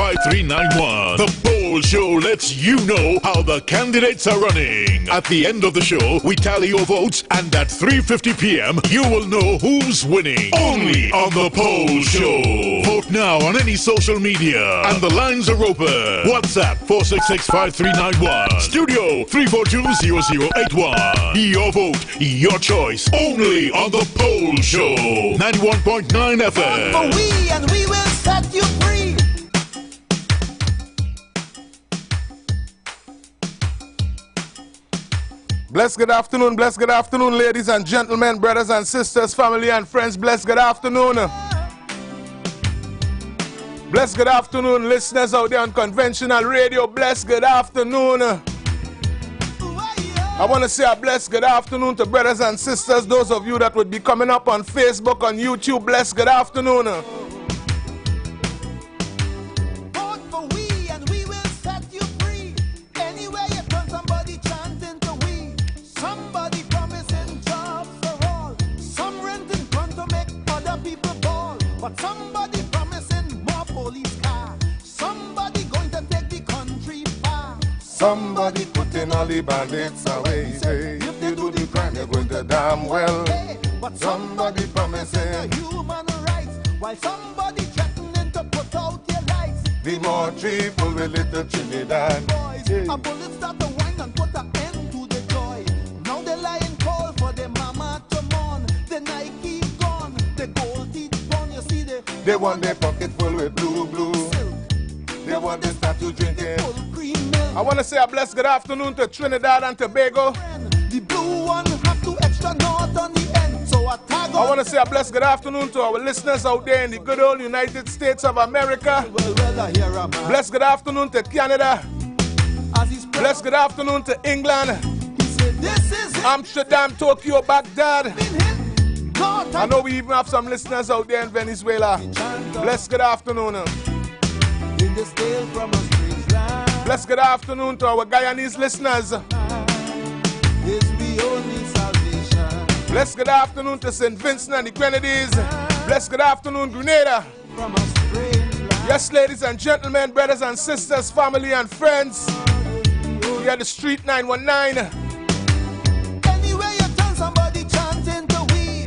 666-5391. The Poll Show lets you know how the candidates are running. At the end of the show, we tally your votes, and at 3:50 p.m., you will know who's winning. Only on The Poll Show. Vote now on any social media, and the lines are open. WhatsApp 466-5391. Studio 342-0081. Your vote, your choice. Only on The Poll Show. 91.9 FM. For we, and we will set you free. Blessed good afternoon, ladies and gentlemen, brothers and sisters, family and friends. Blessed good afternoon. Blessed good afternoon, listeners out there on conventional radio. Blessed good afternoon. I want to say a blessed good afternoon to brothers and sisters, those of you that would be coming up on Facebook, on YouTube. Blessed good afternoon. But somebody promising more police car. Somebody going to take the country far. Somebody putting all the bandits away. Say, if you do the crime, you're going to damn well. But somebody promising human rights, while somebody threatening to put out your lights. The more triple with little Trinidad. Boys, a bullet start to whine and put an end to the joy. Now they're lying cold for their mama to mourn. The Nike gone, the gold teeth. They want their pocket full with blue silk. They want their statue drinking full cream milk. I want to say a blessed good afternoon to Trinidad and Tobago. The blue one have two extra north on the end, so I tag on. I want to say a blessed good afternoon to our listeners out there in the good old United States of America. I hear a man. Blessed good afternoon to Canada. Blessed good afternoon to England. He said, this is it. Amsterdam, Tokyo, Baghdad. I know we even have some listeners out there in Venezuela. Blessed good afternoon. Blessed good afternoon to our Guyanese listeners. Blessed good afternoon to St. Vincent and the Grenadines. Blessed good afternoon, Grenada. Yes, ladies and gentlemen, brothers and sisters, family and friends. We are the Street 919. Anywhere you turn, somebody chanting to we.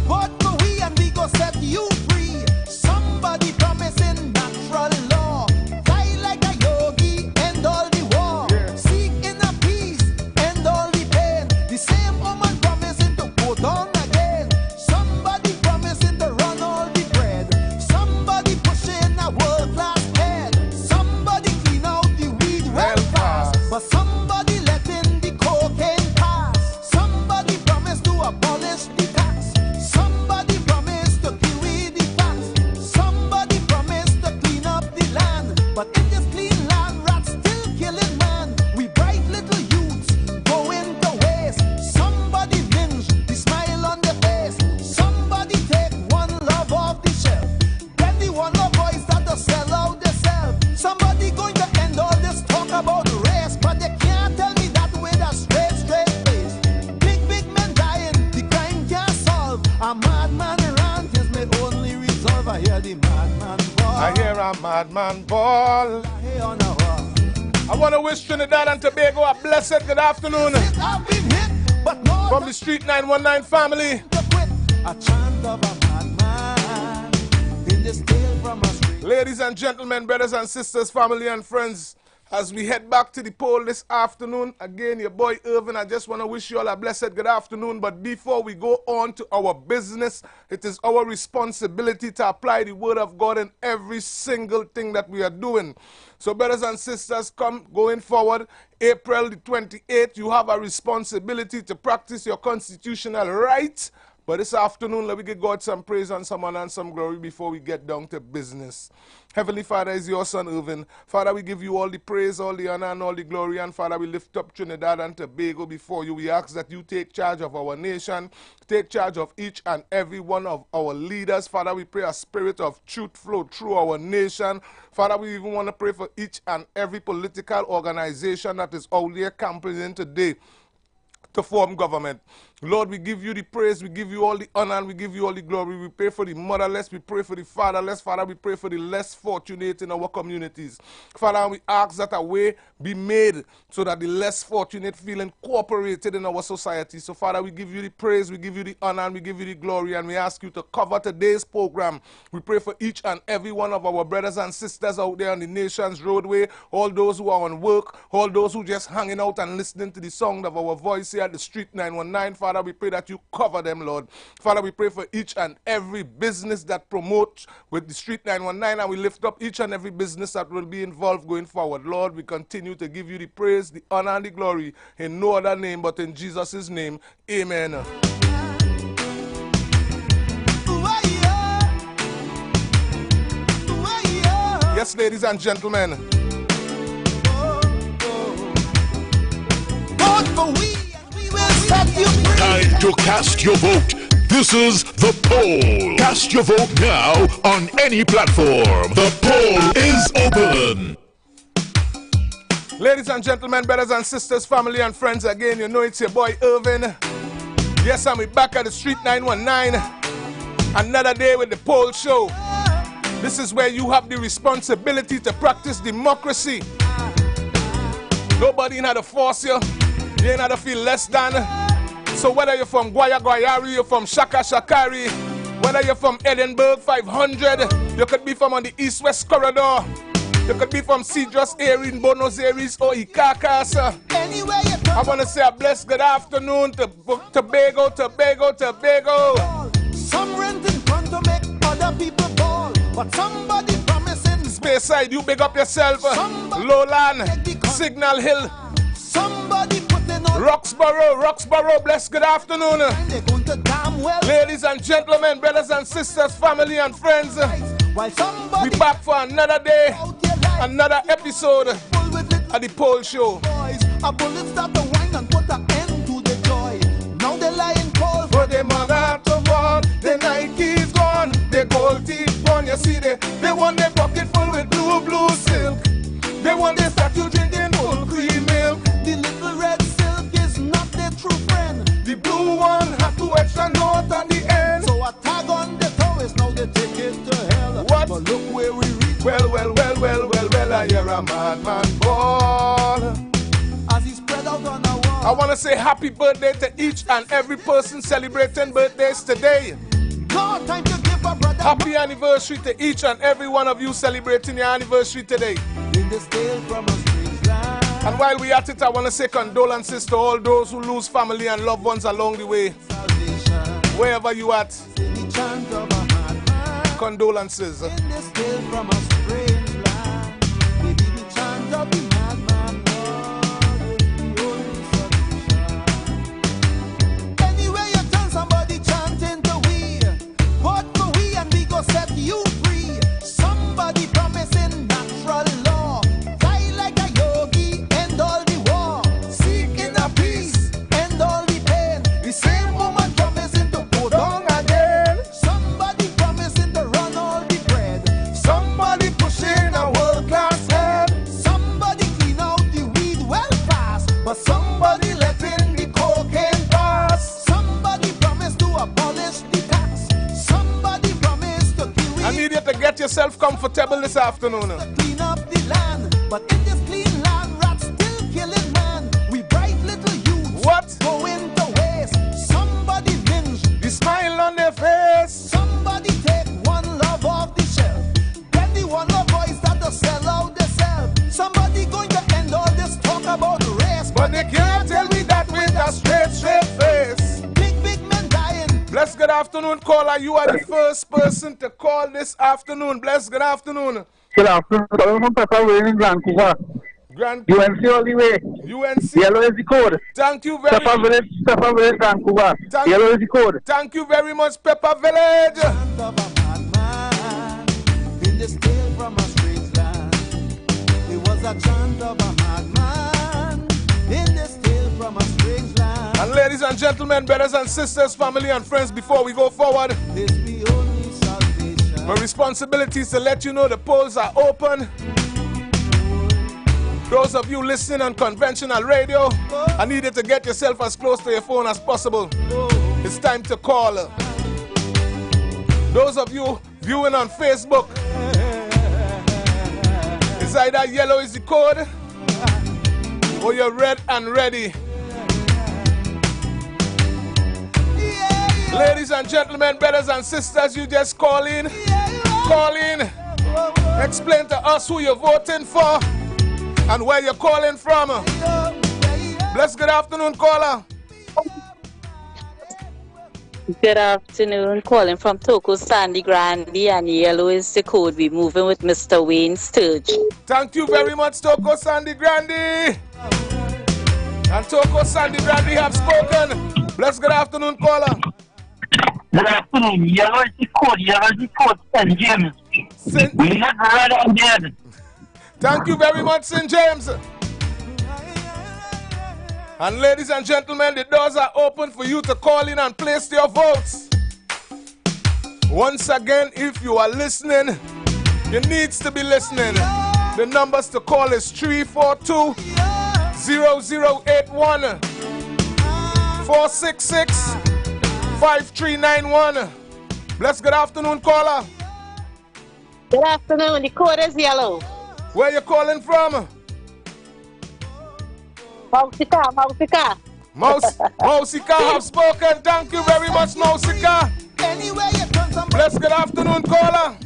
Vote for we and we go set you free. Somebody promising natural law. Die like a yogi, end all the war. Seek inner peace, end all the pain. The same woman promising to go down again. Somebody promising to run all the bread. Somebody pushing a world-class head. Somebody clean out the weed well fast. But somebody letting the cocaine pass. Somebody promised to abolish the tax. Somebody promised to kill with the facts. Somebody promised to clean up the land. But in this clean land, rats still killing man. We bright little youths going to waste. Somebody lynch the smile on their face. Somebody take one love off the shelf. Then the one love boys that to sell out themselves. Somebody going to end all this talk about race. But they can't tell me that with a straight face. Big men dying, the crime can't solve. A madman rant is my only resolve. I hear the madman ball. I hear a madman ball. I want to wish Trinidad and Tobago a blessed good afternoon. I've been hit, but no From the Street 919 family. to quit. A chant of a madman in this tale from a street. Ladies and gentlemen, brothers and sisters, family and friends, as we head back to the poll this afternoon, again, your boy Irvin, I just want to wish you all a blessed good afternoon. But before we go on to our business, it is our responsibility to apply the word of God in every single thing that we are doing. So, brothers and sisters, going forward, April the 28th, you have a responsibility to practice your constitutional rights. But this afternoon, let me give God some praise and some honor and some glory before we get down to business. Heavenly Father, is your son Irvin. Father, we give you all the praise, all the honor, and all the glory. And Father, we lift up Trinidad and Tobago before you. We ask that you take charge of our nation, take charge of each and every one of our leaders. Father, we pray a spirit of truth flow through our nation. Father, we even want to pray for each and every political organization that is out there campaigning today to form government. Lord, we give you the praise, we give you all the honor, and we give you all the glory. We pray for the motherless, we pray for the fatherless. Father, we pray for the less fortunate in our communities. Father, we ask that a way be made so that the less fortunate feel incorporated in our society. So, Father, we give you the praise, we give you the honor, and we give you the glory, and we ask you to cover today's program. We pray for each and every one of our brothers and sisters out there on the nation's roadway, all those who are on work, all those who just hanging out and listening to the sound of our voice here at the Street 919. Father, we pray that you cover them, Lord. Father, we pray for each and every business that promotes with the Street 919, and we lift up each and every business that will be involved going forward. Lord, we continue to give you the praise, the honor, and the glory in no other name but in Jesus' name. Amen. Yes, ladies and gentlemen. Vote for we and we will set you free. Time to cast your vote. This is the poll. Cast your vote now on any platform. The poll is open. Ladies and gentlemen, brothers and sisters, family and friends, again, you know it's your boy Irvin. Yes, I'm back at the Street 919. Another day with the poll show. This is where you have the responsibility to practice democracy. Nobody had to force you. You ain't had to feel less than. So whether you're from Guayari, you're from Shakari, whether you're from Edinburgh 500, you could be from on the East-West Corridor, you could be from Cedros area in Buenos Aires or Icacas. I want to say a blessed good afternoon to Tobago. Some rent in front to make other people ball, but somebody promising Speyside, you big up yourself. Lowland, Signal Hill, somebody putting on Roxborough, blessed good afternoon. they're going to damn well. Ladies and gentlemen, brothers and sisters, family and friends, While somebody we back for another day, out their life, another episode full with little of the poll show. boys, a bullet start to whine and put an end to the joy. Now they're lying cold For the mother to born, the Nike's gone, the gold teeth gone. You see, they want their pocket full with blue silk. They want their statue drinking full cream milk. the little red silk is not their true friend. The blue one have two extra note on the end. So a tag on the toe is now they take it to hell. What? But look where we reach. Well, I hear a madman ball. As he spread out on a wall. I want to say happy birthday to each and every person celebrating birthdays today. God, time to give a brother Happy anniversary to each and every one of you celebrating your anniversary today. in this tale from a strange land. And while we at it, I want to say condolences to all those who lose family and loved ones along the way. Salvation Wherever you at, in the chant of a madman. condolences. In this tale from a strange land. Maybe the chant of the madman, Lord, is the only solution. Anywhere you turn, somebody chanting to we. Vote for we and we go set you free. Somebody promising natural law. Die like a yogi, end all the war. Seek inner peace, end all the pain. The same woman promising to go down again. Somebody promising to run all the bread. Somebody pushing a world-class head. Somebody clean out the weed well fast. But somebody letting the cocaine pass. Somebody promised to abolish the tax. Somebody promised to kill I need you to get yourself comfortable this afternoon. clean up the land. But in this clean land, rats still killing man. We bright little youths What? going to waste. Somebody lynch. The smile on their face. Somebody take one love off the shelf. Then the one love boys that to sell out themselves. Somebody going to end all this talk about race. But they can't tell me that with a straight face. Big men dying. Bless good afternoon, caller. You are the first person to call this afternoon. Bless good afternoon. Good afternoon. Calling from Pepper Village in Vancouver. Grand UNC all the way. UNC. Yellow is the code. Thank you very Pepper much. Village, Vancouver. Thank- Yellow is the code. Thank you very much, Pepper Village. Chant of a madman in this tale from a strange land. It was a chant of a madman in this tale from a strange land. And ladies and gentlemen, brothers and sisters, family and friends, before we go forward, This the only salvation. my responsibility is to let you know the polls are open. Those of you listening on conventional radio, I need you to get yourself as close to your phone as possible. It's time to call. Those of you viewing on Facebook, it's either yellow is the code or you're red and ready. Ladies and gentlemen, brothers and sisters, you just call in. Call in. Explain to us who you're voting for and where you're calling from. Bless good afternoon, caller. Good afternoon, calling from Toko Sandy Grande, and yellow is the code. We're moving with Mr. Wayne Sturge. Thank you very much, Toko Sandy Grande. And Toko Sandy Grande have spoken. Bless good afternoon, caller. Good afternoon. Yellow is the code, St. James. We not red and dead. Thank you very much, St. James. And ladies and gentlemen, the doors are open for you to call in and place your votes. Once again, if you are listening, you need to be listening. The numbers to call is 342-0081, 466-5391. Bless good afternoon, caller. Good afternoon, the code is yellow. Where you calling from? Mausika. Mausika have spoken. Thank you very much, Mausika. Bless good afternoon, caller.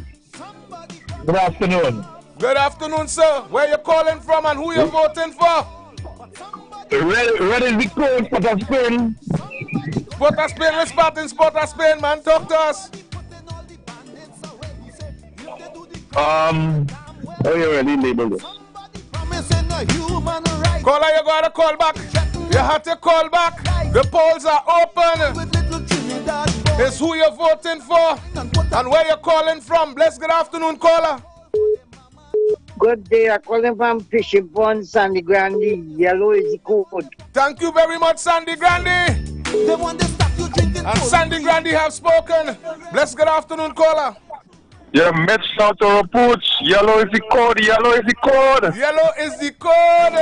Good afternoon. Good afternoon, sir. Where you calling from and who you voting for? Red is the code, Port of Spain. Port of Spain, which part in Port of Spain, man? Talk to us. Oh, you already labeled it. Caller, you gotta call back. You have to call back. The polls are open. It's who you're voting for and where you're calling from. Bless good afternoon, caller. Good day. I'm calling from Fishing Pond, Sandy Grande. Yellow is the code. Thank you very much, Sandy Grande. And Sandy Grande have spoken. Bless good afternoon, caller. Yeah, Mets out to Pooch. Yellow is the code. Yellow is the code. Yellow is the code.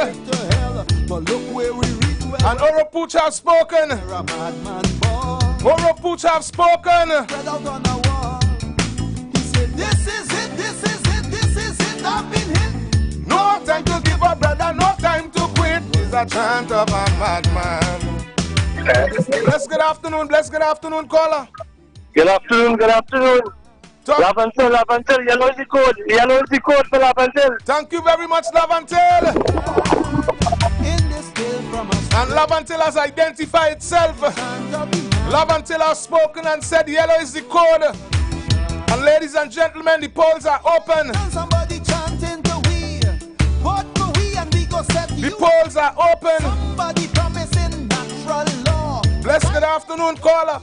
And Oropuch have spoken. Oropuch have spoken. No time to give up, brother. No time to quit. It's a chant of a madman. Bless good afternoon. Bless good afternoon, caller. Good afternoon. Good afternoon. Lavantel. Yellow is the code. Yellow is the code for Lavantel. Thank you very much, Lavantel. And Lavantel has identified itself. Lavantel has spoken and said yellow is the code. And ladies and gentlemen, the polls are open. The polls are open. Bless good afternoon, caller.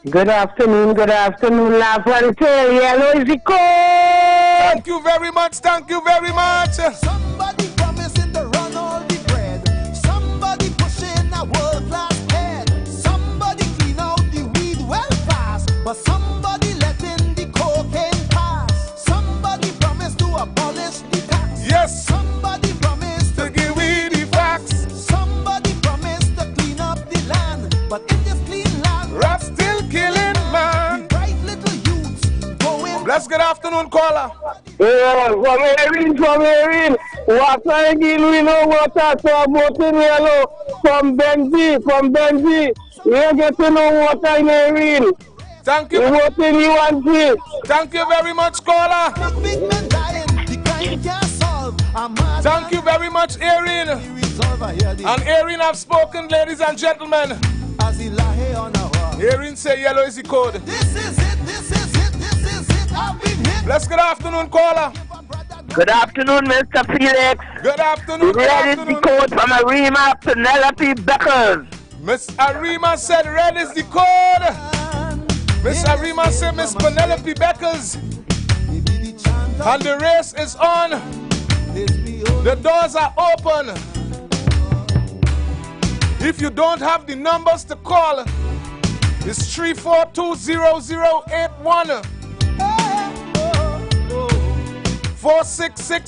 Good afternoon, Lavantel. Yellow is the code. Thank you very much, thank you very much. Somebody promising to run all the bread. Somebody pushing a world-class head. Somebody clean out the weed well fast. But somebody letting the cocaine pass. Somebody promised to abolish the tax. Yes. Somebody promised To give we the facts. Somebody promised to clean up the land. But in this clean land, Rap still killing, man. bright little youths going. Bless good afternoon, caller. From Erin. Water again, we know water. So I'm voting yellow. From Benji. We don't get to know water in Erin. Thank We you. voting UNC. Thank you very much, caller. Big men dying, the crime can't solve. A man Thank you very much, Erin. resolve. I hear the And Erin have spoken, ladies and gentlemen. as he lie on a wall. Erin say yellow is the code. This is it. I've been hit. Bless good afternoon, caller. Good afternoon, Mr. Felix. Good afternoon, good Red is the afternoon. code from Arima Penelope Beckers. Miss Arima said red is the code. Miss Arima said Miss Penelope Beckers. And the race is on. The doors are open. If you don't have the numbers to call, it's 342-0081,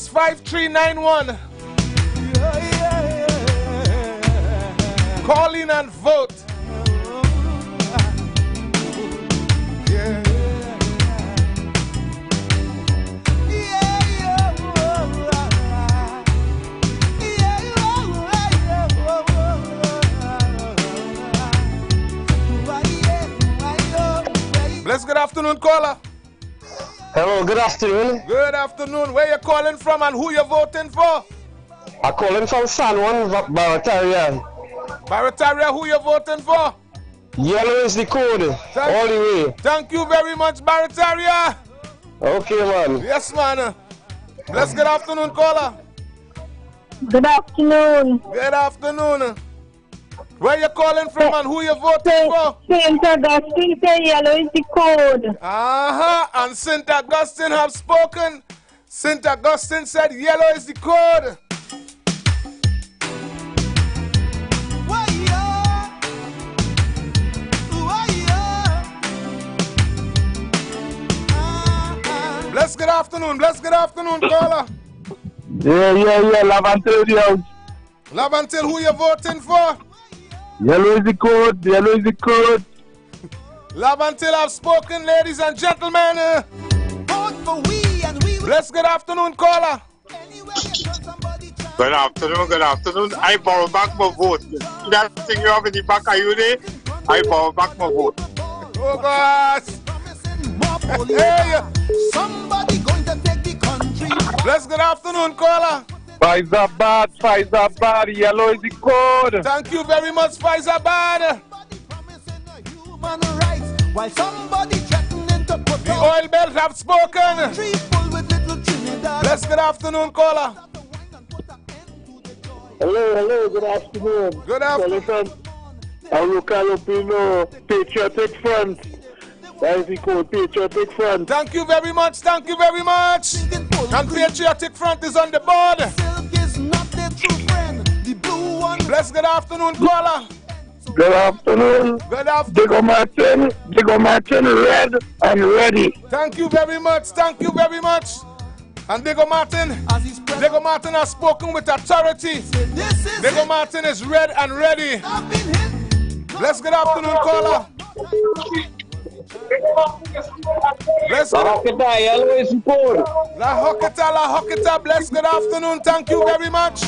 466-5391. Call in and vote. Yeah. Bless, good afternoon, caller. Hello, good afternoon. Good afternoon. Where you calling from and who you voting for? I'm calling from San Juan, Barataria. Barataria, who you voting for? Yellow is the code, all the way. Thank you very much, Barataria. Okay, man. Yes, man. Bless, good afternoon, caller. Good afternoon. Good afternoon. Where you calling from and who you voting for? St. Augustine say yellow is the code. And St. Augustine have spoken. St. Augustine said yellow is the code. Bless, good afternoon. Bless, good afternoon, caller. Yeah, Lavantil the house. Lavantil, who you voting for? Yellow is the code, yellow is the code. Lavantil have spoken, ladies and gentlemen. Bless, good afternoon, caller. Good afternoon. I borrow back my vote. That thing you have in the back of you there, I borrow back my vote. Oh, gosh. Hey. Somebody going to take the country. Bless, good afternoon, caller. Faizabad, yellow is the code. Thank you very much, Faizabad. Human rights, while somebody threatening to put The oil belt have spoken. tree full with little Trinidad. Bless, good afternoon, caller. Hello, good afternoon. Good afternoon. Calling from Alocalopino Patriotic Front. That is the code, Patriotic Front. Thank you very much, thank you very much. And Patriotic Front is on the board. Silk is not their true friend. The blue one. Bless, good afternoon, caller. Good afternoon. Good afternoon. Diego Martin, red and ready. Thank you very much, thank you very much. And Diego Martin has spoken with authority. This is Diego Martin is red and ready. I've been hit. Bless, good afternoon, caller. Bless, good afternoon. Yellow is the code. La Hocketa, bless, good afternoon, thank you very much.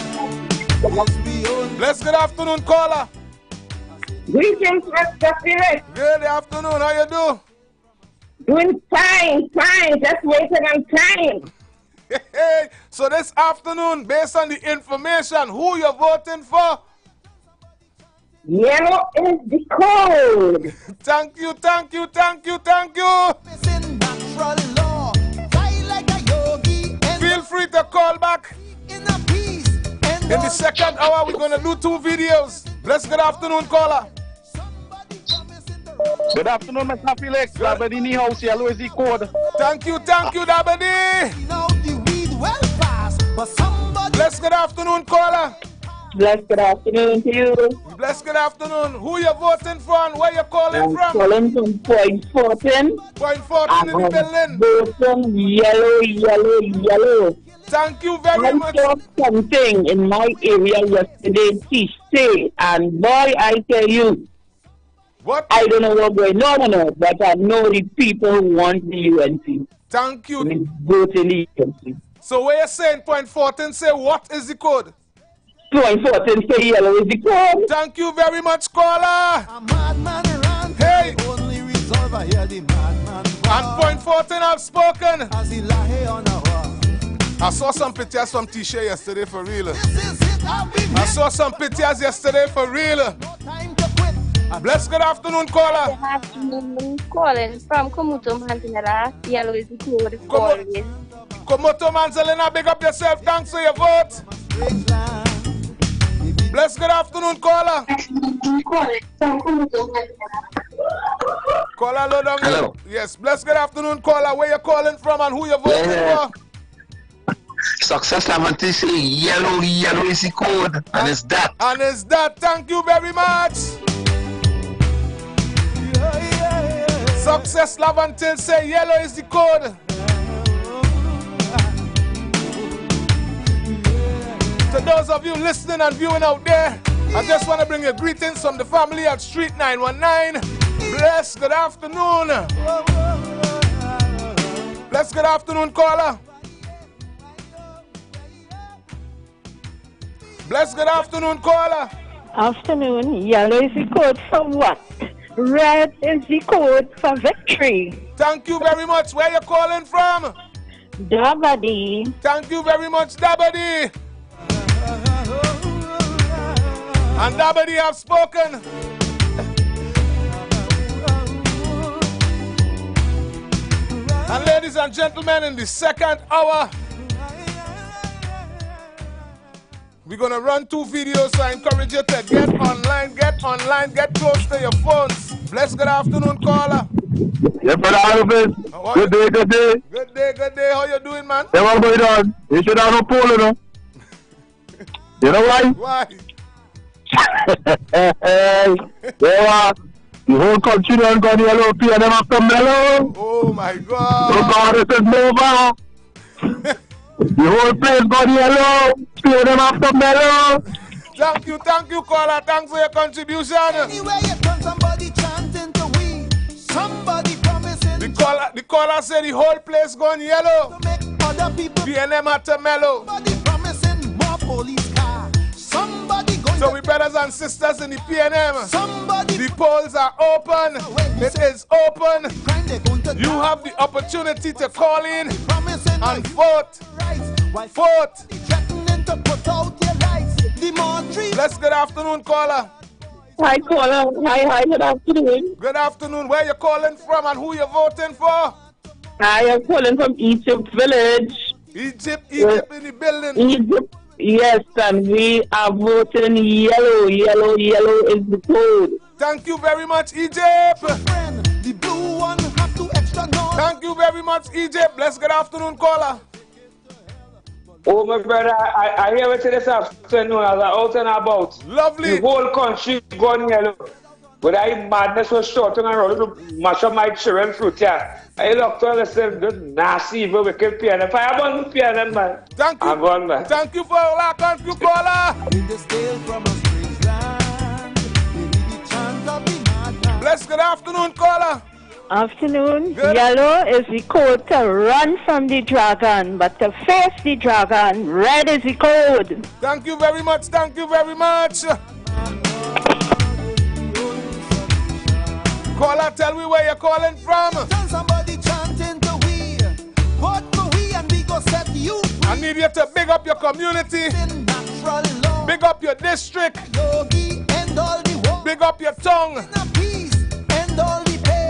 Bless, good afternoon, caller. Greetings, Mr. Philip. Good afternoon, how you do? Doing fine, just waiting on time. Hey, so this afternoon, based on the information, who you voting for? Yellow is the code. Thank you. Missing natural law. Fly like a yogi. Feel free to call back. In a peace. In the second hour, we're going to do 2 videos. Bless, good afternoon, caller. Good afternoon, Mr. Felix. Labadini House, yellow is the code. Thank you, Dabadi. Now the weed well fast. But somebody. Bless, good afternoon, caller. Bless, good afternoon to you. Bless, good afternoon. Who you voting for and where you calling from? Calling from Point 14. Point 14 in the building. Voting yellow. Thank you very I much. saw something in my area yesterday, Tuesday, and boy, I tell you, What? I don't know what's going on, but I know the people who want the UNC. Thank you. We vote in the UNC. So where you saying Point 14 say what is the code? Point 14 say yellow is the code. Thank you very much, caller. A madman ran. Hey. Only resolve I hear the madman. And Point 14 have spoken. As he lie on a wall. I saw some pictures from T-shirt yesterday for real. This is it. I've been I hit. saw some pictures yesterday for real. No time to quit. Bless, good afternoon, caller. Good afternoon, calling from Komuto, Manzanella. Yellow is the code. Komoto Manzalina, big up yourself. Thanks for your vote. Bless, good afternoon, caller. Caller, low down. Hello. Yes, bless, good afternoon, caller. Where you calling from and who you voting for? Success Lavantil say yellow is the code. And it's that. And it's that. Thank you very much. Success Lavantil say yellow is the code. To those of you listening and viewing out there, I just want to bring you greetings from the family at Street 919. Bless, good afternoon. Bless, good afternoon, caller. Bless, good afternoon, caller. Afternoon. Yellow is the code for what? Red is the code for victory. Thank you very much. Where you calling from? Dabadi. Thank you very much, Dabadi. And Dabadi have spoken. And ladies and gentlemen, in the second hour, we're going to run 2 videos, so I encourage you to get online, get close to your phones. Bless, good afternoon, caller. Yeah, brother Alvin. Good day, good day. Good day, good day. How you doing, man? Hey, what's going on? You should have no poll, you know. You know why? Why? Yeah, the whole country don't go to yellow, and them after mellow. Oh, my God. Oh, God, this is over. The whole place got yellow, pay them after mellow. Thank you, caller. Thanks for your contribution. Anyway, you turn somebody chanting to we, somebody promising. The caller said the whole place gone yellow. To make other people. PNM at the mellow. Somebody promising more police car. Somebody going. So we brothers and sisters in the PNM. Somebody. The polls are open. It is open. You have the opportunity to call in and vote. Vote. Let's good afternoon, caller. Hi, caller. Hi, good afternoon. Good afternoon. Where you calling from and who you voting for? I am calling from Egypt Village. Egypt in the building. Egypt, yes, and we are voting yellow. Yellow is the code. Thank you very much, Egypt. The blue one have to extra noise. Thank you very much, Egypt. Bless, good afternoon, caller. Oh, my brother, I hear it this afternoon as I out and about. Lovely. The whole country gone yellow. But I madness was short and around to mash up my children fruit here. I looked to listen, this nasty, evil, wicked PNM. I burn the PNM, man. Thank you. I'm gone, man. Thank you for all that. Thank you, caller. Bless, good afternoon, caller. Afternoon. Good. Yellow is the code to run from the dragon, but to face the dragon, red is the code. Thank you very much. Thank you very much. Caller, tell me where you're calling from. Tell somebody chanting to we, vote for we and we go set you free. I need you to big up your community. Big up your district. Big up your tongue.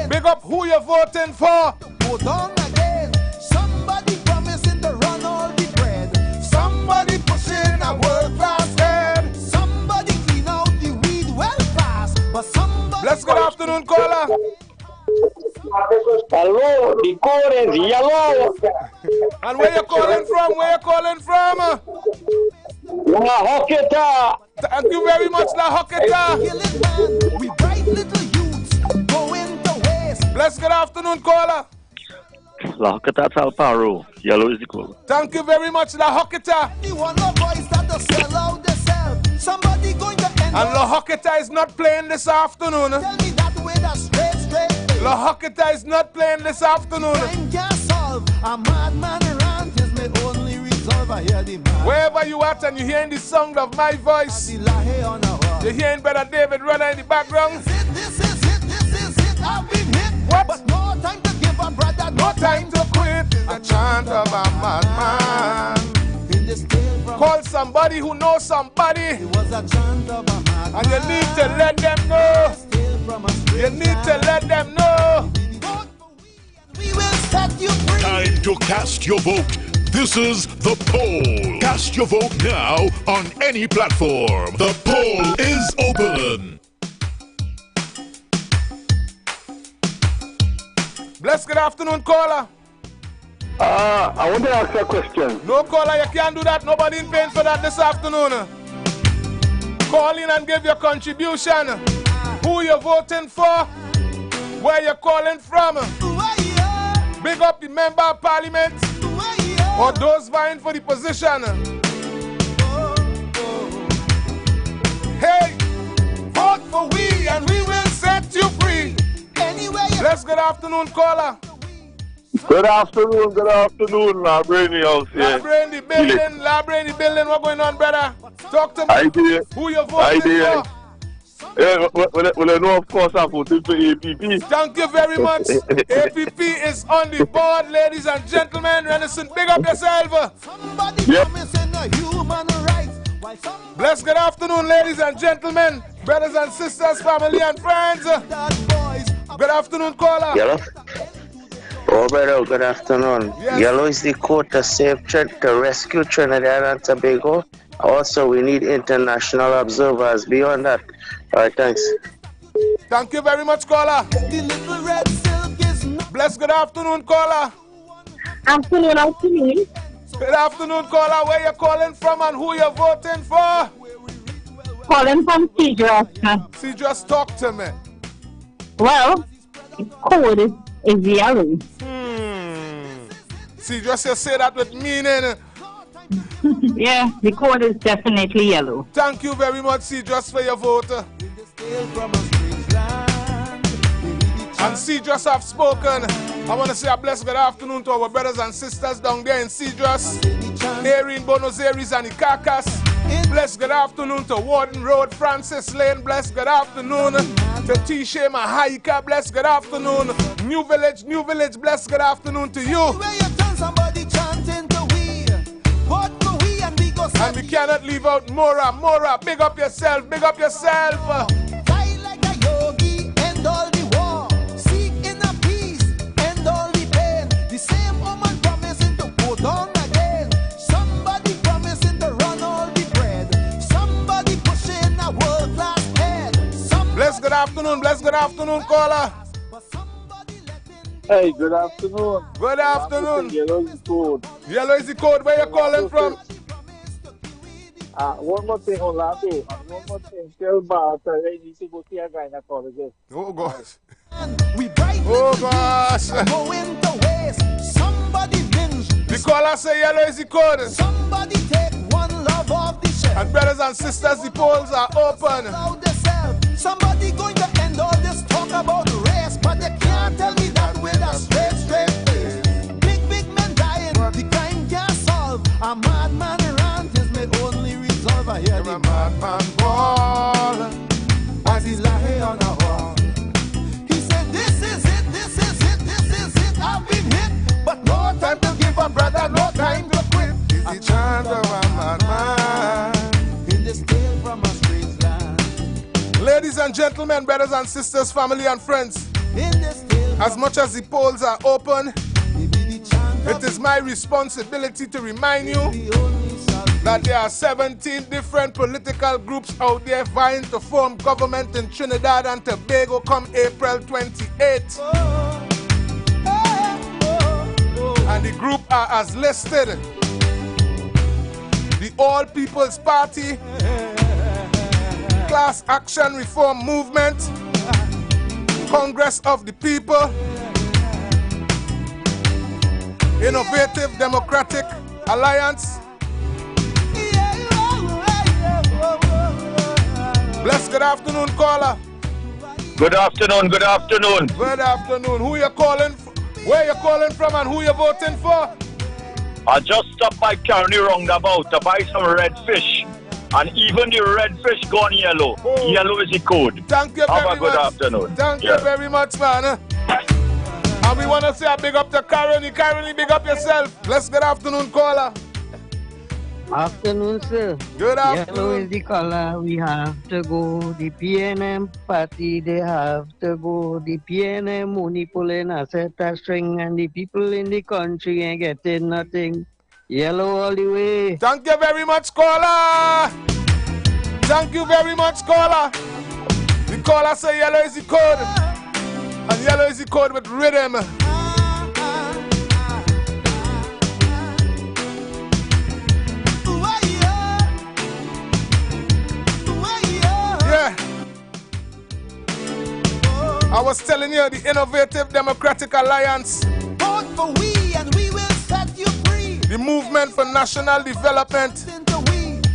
Big up who you're voting for. Vote on again. Somebody promising to run all the bread. Somebody pushing a world class head. Somebody clean out the weed well fast. But somebody. Let's good afternoon, caller. Hello, the code is yellow. And where you calling from? Where you calling from? La Hocketa. Thank you very much, La Hocketa. We bright little youths going to waste. Bless, good afternoon, caller. La Hocketa Talparo. Yellow is the code. Thank you very much, La Hocketa. You want no voice that to sell out themselves. Somebody going to end. And La Hocketa is not playing this afternoon. Tell me that way that's straight. La Hocketa is not playing this afternoon. Crime can't solve. A madman rant is my only resolve. I hear the man. Wherever you at and you're hearing the sound of my voice, you're hearing Brother David Runner in the background. This is it. I've been hit. What? But no time to give up, brother. No time to quit. It's the chant of a madman. Call somebody who knows somebody. It was a chant of a madman. And you need to let them know. You need to let them know. We will set you free. Time to cast your vote. This is the poll. Cast your vote now on any platform. The poll is open. Bless, good afternoon, caller. I want to ask a question. No, caller, you can't do that. Nobody in paying for that this afternoon. Call in and give your contribution. Who you're voting for? Where you're calling from? Big up the member of parliament or those vying for the position. Hey! for we and we will set you free. Bless good afternoon, caller. Good afternoon, La Brainy House here. La Brainy building, what's going on, brother? Talk to me. Who you voting for? Yeah, well, I know, of course, I voted for APP. Thank you very much. APP is on the board, ladies and gentlemen. Renison, big up yourself. Yep. Bless good afternoon, ladies and gentlemen, brothers and sisters, family and friends. Good afternoon, caller. Yellow. Oh, brother, good afternoon. Yes. Yellow is the code to save to rescue Trinidad and Tobago. Also, we need international observers beyond that. All right, thanks. Thank you very much, caller. Bless good afternoon, caller. Afternoon. Good afternoon, caller. Where you calling from and who you voting for? Calling from Cedros. Cedros, talk to me. Well, the code is yellow. Cedros, you say that with meaning. Yeah, the code is definitely yellow. Thank you very much, Cedros, for your vote. And Cedros have spoken. I want to say a blessed good afternoon to our brothers and sisters down there in Cedros, here in Buenos Aires and Icacas. Blessed good afternoon to Warden Road, Francis Lane. Blessed good afternoon to T-Shema Haika. Blessed good afternoon. New Village. Blessed good afternoon to you. And we cannot leave out Mora. Big up yourself. Fight like a yogi, end all the war. Seek inner peace, end all the pain. The same woman promising to go down again. Somebody promising to run all the bread. Somebody pushing a world-class head. Bless good afternoon, caller. Hey, good afternoon. Good afternoon. Yellow is the code. Yellow is the code. Where you calling from? One more thing, Orlando. One more thing. Tell Bart I need to go see a gynecologist. Oh, gosh. Going to waste. Somebody binge. The caller say yellow is the code. Somebody take one love off the shelf. And brothers and sisters, the polls are open. Somebody going to end all this talk about race, but they can't tell me that with a straight face. Big men dying, the crime can't solve. A madman rant is my only resolve. I hear the madman ball as he lie on a wall. He said, this is it, I've been hit, but no time to give up, brother, no time to quit. It's the chance of a madman in this tale from a strange land. Ladies and gentlemen, brothers and sisters, family and friends, as much as the polls are open, it is my responsibility to remind you that there are 17 different political groups out there vying to form government in Trinidad and Tobago come April 28th. And the group are as listed: the All People's Party, Class Action Reform Movement, Congress of the People, Innovative Democratic Alliance. Bless good afternoon, caller. Good afternoon. Good afternoon. Who you calling? Where you calling from and who you voting for? I just stopped by Carney roundabout to buy some red fish. And even the red fish gone yellow. Oh. Yellow is the code. Thank you very much. Have a good afternoon. Thank you very much, man. And we want to say a big up to Caroni. Caroni, big up yourself. Bless good afternoon, caller. Afternoon, sir. Good afternoon. Yellow is the color. We have to go. The PNM party, they have to go. The PNM money pulling a set a string, and the people in the country ain't getting nothing. Yellow all the way. Thank you very much, caller. Thank you very much, caller. The caller say yellow is the code. And yellow is the code with rhythm. Yeah. I was telling you, the Innovative Democratic Alliance. Vote for we and we will set you free. The Movement for National Development.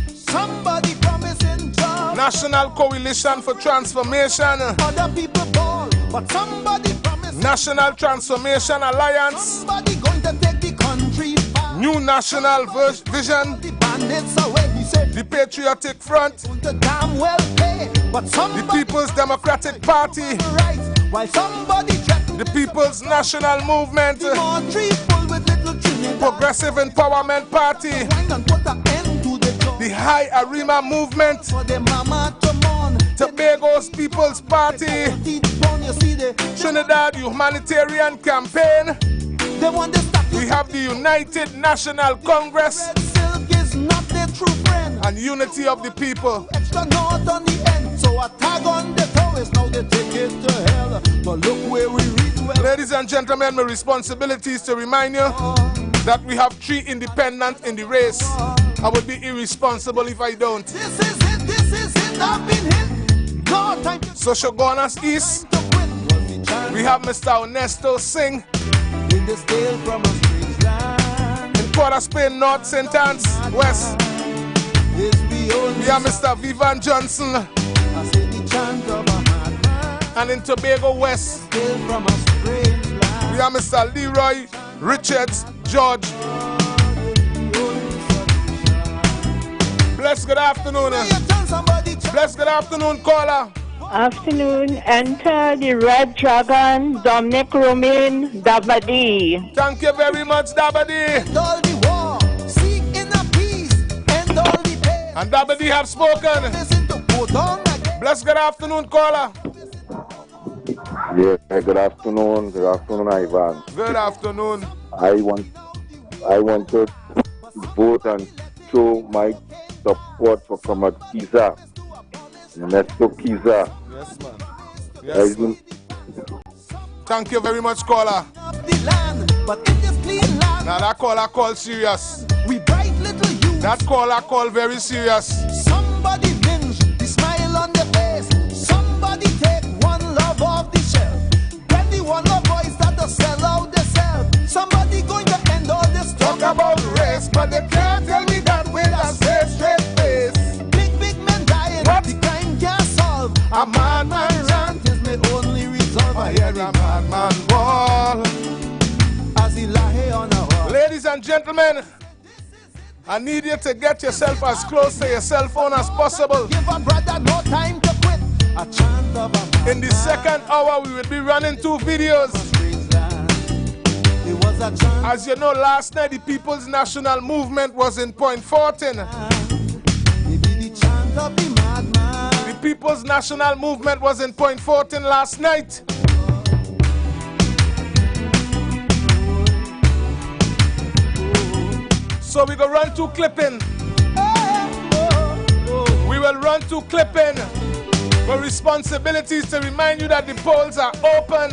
Somebody promising job. National Coalition for Transformation. Other people ball, but somebody promised. National Transformation Alliance. Somebody going to take the country back. New National Vision. The bandits away, he said. The Patriotic Front. The damn well pay, but somebody. The People's Democratic Party. Right, while somebody threatened. The People's National Movement. The tree full with little Trinidad. Progressive Empowerment Party. And put an end to the job. The High Arima Movement. For the mama to mourn. Tobago's People's Party. Trinidad Humanitarian Campaign. They want the we have the United National Congress. Silk is not their true friend. And Unity of the People. Extra north on the end, so a tag on the toe is now they take it to hell. But look where we reach well. Ladies and gentlemen, my responsibility is to remind you that we have 3 independents in the race. I would be irresponsible if I don't. This is it, I've been hit. No time to Social Guanas East. We have Mr. Ernesto Singh. In the stale from a strange land. In Port of Spain North, St. Anne's West. We have Mr. Vivan Johnson. I say the chant of a madman. And in Tobago West, Stale from a strange land. we have Mr. Leroy Richards George. Bless good afternoon. Bless good afternoon, caller. Afternoon. Enter the Red Dragon, Dominic Romain, Dabadi. Thank you very much, Dabadi. End all the war, seek inner peace, end all the pain. And Dabadi have spoken. Listen to go down again. Bless good afternoon, caller. Yeah, good afternoon. Good afternoon, Ivan. Good afternoon. I want to vote and show my support for Comrade Kiza. Ernesto Kiza. Yes, man. Yes, man. Thank you very much, caller. Now that caller called serious. We bright little youth. That caller called very serious. Somebody binge, the smile on the face. Somebody take one love off the shelf. Then the one love boys that to sell out themselves. Somebody going to end all this talk about race, but they can't tell me that with a straight face. Big men dying. What? The crime can't solve. A madman rant is my only resolve. I hear a madman ball. As he lie on a wall. Ladies and gentlemen, I need you to get yourself as close to your cell phone as possible. Give a brother no time to quit. A chant of a in the second hour, we will be running 2 videos. It was a chant. As you know, last night the People's National Movement was in Point Fortin. Maybe the chant of the madman. The People's National Movement was in Point Fortin last night. So we go run 2 clipping. We will run 2 clipping. Our responsibility is to remind you that the polls are open.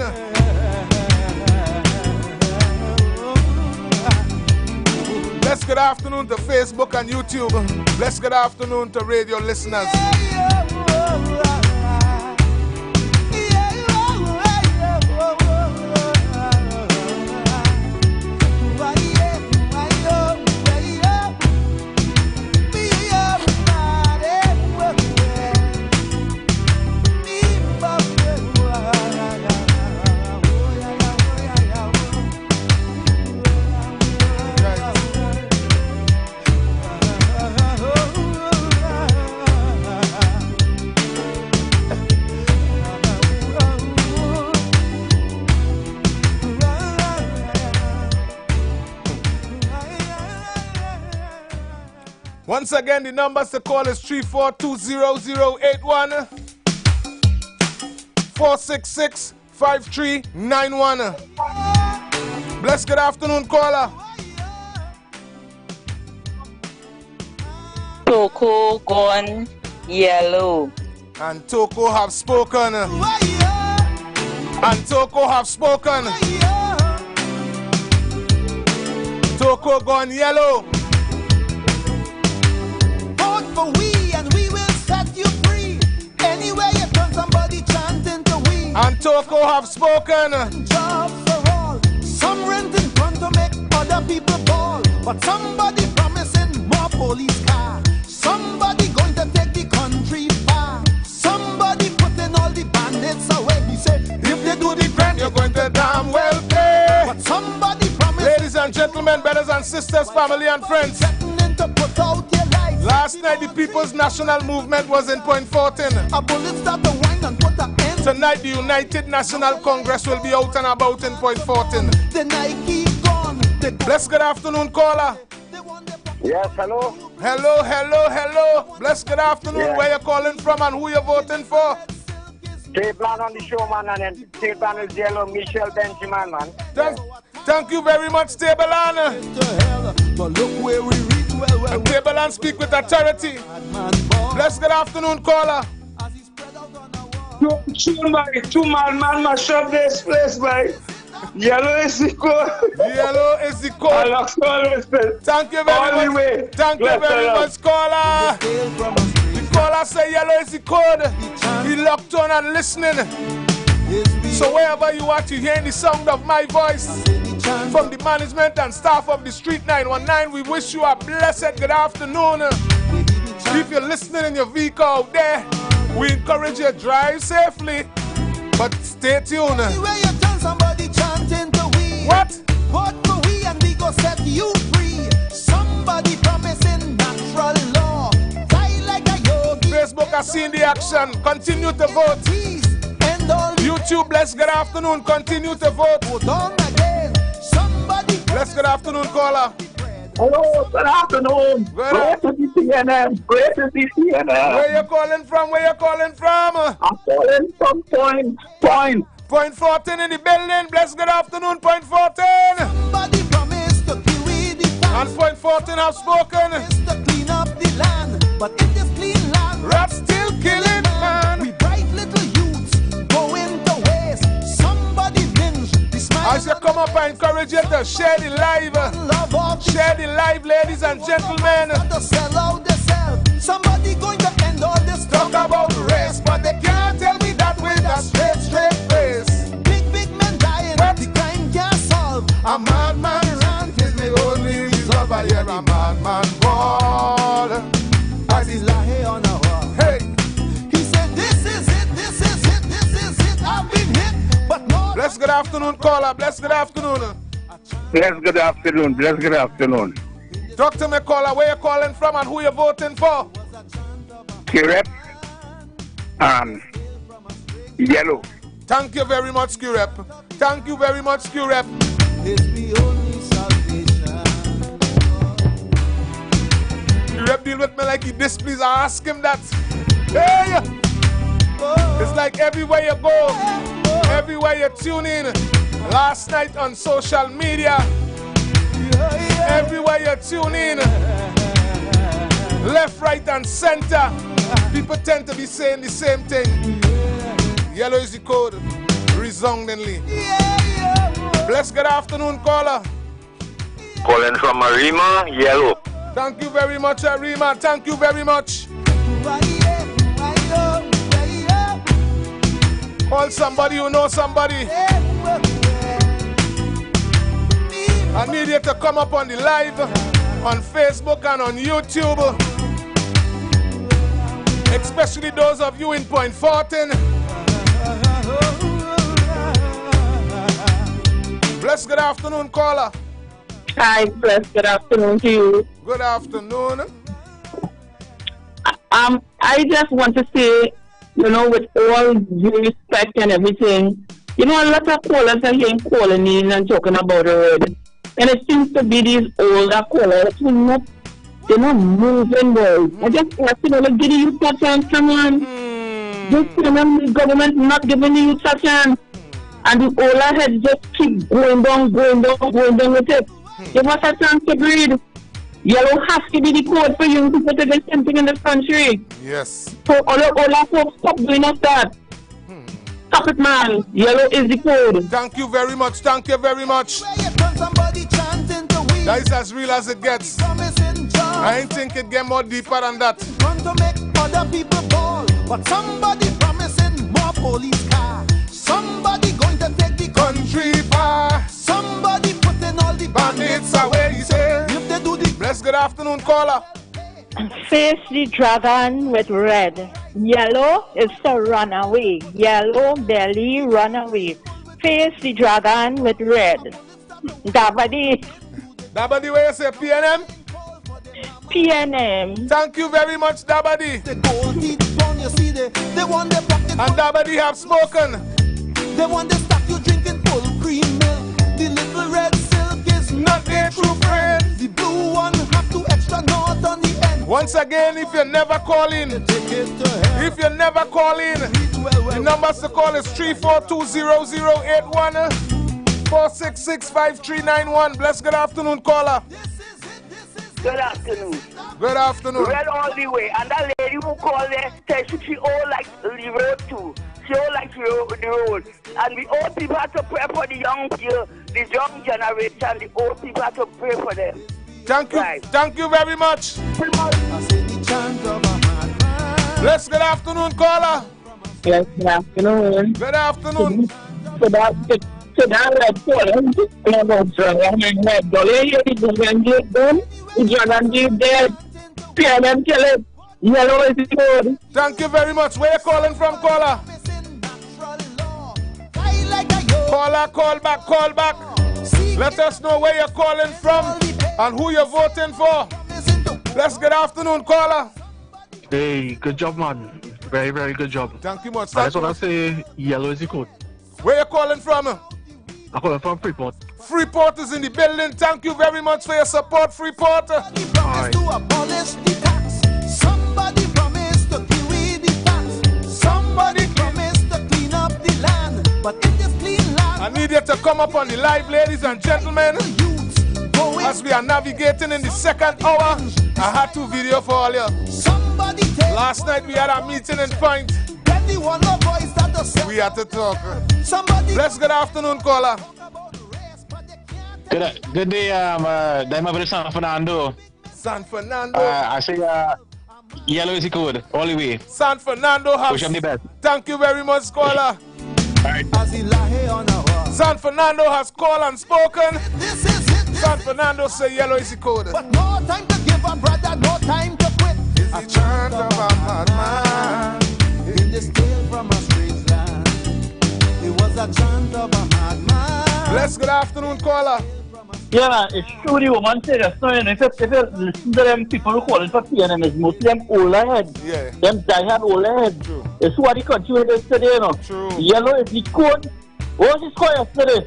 Bless good afternoon to Facebook and YouTube. Bless good afternoon to radio listeners. Once again, the numbers to call is 3420081 466-5391. Bless good afternoon, caller. Toko gone yellow. And Toko have spoken. And Toko have spoken. Toko gone yellow. Vote for we and we will set you free. Anywhere you turn, somebody chanting to we. And Toko have spoken. Jobs for all. Some rent in front to make other people ball. But somebody promising more police car. Somebody going to take the country far. you're going to damn well pay. But somebody promised. Ladies and gentlemen, brothers and sisters, family and friends. To put out your life. Last night the People's National Movement was in Point Fortin. A bullet start to whine and put an end. Tonight the United National Congress will be out and about in Point Fortin. The Nike gone. Bless good afternoon, caller. Yes, hello. Hello, hello, hello. Bless good afternoon. Yeah. Where you calling from and who you voting for? Stable on the show, man, and then Stable is yellow, Michelle Benjamin, man. Thank you very much, Stable on. But look where we reach, well. Stable and speak with authority. Bless good afternoon, caller. Two man mash up this place, man. Yellow is the code. Yellow is the code. Thank you very much. Thank you very much, caller. The caller say yellow is the code. He locked on and listening. So wherever you are, you hearing the sound of my voice. From the management and staff of the Street 919, we wish you a blessed good afternoon. If you're listening in your vehicle out there, we encourage you to drive safely, but stay tuned. Somebody chanting to we. What? Vote for we and we go set you free. Somebody promising natural law. Die like a yogi. Facebook has seen the action. Continue to vote. YouTube, bless good afternoon. Continue to vote. Vote on again. Somebody. Bless good afternoon, caller. Hello, good afternoon. Great to be CNN. Great to be CNN. Where you calling from? Where you calling from? I'm calling from Point Fortin in the building. Bless good afternoon, Point Fortin. Somebody promised to kill with the fans. And Point Fortin have spoken. To clean up the land. But in this clean land, rats still killing, man. We bright little youths going to waste. Somebody binge the smile. As you come up, I encourage you to share the live. Share the live, ladies and gentlemen. To sell out themselves. Somebody going to end all this talk about race, but they can't tell me that with a straight face. Big men dying, the crime can't solve. A madman rant is the only resolve. I hear a madman ball as he's lying on a wall. Hey, he said, this is it, this is it, this is it. I've been hit, but no. Bless good afternoon, caller. Bless good afternoon. Bless good afternoon. Bless good afternoon. Talk to me, caller. Where you calling from and who you voting for? Kirep and Yellow. Thank you very much, Qrep. Thank you very much, Qrep. Qrep deal with me like he displeased. I ask him that. Hey! It's like everywhere you go, everywhere you tune in. Last night on social media, everywhere you tune in, left, right, and center, people tend to be saying the same thing. Yellow is the code, resoundingly. Bless good afternoon, caller. Calling from Arima, yellow. Thank you very much, Arima. Thank you very much. Call somebody who knows somebody. I need you to come up on the live on Facebook and on YouTube. Especially those of you in Point Fortin. Bless good afternoon, caller. Hi, bless good afternoon to you. Good afternoon. I just want to say, you know, with all due respect and everything, you know, a lot of callers are here calling in and talking about the road. And it seems to be these older callers who they're not moving well. I just ask you know, like, give the youth a chance, come on. Just remember the government not giving the youth a chance. And the older heads just keep going down with it. Give us a chance to breathe. Yellow has to be the code for you to put against something in this country. Yes. So all the folks stop doing us that. Stop it, man. Yellow is the code. Thank you very much. Thank you very much. That is as real as it gets. I ain't think it get more deeper than that. To make other people ball, but somebody promising more police car. Somebody going to take the country bar. Somebody putting all the bandits away. He say, if they do the bless good afternoon, caller. Face the dragon with red. Yellow is to run away. Yellow belly run away. face the dragon with red. Dabadi. Dabadi, where you say PNM? PNM. Thank you very much, Dabadi. And Dabadi have spoken. They want to stop you drinking full cream milk. The little red silk is not their true friend. The blue one have to extra north on the end. Once again, if you never call in, the numbers to call is 3420081 4665391. Bless, good afternoon, caller. Good afternoon. Good afternoon. Red all the way. And that lady who called there said she all like the road too. She all like the road. And the old people have to pray for the young people, the young generation. The old people have to pray for them. Thank you. Right. Thank you very much. Bless, good afternoon, caller. Yes, good afternoon. Good afternoon. Good afternoon. So that red calling about dragon and red dollar. You the dragon gate done. The dragon gate dead. PNM kill it. Yellow is good. Thank you very much. Where you calling from, caller? Caller, call back, call back. Let us know where you're calling from and who you're voting for. Bless, good afternoon, caller. Hey, good job, man. Very, very good job. Thank you much. I just want to say yellow is the code. Where you calling from? I'm calling from Freeport. Freeport is in the building. Thank you very much for your support, Freeport. Somebody promised to abolish the tax. Somebody promised to kill the tax. Somebody promised to clean up the land. But in this clean land, I need you to come up on the live, ladies and gentlemen. As we are navigating in the second hour, I had two videos for all you. Last night we had a meeting in Point. We had to talk. Bless, good afternoon, caller. Good day, I'm San Fernando. San Fernando. I say yellow is the code, all the way. San Fernando has. Wish them the best. Thank you very much, caller. San Fernando has called and spoken. San Fernando say yellow is the code. But no time to give up, brother, no time to quit. I turned of a madman. In this tale from a strange land, it was a chant of a madman. Bless, good afternoon, caller. Yeah, man, it's true the woman said that. So, if you listen to them people who call it for PNM, it's mostly them older head. Yeah. Them die-hard older head. True. It's what the country was yesterday, you know. True. Yellow is the code. What was the score yesterday?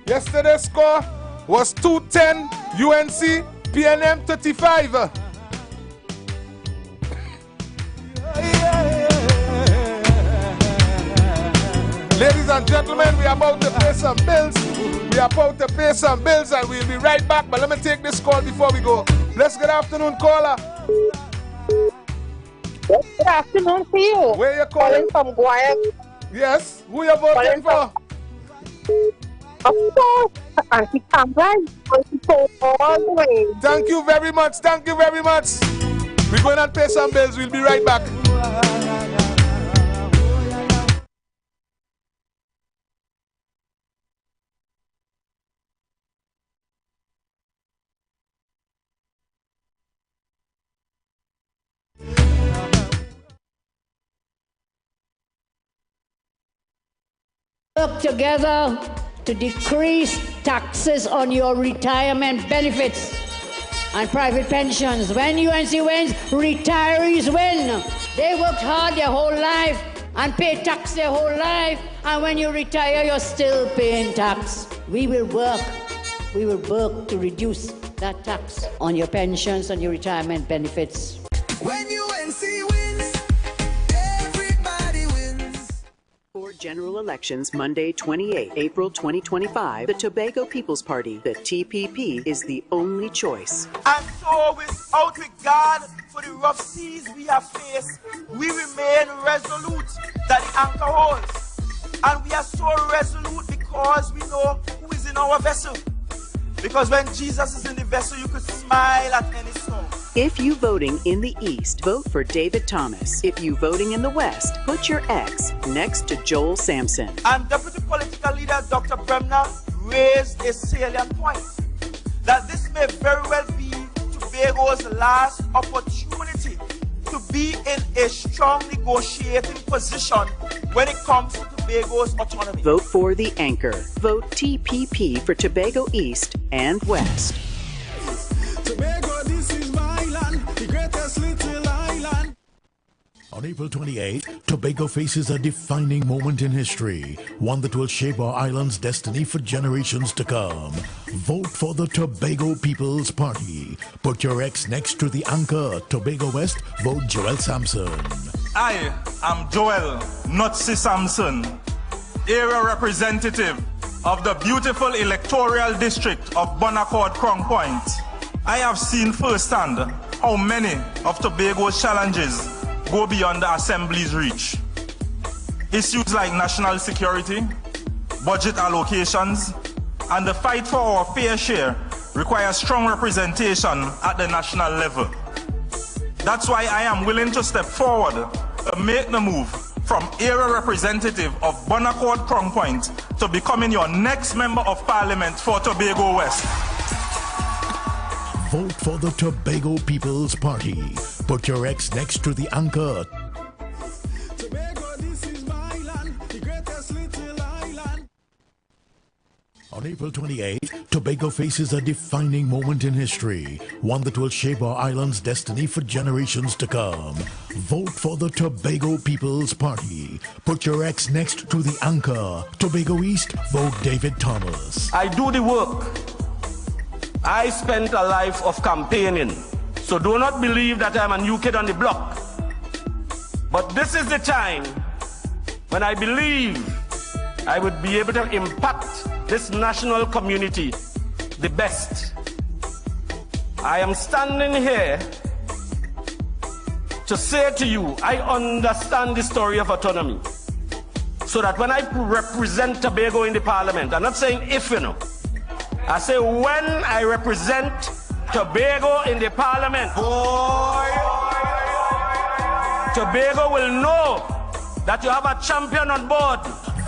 Yesterday's score was 210 UNC, PNM 35. Ladies and gentlemen, we are about to pay some bills. And we'll be right back. But let me take this call before we go. Bless, good afternoon, caller. Good afternoon to you. Where you calling from Guaya. Yes. Who you voting for? Of course, Auntie Campbell. All the way. Thank you very much. Thank you very much. We're going to pay some bills. We'll be right back. Work together to decrease taxes on your retirement benefits and private pensions. When UNC wins, retirees win. They worked hard their whole life and paid tax their whole life, and when you retire, you're still paying tax. We will work to reduce that tax on your pensions and your retirement benefits. When UNC wins, everybody wins. For general elections Monday, 28 April 2025, the Tobago People's Party, the TPP, is the only choice. And so without regard for the rough seas we have faced, we remain resolute that the anchor holds. And we are so resolute because we know who is in our vessel. Because when Jesus is in the vessel, you could smile at any storm. If you voting in the East, vote for David Thomas. If you voting in the West, put your X next to Joel Sampson. And Deputy Political Leader Dr. Bremner raised a salient point, that this may very well be Tobago's last opportunity to be in a strong negotiating position when it comes to Tobago's autonomy. Vote for the anchor. Vote TPP for Tobago East and West. Tobago, this is my land, the greatest little island. On April 28, Tobago faces a defining moment in history, one that will shape our island's destiny for generations to come. Vote for the Tobago People's Party. Put your X next to the anchor, Tobago West. Vote Joel Sampson. I am Joel Nutsi Sampson, area representative of the beautiful electoral district of Bonaccord Crown Point. I have seen firsthand how many of Tobago's challenges go beyond the Assembly's reach. Issues like national security, budget allocations, and the fight for our fair share require strong representation at the national level. That's why I am willing to step forward to make the move from area representative of Bonaccord Crown Point to becoming your next member of parliament for Tobago West. Vote for the Tobago People's Party. Put your X next to the anchor. Tobago, this is my land, the greatest little island. On April 28, Tobago faces a defining moment in history, one that will shape our island's destiny for generations to come. Vote for the Tobago People's Party. Put your X next to the anchor. Tobago East, vote David Thomas. I do the work. I spent a life of campaigning, so do not believe that I'm a new kid on the block. But this is the time when I believe I would be able to impact this national community the best. I am standing here to say to you, I understand the story of autonomy, so that when I represent Tobago in the parliament, I'm not saying if, you know, I say when I represent Tobago in the parliament, Tobago will know that you have a champion on board.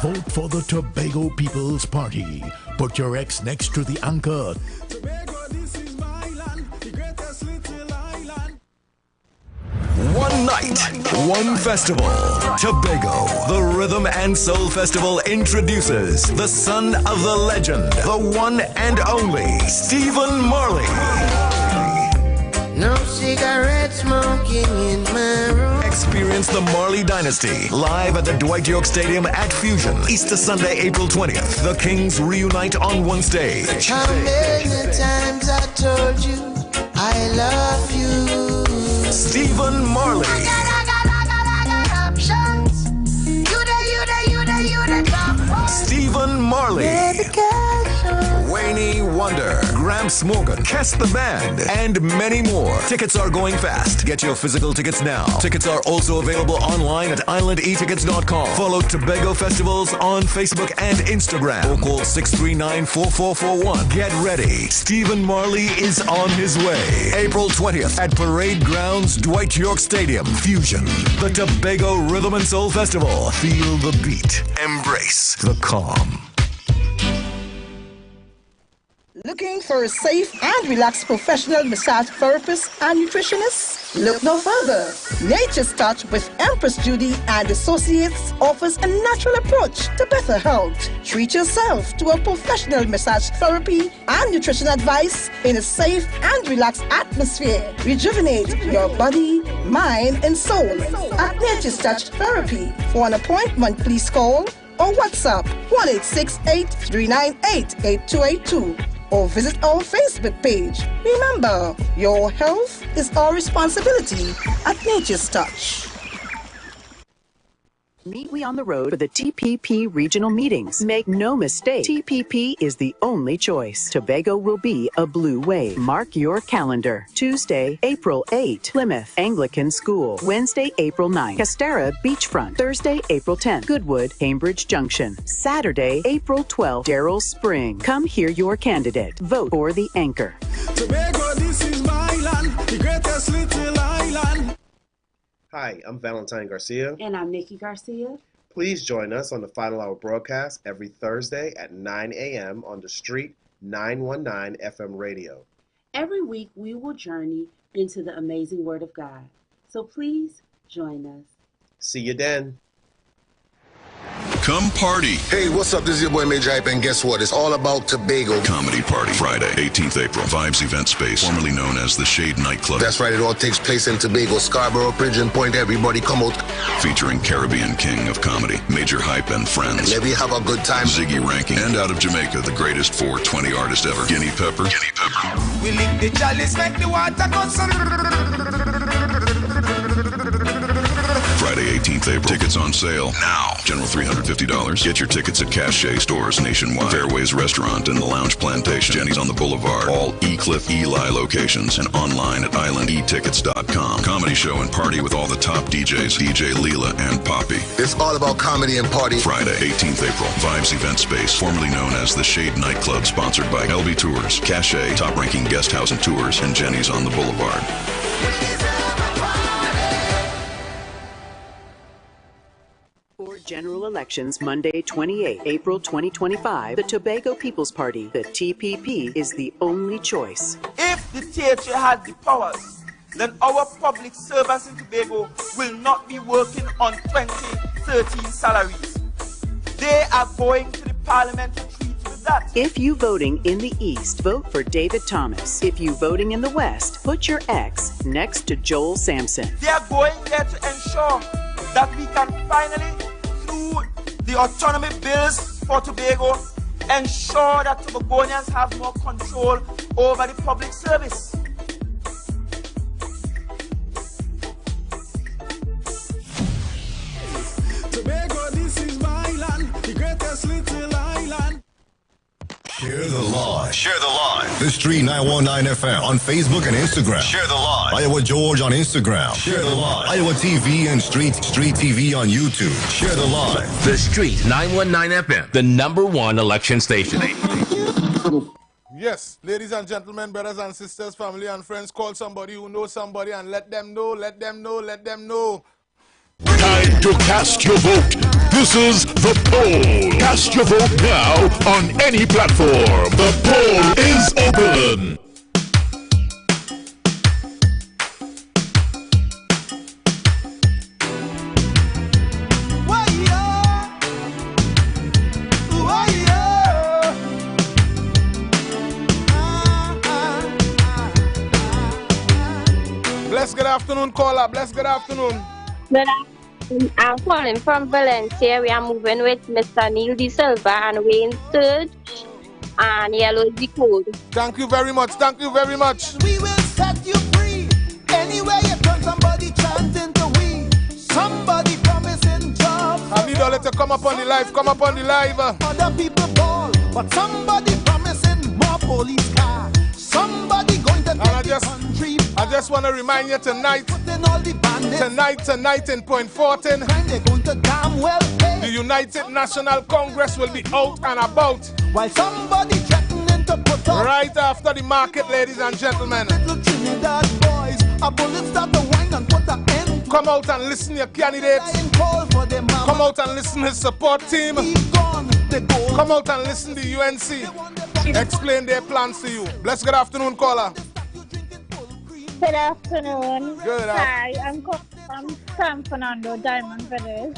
Vote for the Tobago People's Party. Put your X next to the anchor. Tobago, this is my land, the greatest little island. One night, one festival. Tobago, the Rhythm and Soul Festival introduces the son of the legend, the one and only Stephen Marley. No cigarette smoking in my room. Experience the Marley Dynasty live at the Dwight York Stadium at Fusion. Easter Sunday, April 20th. The Kings reunite on one stage. How many times I told you I love you? Stephen Marley. I got options. You the top. Stephen Marley. Wayne Wonder, Gramps Morgan, Kess the Band, and many more. Tickets are going fast. Get your physical tickets now. Tickets are also available online at islandetickets.com. Follow Tobago Festivals on Facebook and Instagram. Or call 639-4441. Get ready. Stephen Marley is on his way. April 20th at Parade Grounds, Dwight York Stadium, Fusion. The Tobago Rhythm and Soul Festival. Feel the beat. Embrace the calm. Looking for a safe and relaxed professional massage therapist and nutritionist? Look no further. Nature's Touch with Empress Judy and Associates offers a natural approach to better health. Treat yourself to a professional massage therapy and nutrition advice in a safe and relaxed atmosphere. Rejuvenate your body, mind, and soul at Nature's Touch Therapy. For an appointment, please call or WhatsApp 1-868-398-8282. Or visit our Facebook page. Remember, your health is our responsibility at Nature's Touch. Meet we on the road for the TPP regional meetings. Make no mistake, TPP is the only choice. Tobago will be a blue wave. Mark your calendar. Tuesday, April 8, Plymouth Anglican School. Wednesday, April 9, Castara Beachfront. Thursday, April 10, Goodwood, Cambridge Junction. Saturday, April 12, Darrell Spring. Come hear your candidate. Vote for the anchor. Tobago, this is my land, the greatest little island. Hi, I'm Valentine Garcia. And I'm Nikki Garcia. Please join us on the Final Hour broadcast every Thursday at 9 a.m. on The Street 919 FM radio. Every week we will journey into the amazing Word of God. So please join us. See you then. Come party. Hey, what's up? This is your boy Major Hype, and guess what? It's all about Tobago. Comedy Party, Friday, 18th April, Vibes Event Space, formerly known as the Shade Nightclub. That's right, it all takes place in Tobago, Scarborough, Pigeon Point. Everybody come out. Featuring Caribbean King of Comedy, Major Hype and Friends. And let me have a good time. Ziggy Ranking, and out of Jamaica, the greatest 420 artist ever, Guinea Pepper. We lick the chalice, make the water go Friday, 18th April. Tickets on sale now. General $350. Get your tickets at Cache stores nationwide. Fairways Restaurant and the Lounge Plantation. Jenny's on the Boulevard. All E-Cliff Eli locations. And online at islandetickets.com. Comedy show and party with all the top DJs. DJ Leela and Poppy. It's all about comedy and party. Friday, 18th April. Vibes Event Space, formerly known as the Shade Nightclub, sponsored by LB Tours, Cache, top-ranking guest house and tours, and Jenny's on the Boulevard. General elections Monday, 28 April 2025. The Tobago People's Party, the TPP, is the only choice. If the THA had the powers, then our public servants in Tobago will not be working on 2013 salaries. They are going to the parliament to treat with that. If you voting in the East, vote for David Thomas. If you voting in the West, put your X next to Joel Sampson. They are going there to ensure that we can finally, through the autonomy bills for Tobago, ensure that Tobagonians have more control over the public service. Tobago, this is my land, the greatest little island. Share the live. Share the live. The Street 919 FM on Facebook and Instagram. Share the live. Iowa George on Instagram. Share the live. Iowa TV and Street TV on YouTube. Share the live. The Street 919 FM, the #1 election station. Yes, ladies and gentlemen, brothers and sisters, family and friends, call somebody who knows somebody and let them know, let them know, let them know. Time to cast your vote. This is the poll. Cast your vote now on any platform. The poll is open. Bless, good afternoon, caller. Bless, good afternoon. Good afternoon. I'm calling from Valencia. We are moving with Mr. Neil De Silva and Wayne Sturge and Yellow is the code. Thank you very much. Thank you very much. We will set you free. Anywhere you turn, somebody chanting to we. Somebody promising jobs. I need all to come up on the live. Come up on the live. Other people ball, but somebody promising more police cars. Somebody going to take the country. I just want to remind you tonight in Point Fortin, the United National Congress will be out and about. While somebody threatening to put up right after the market, ladies and gentlemen. Little Trinidad boys, a bullet start to whine and put an end. Come out and listen to your candidates. Come out and listen to his support team. Come out and listen to UNC. Explain their plans to you. Bless, good afternoon, caller. Good afternoon. Good Hi, I'm San Fernando, Diamond Village.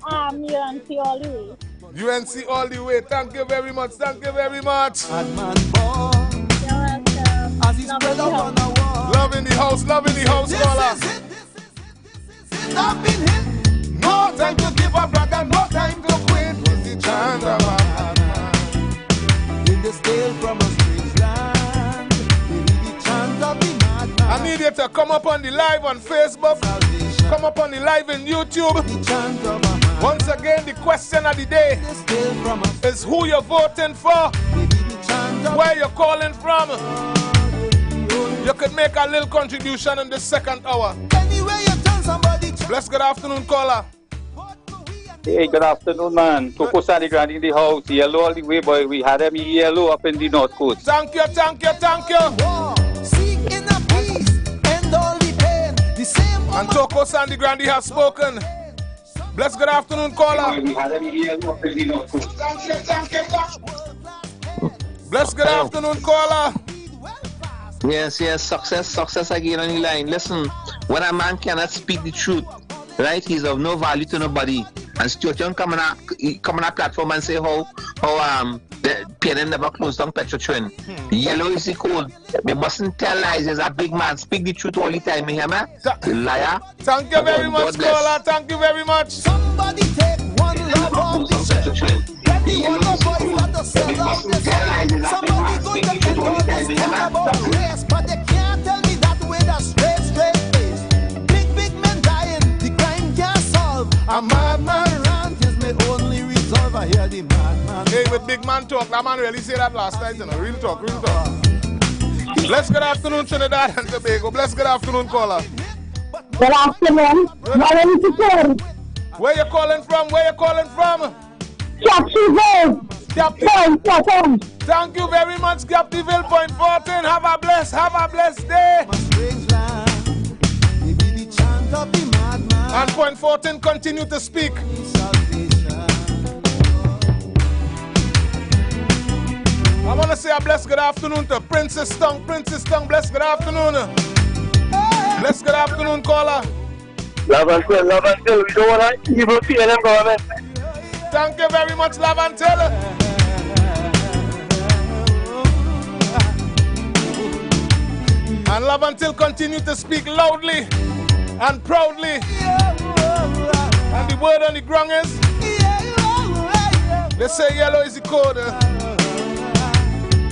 UNC all the way. UNC all the way. Thank you very much. Thank you very much. You're welcome. Love in the house. Love in the house, caller. I've been hit. No time to give up, brother. No time to quit. Was the chance of a man in the stale from a strange land. The chance of the madman. I need you to come up on the live on Facebook. Come up on the live in YouTube. Once again, the question of the day is who you're voting for, where you're calling from. You could make a little contribution in the second hour. Bless, good afternoon, caller. Hey, good afternoon, man. Coco Sandy Grand in the house. Yellow all the way, boy. We had them yellow up in the North Coast. Thank you, thank you, thank you. And Coco Sandy Grandi has spoken. Bless, good afternoon, caller. We had them yellow up in the North Coast. Bless, good afternoon, caller. Yes, success again on the line. Listen, when a man cannot speak the truth, right? He's of no value to nobody. And Stuart Young come on a platform and say how the PNM never closed down Petrotrin. Yellow is the code. We mustn't tell lies. There's a big man. Speak the truth all the time, you hear me? Liar. Thank you very much, caller. Thank you very much. Somebody take one love on this. Anyone of us got to sell out this. Somebody go to get all this thing about race, but they can't tell me that with a straight face. Big men dying, the crime can't solve. A madman rant is my only resolve. I hear the madman. Hey, with big man talk, that man really say that last night, you know. Real talk, real talk. Bless good afternoon, Trinidad and Tobago. Bless good afternoon, caller. Good afternoon. My name is Ken. Where you calling from? Where you calling from? Captiville. Point 14. Thank you very much, Captiville. Point 14. Have a blessed day. And Point 14, continue to speak. I want to say a blessed good afternoon to Princess Tongue. Princess Tongue, blessed good afternoon. Blessed good afternoon, caller. Love until. We don't want to evil PNM government. Thank you very much, Love until. And Love until continue to speak loudly and proudly. And the word on the ground is, they say yellow is the code.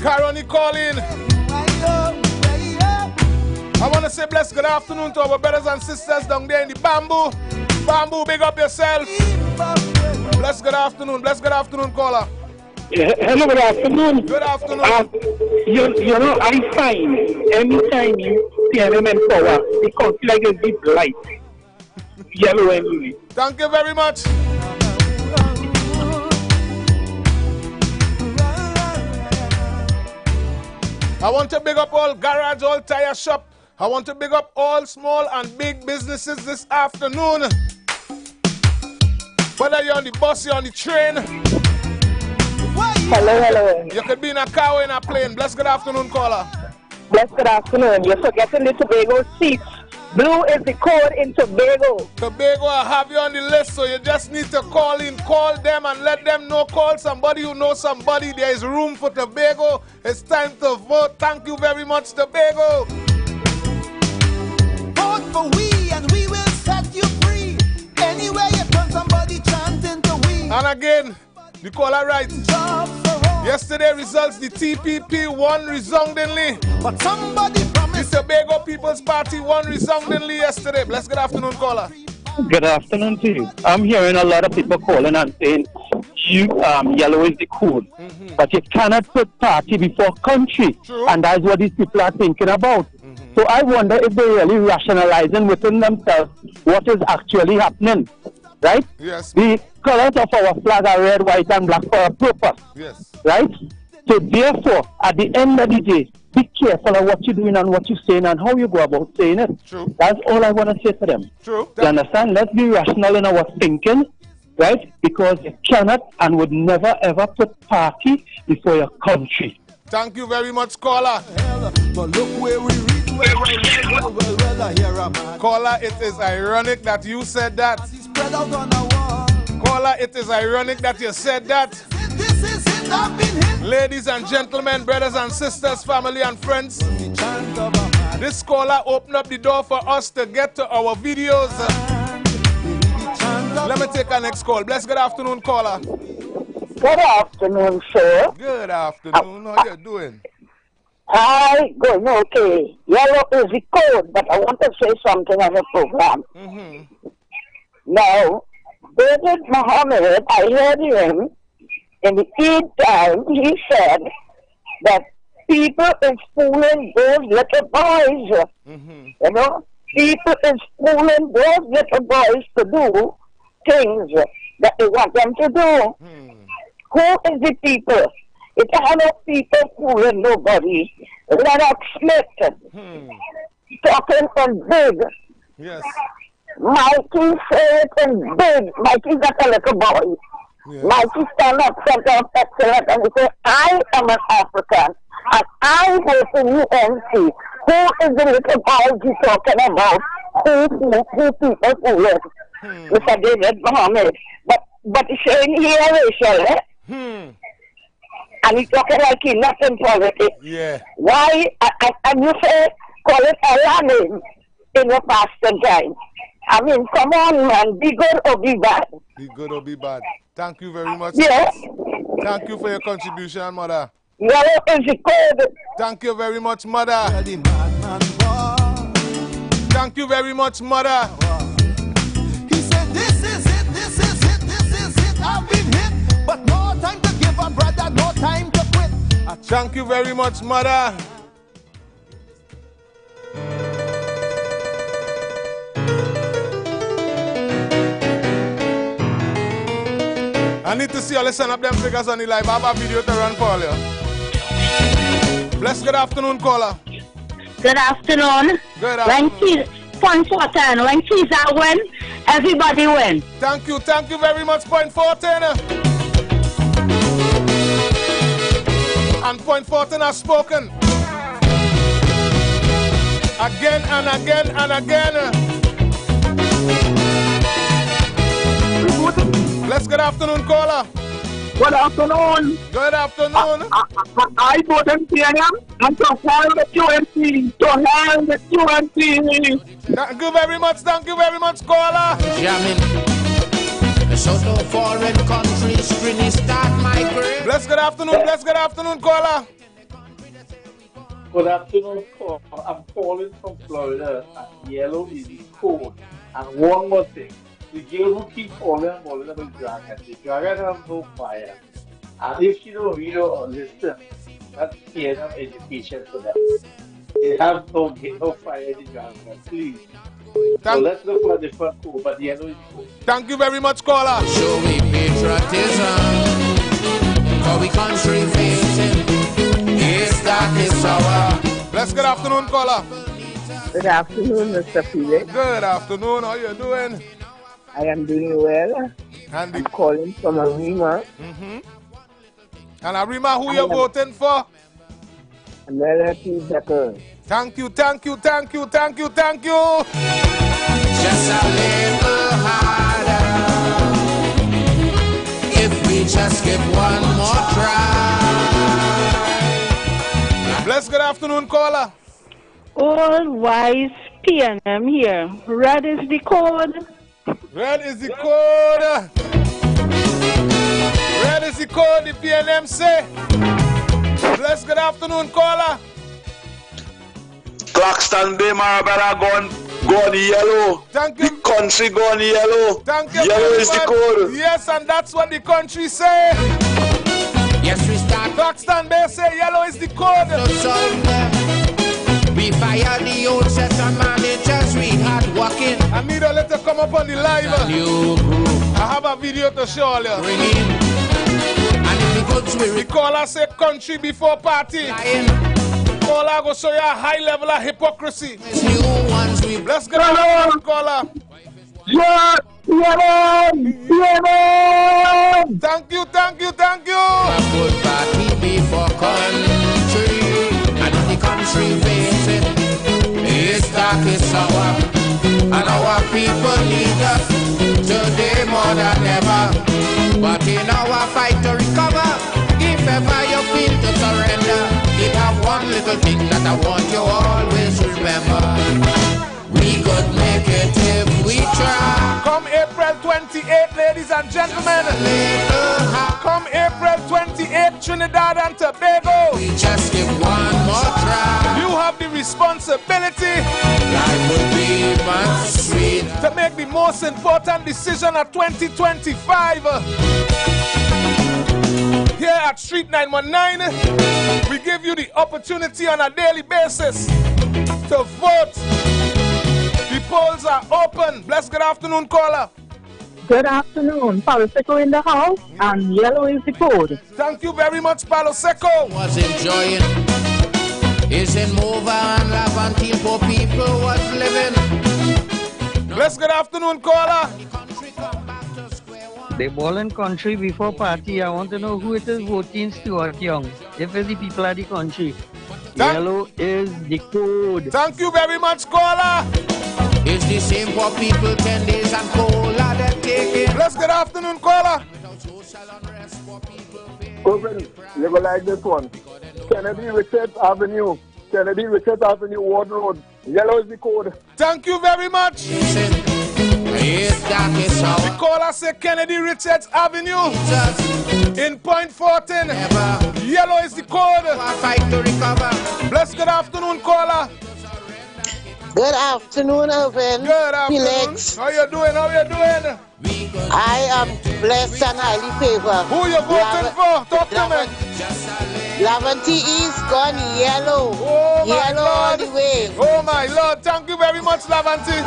Caroni calling. I want to say blessed good afternoon to our brothers and sisters down there in the bamboo. Bamboo, big up yourself. Blessed good afternoon, caller. Hello, good afternoon. Good afternoon. You know, I find anytime you PNM in power, the country like a deep light. Yellow and blue. Thank you very much. I want to big up all garage, all tire shop. I want to big up all small and big businesses this afternoon. Whether you're on the bus, you're on the train. Hello. You could be in a car or in a plane. Bless good afternoon, caller. Bless good afternoon. You're forgetting the Tobago seats. Blue is the code in Tobago. Tobago, I have you on the list, so you just need to call in, call them and let them know. Call somebody who knows somebody. There is room for Tobago. It's time to vote. Thank you very much, Tobago. Vote for we and we will set you free. Anywhere you turn, somebody chanting to we. And again, the caller right. Yesterday results, the TPP won resoundingly. But somebody promised. The Tobago People's Party won resoundingly yesterday. Bless good afternoon, caller. Good afternoon to you. I'm hearing a lot of people calling and saying yellow is the code. But you cannot put party before country. True. And that's what these people are thinking about. So I wonder if they're really rationalizing within themselves what is actually happening. Right? Yes. The colors of our flag are red, white, and black for a purpose. Yes. Right? So therefore, at the end of the day, be careful of what you're doing and what you're saying and how you go about saying it. True. That's all I want to say to them. True. You understand? Let's be rational in our thinking, right? Because you cannot and would never ever put party before your country. Thank you very much, caller. But look where we reach. Caller, it is ironic that you said that. Caller, it is ironic that you said that. Ladies and gentlemen, brothers and sisters, family and friends, this caller opened up the door for us to get to our videos. Let me take our next call. Bless good afternoon, caller. Good afternoon, sir. Good afternoon. How you doing? Hi, good, okay. Yellow is the code, but I want to say something on the program. Now, David Muhammad, I heard him in the Eid time, he said that people is fooling those little boys. You know, people is fooling those little boys to do things that they want them to do. Who is the people? It are not people fooling nobody. Leonard Smith talking on big. Yes. Mikey said and big. Mikey's not a little boy. Yes. Mikey stand up, center of excellence, and he said, I am an African, and I vote for UNC. Who is the little boy he's talking about? Who people fooling? Mr. David Mohammed. But he's saying here, Rachel, and he's talking like he's not in politics. Yeah. Why? And you say, call it a name in the past time. I mean, come on, man. Be good or be bad. Be good or be bad. Thank you very much. Yes. Thank you for your contribution, Mother. Yellow is the code. Thank you very much, Mother. Thank you very much, Mother. He said, this is it, this is it, this is it. I've been hit, but no time to give up, brother, no time to quit. Thank you very much, Mother. I need to see you listen up them figures on the live. I have a video to run for you. Bless, good afternoon, caller. Good afternoon. Good afternoon. Point 14, when Caesar win, everybody win. Thank you very much, Point 14. And Point 14 has spoken. Again and again and again. Bless, good afternoon, caller. Good afternoon. Good afternoon. I vote in PNM and to hell the QNC. To hell the QNC. Thank you very much, caller. Jamming. So no foreign countries really start migrating. Bless, good afternoon, caller. Good afternoon, caller. I'm calling from Florida and yellow is the code. And one more thing. The girl who keeps calling about dragon, the dragon has no fire. And if she don't read or listen, that's PNM education for them. They have no fire in the dragon, please. So let's look for a different code, but yellow is the code. Thank you very much, caller. Show me patriotism, for we country facing. Yes, that is our. Bless, good afternoon, caller. Good afternoon, Mr. Felix. Good afternoon, how you doing? I am doing well. And I'm calling from Arima. And Arima, who you voting for? Melody Becker. Thank you. Just a little harder. If we just give one more try. Bless, good afternoon, caller. All wise PNM here. Red is the code. Red is the code. Red is the code, the PNM say. Bless, good afternoon, caller. Claxton Bay, Marabella gone yellow. Thank you. The country gone yellow. Thank you. Yellow is the code. Yes, and that's what the country say. Yes, we start. Claxton Bay say yellow is the code. We fire the old set and managers, we hard working. I need a letter come up on the live. New group. I have a video to show you. Bring in. And if the good spirit. The caller say country before party. Caller go show you a high level of hypocrisy. New ones we. Let's get on, caller. Yeah. Thank you. A good party before country. And if the country facing, it's dark, it's sour. And our people need us today more than ever. But in our fight to recover, if ever you feel to surrender, it have one little thing that I want you always remember. We could make it if we try. Come April 28, ladies and gentlemen. Come April 28, Trinidad and Tobago. We just give one more try. You have the responsibility. Life would be much sweet. To make the most important decision of 2025. Here at Street 919, we give you the opportunity on a daily basis to vote. The polls are open. Bless, good afternoon, caller. Good afternoon. Palo Seco in the house, and yellow is the code. Thank you very much, Palo Seco. Was enjoying. Is in Mova and Lavantil for people was living. Bless, good afternoon, caller. The ball and country before party. I want to know who it is voting Stuart Young. If it's the people of the country. Yellow is the code. Thank you very much, caller. Is the same poor people 10 days and cola they're taking. Bless good afternoon, caller. Open, you go like this one. Kennedy Richards Avenue, Ward Road. Yellow is the code. Thank you very much. The caller said Kennedy Richards Avenue in Point 14. Yellow is the code. Bless good afternoon, caller. Good afternoon, Irvin. Good afternoon. Felix. How you doing? I am blessed and highly favored. Who you voting for? Talk to me. Laventi East gone yellow. Oh my yellow Lord. all the way. Oh my Lord. Thank you very much, Laventi.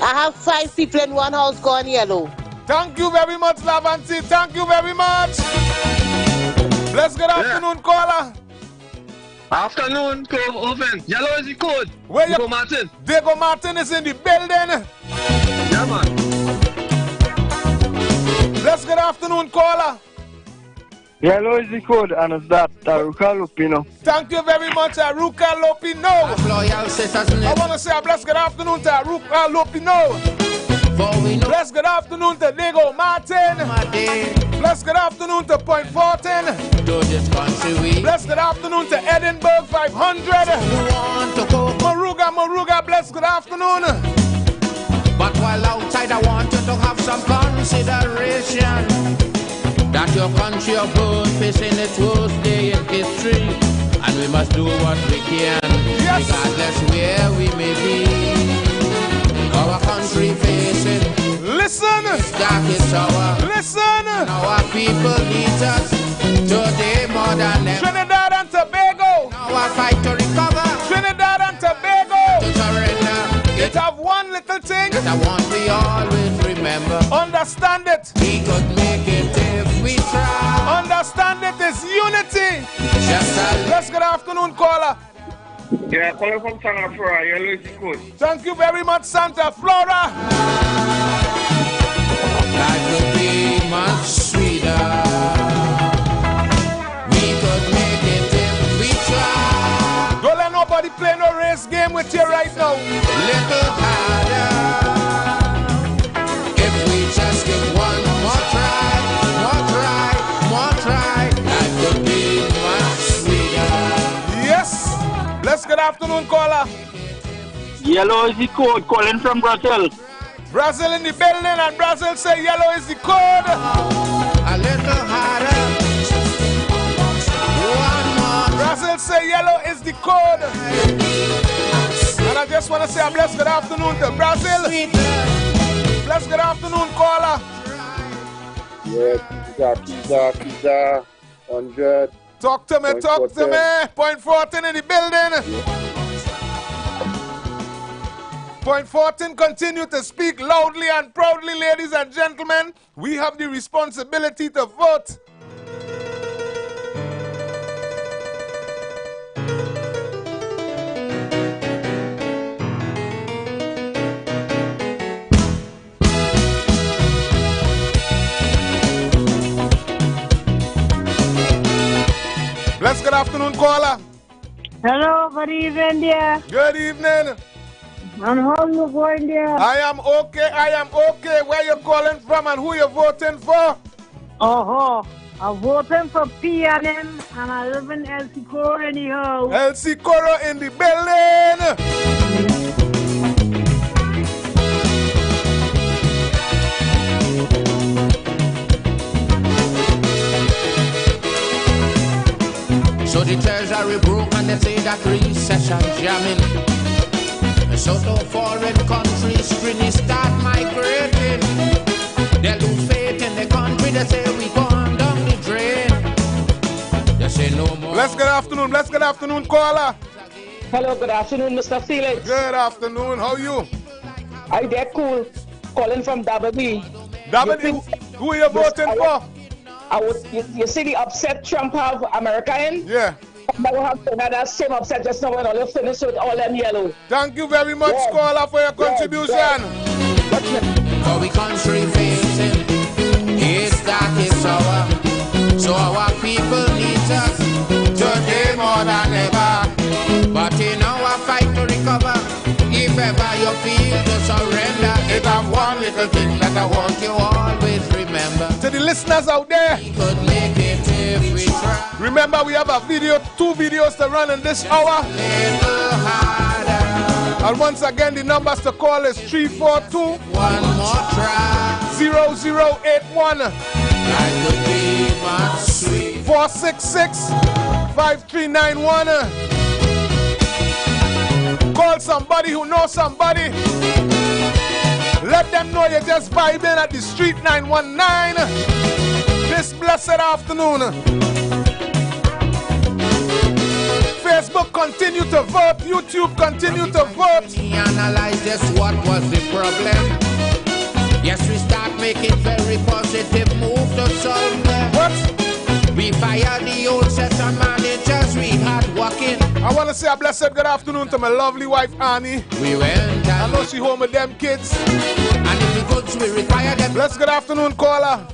I have five people in one house gone yellow. Thank you very much, Laventi. Thank you very much. Bless good afternoon, caller. Afternoon, Oven. Yellow is the code. Where Diego Martin. Diego Martin is in the building. Yeah, man. Bless good afternoon, caller. Yellow is the code, and it's that, Aruka Lupino. Thank you very much, Aruka Lupino. I want to say a blessed good afternoon to Aruka Lupino. Bless good afternoon to Diego Martin. Bless good afternoon to Point 14. Bless good afternoon to Edinburgh 500. Moruga, bless good afternoon. But while outside I want you to have some consideration that your country of birth facing its worst day in history, and we must do what we can, regardless where we may be. Our country facing darkest hour. Listen. And our people need us today more than ever. Trinidad and Tobago. Now I fight to recover. Trinidad and Tobago. To surrender. It have one little thing that I want we always remember. Understand it. We could make it if we try. Understand it is unity. Just Bless good afternoon, caller. Yeah, calling from Santa Flora. Yellow is the code. Thank you very much, Santa Flora. Life could be much sweeter. We could make it if we try. Don't let nobody play no race game with you right now. Little harder. If we just give one more try, life could be much sweeter. Yes. Bless good afternoon, caller. Yellow is the code. Calling from Brazil. Brazil in the building, and Brazil say yellow is the code. A little harder. One more. Brazil say yellow is the code. And I just want to say a blessed good afternoon to Brazil. Blessed good afternoon, caller. Yeah, pizza, 100. Talk to me. Point 14 in the building. Point 14, continue to speak loudly and proudly, ladies and gentlemen. We have the responsibility to vote. Bless good afternoon, caller. Hello, good evening, dear. Good evening. And how you going there? I am okay. Where you calling from and who you voting for? I'm voting for PNM and I live in El Sicoro anyhow. El Sicoro in the building. So the treasury broke and they say that recession jamming. So to foreign countries really start migrating. They lose faith in the country, they say we gone down the drain. They say no more. Bless good afternoon, caller. Hello, good afternoon, Mr. Felix. Good afternoon, how are you? Hi there, cool. Calling from WB. Who are you voting for? You see the upset Trump have America in? Yeah. Now have another same upset just now when all you finish with all them yellow. Thank you very much, caller, for your contribution. For we country facing it's darkest hour. So our people need us today more than ever. But in our fight to recover. If ever you feel to surrender, it have one little thing that I want you always remember. To the listeners out there, we could make it if we try. Remember, we have a video, 2 videos to run in this hour. And once again, the numbers to call is 342 0081 466 5391. Call somebody who knows somebody. Let them know you're just vibing at the Street 919 this blessed afternoon. Facebook, continue to vote. YouTube, continue to vote. Analyze just what was the problem. Yes, we start making very positive move to solve them. What? We fired the old set of managers we had working. I want to say a blessed good afternoon to my lovely wife Annie. We went. I know she home with them kids. And if the goods we require them. Blessed good afternoon, caller.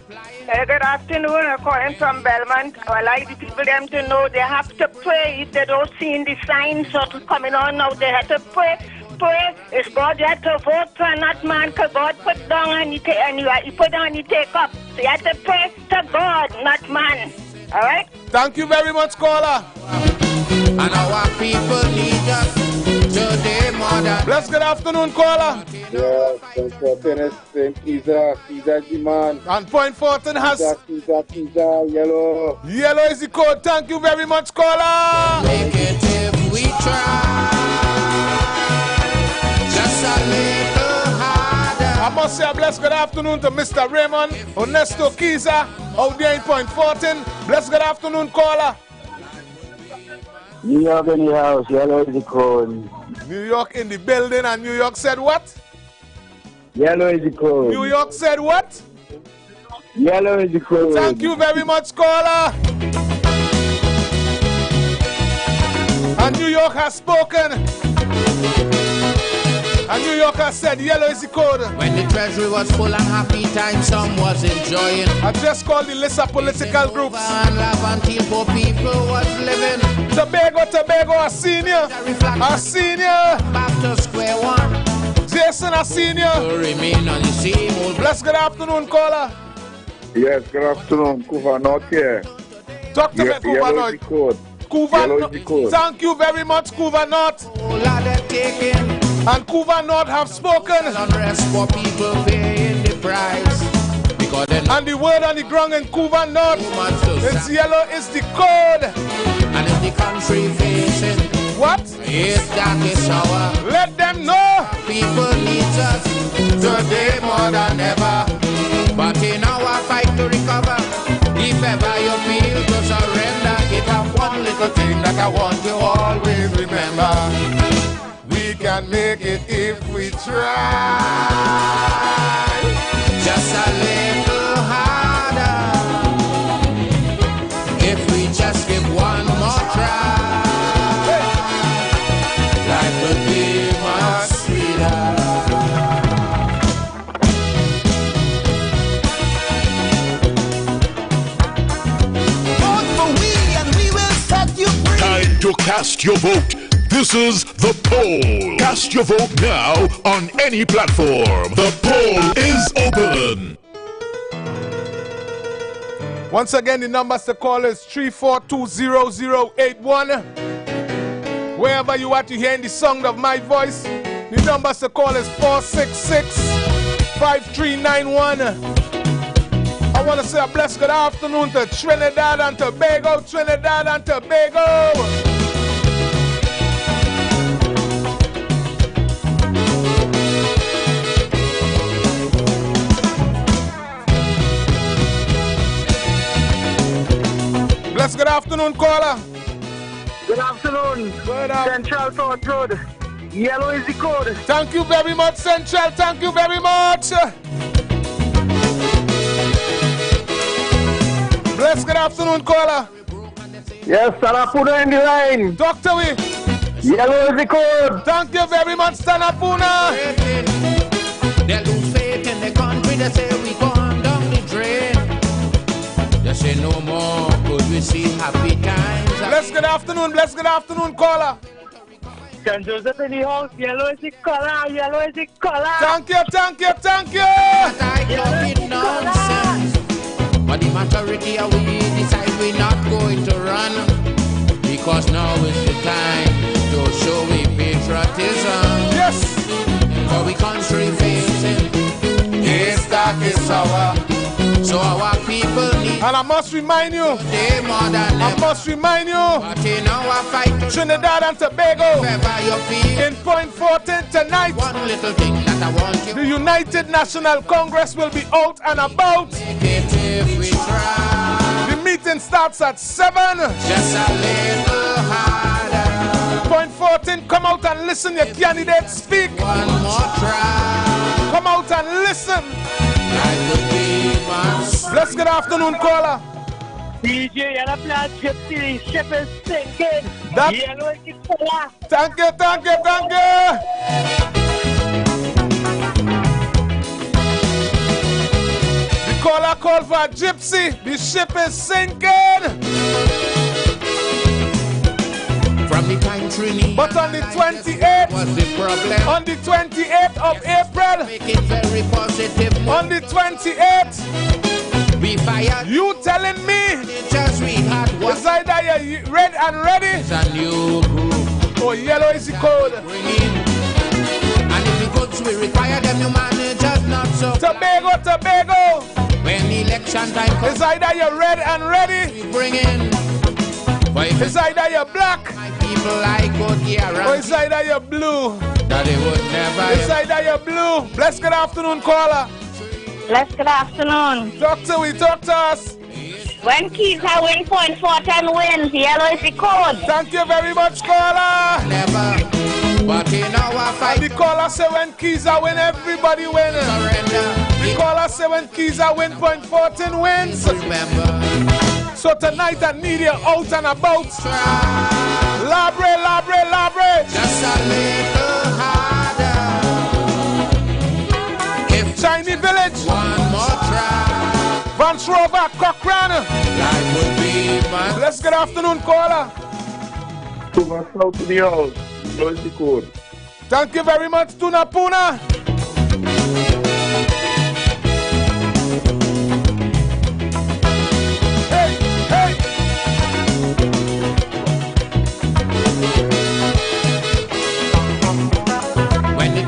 Good afternoon, I'm calling from Belmont. I would like the people them to know they have to pray. If they don't see the signs of coming on now, they have to pray. Pray. It's God you have to vote for, not man, because God put down and he put down and he take up. So you have to pray to God, not man. All right? Thank you very much, caller. And our people need us today more than. Blessed good afternoon, caller. Yeah, St. Fortin, St. Caesar demand. And Point Fortin has. Caesar, yellow. Yellow is the code. Thank you very much, caller. Make it if we try. Just a little harder. I must say a blessed good afternoon to Mr. Raymond Ernesto Kiza out there in Point Fortin. Blessed good afternoon, caller. New York in the house, yellow is the code. New York in the building, and New York said what? Yellow is the code. New York said what? Yellow is the code. Thank you very much, caller. And New York has spoken. And New York has said yellow is the code. When the treasury was full and happy time, some was enjoying. I just called the list of political groups. And laugh until poor people was living. Tobago, a senior. A senior. Back to square one. Jason, a senior. To remain on the same old. Bless good afternoon, caller. Yes, good afternoon. Kuva North here. Talk to me, Kuva North. Kuva North. Thank you very much, Kuva North. And Kuva North have spoken. Unrest for people paying the price. And the word on the ground in Kuva North is yellow is the code. And in the country facing what? It's darkest hour. Let them know. People need us today more than ever. But in our fight to recover, if ever you feel to surrender, it have one little thing that I want you always remember. We can make it if we try. Just a little harder. If we just give one more try, life would be much sweeter. Vote for we and we will set you free. Time to cast your vote. This is the poll. Cast your vote now on any platform. The poll is open. Once again, the numbers to call is 3420081. Wherever you are to hearing the sound of my voice, the numbers to call is 466-5391. I want to say a blessed good afternoon to Trinidad and Tobago. Trinidad and Tobago. Bless good afternoon, caller. Good afternoon. Central South Road. Yellow is the code. Thank you very much, Central. Thank you very much. Bless good afternoon, caller. Yes, Tanapuna in the line. Doctor, we. Yellow is the code. Thank you very much, Tanapuna. They lose faith in the country. They say we gone down the drain. They say no more could we see happy times. Bless good afternoon, caller. St. Joseph in the house, yellow is the color, yellow is the color. Thank you, thank you, thank you. Nonsense. But the majority of we decide we're not going to run, because now is the time to show we patriotism. Yes. For we country facing, it's dark, it's sour. So our people need. And I must remind you, I must remind you, in our fight, Trinidad and Tobago, you feel, in Point 14 tonight, one little thing that I want you. the United National Congress will be out and about. The meeting starts at 7. Just a little harder. Point 14, come out and listen, your candidates speak. One more try. Come out and listen. Bless good afternoon, caller. DJ, you're not playing gypsy, the ship is sinking. Yellow is the color. Thank you, thank you, thank you. The caller called for a gypsy. The ship is sinking. From the country, but on the 28th, what's the problem? On the 28th of April, make it very positive. On the 28th, we fire. You telling me just we had one. It's either you red and ready. It's a new group. Oh, yellow is the code. Bring in. And if the goods we require them, you managers not so. Tobago, Tobago. When election time comes, it's either you're red and ready. We bring in. It's either you're black. People like good or it's either you're blue. That they would never. It's either you're blue. Bless good afternoon, caller. Bless good afternoon. Talk to us. When Keys are win Point 14 wins, yellow is the code. Thank you very much, caller. Never. But in our fight, the caller say when Keys are win, everybody wins. Surrender. The caller say when Keys are win, Point 14 wins. Remember. So tonight I need you out and about. Labre, labre, labre. Just a little harder. If Chinese Village. One more try. Vance Rover, Cochrane. Life would be fun. Let's good afternoon, caller. Tuna South to the house. Close the code. Thank you very much, Tuna Puna.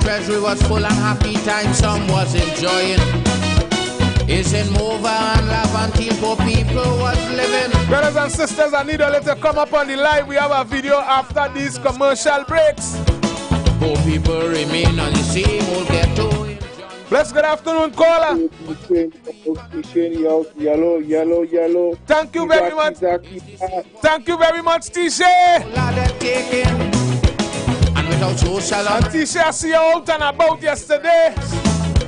Treasury was full and happy time, some was enjoying. Isn't over and love until poor people was living. Brothers and sisters, I need a little come up on the live. We have a video after these commercial breaks. Poor people remain on the same old ghetto. Bless good afternoon, caller. Yellow, yellow, yellow. Thank you very much. Thank you very much, Tisha. And Tisha, I see you out and about yesterday.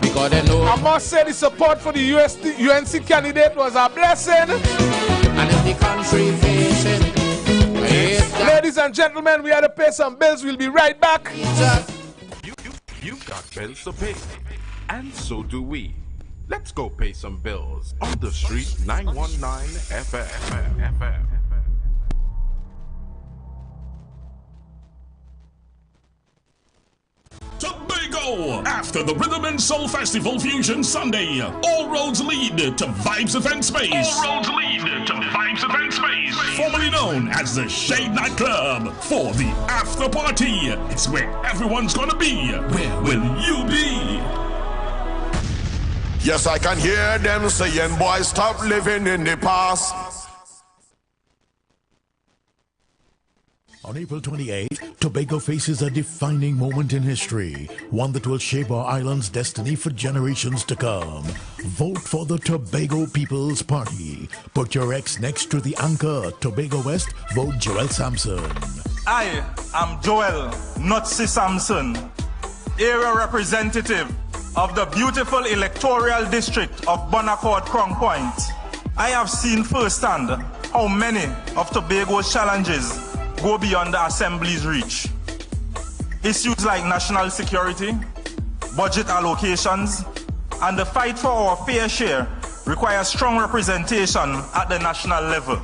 Because they know. I must say the support for the UNC candidate was a blessing. And if the country facing, ladies and gentlemen, we had to pay some bills. We'll be right back. You've got bills to pay, and so do we. Let's go pay some bills on the street 919 FM. Tobago! After the Rhythm and Soul Festival Fusion Sunday, all roads lead to Vibes Event Space. All roads lead to Vibes Event Space. Formerly known as the Shade Nightclub. For the after party, it's where everyone's gonna be. Where will you be? Yes, I can hear them saying, boys, stop living in the past. On April 28th, Tobago faces a defining moment in history, one that will shape our island's destiny for generations to come. Vote for the Tobago People's Party. Put your X next to the anchor, Tobago West, vote Joel Sampson. I am Joel Nutsi Sampson, area representative of the beautiful electoral district of Bonaccord Crown Point. I have seen firsthand how many of Tobago's challenges go beyond the Assembly's reach. Issues like national security, budget allocations, and the fight for our fair share require strong representation at the national level.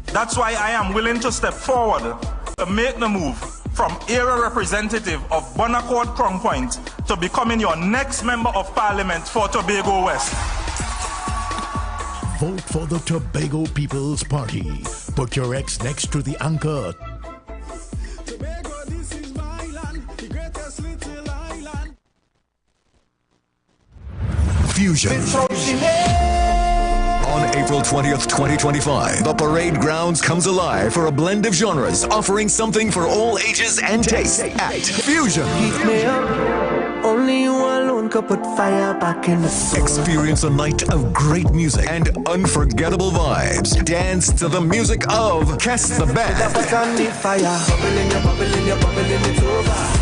That's why I am willing to step forward to make the move from area representative of Bonaccord Crown Point to becoming your next member of parliament for Tobago West. Vote for the Tobago People's Party. Put your ex next to the anchor. Tobago, this is my land, the greatest little island. Fusion. On April 20th, 2025, the Parade Grounds comes alive for a blend of genres, offering something for all ages and tastes at Fusion. Only you alone could put fire back in the soul. Experience a night of great music and unforgettable vibes. Dance to the music of Kiss the Band.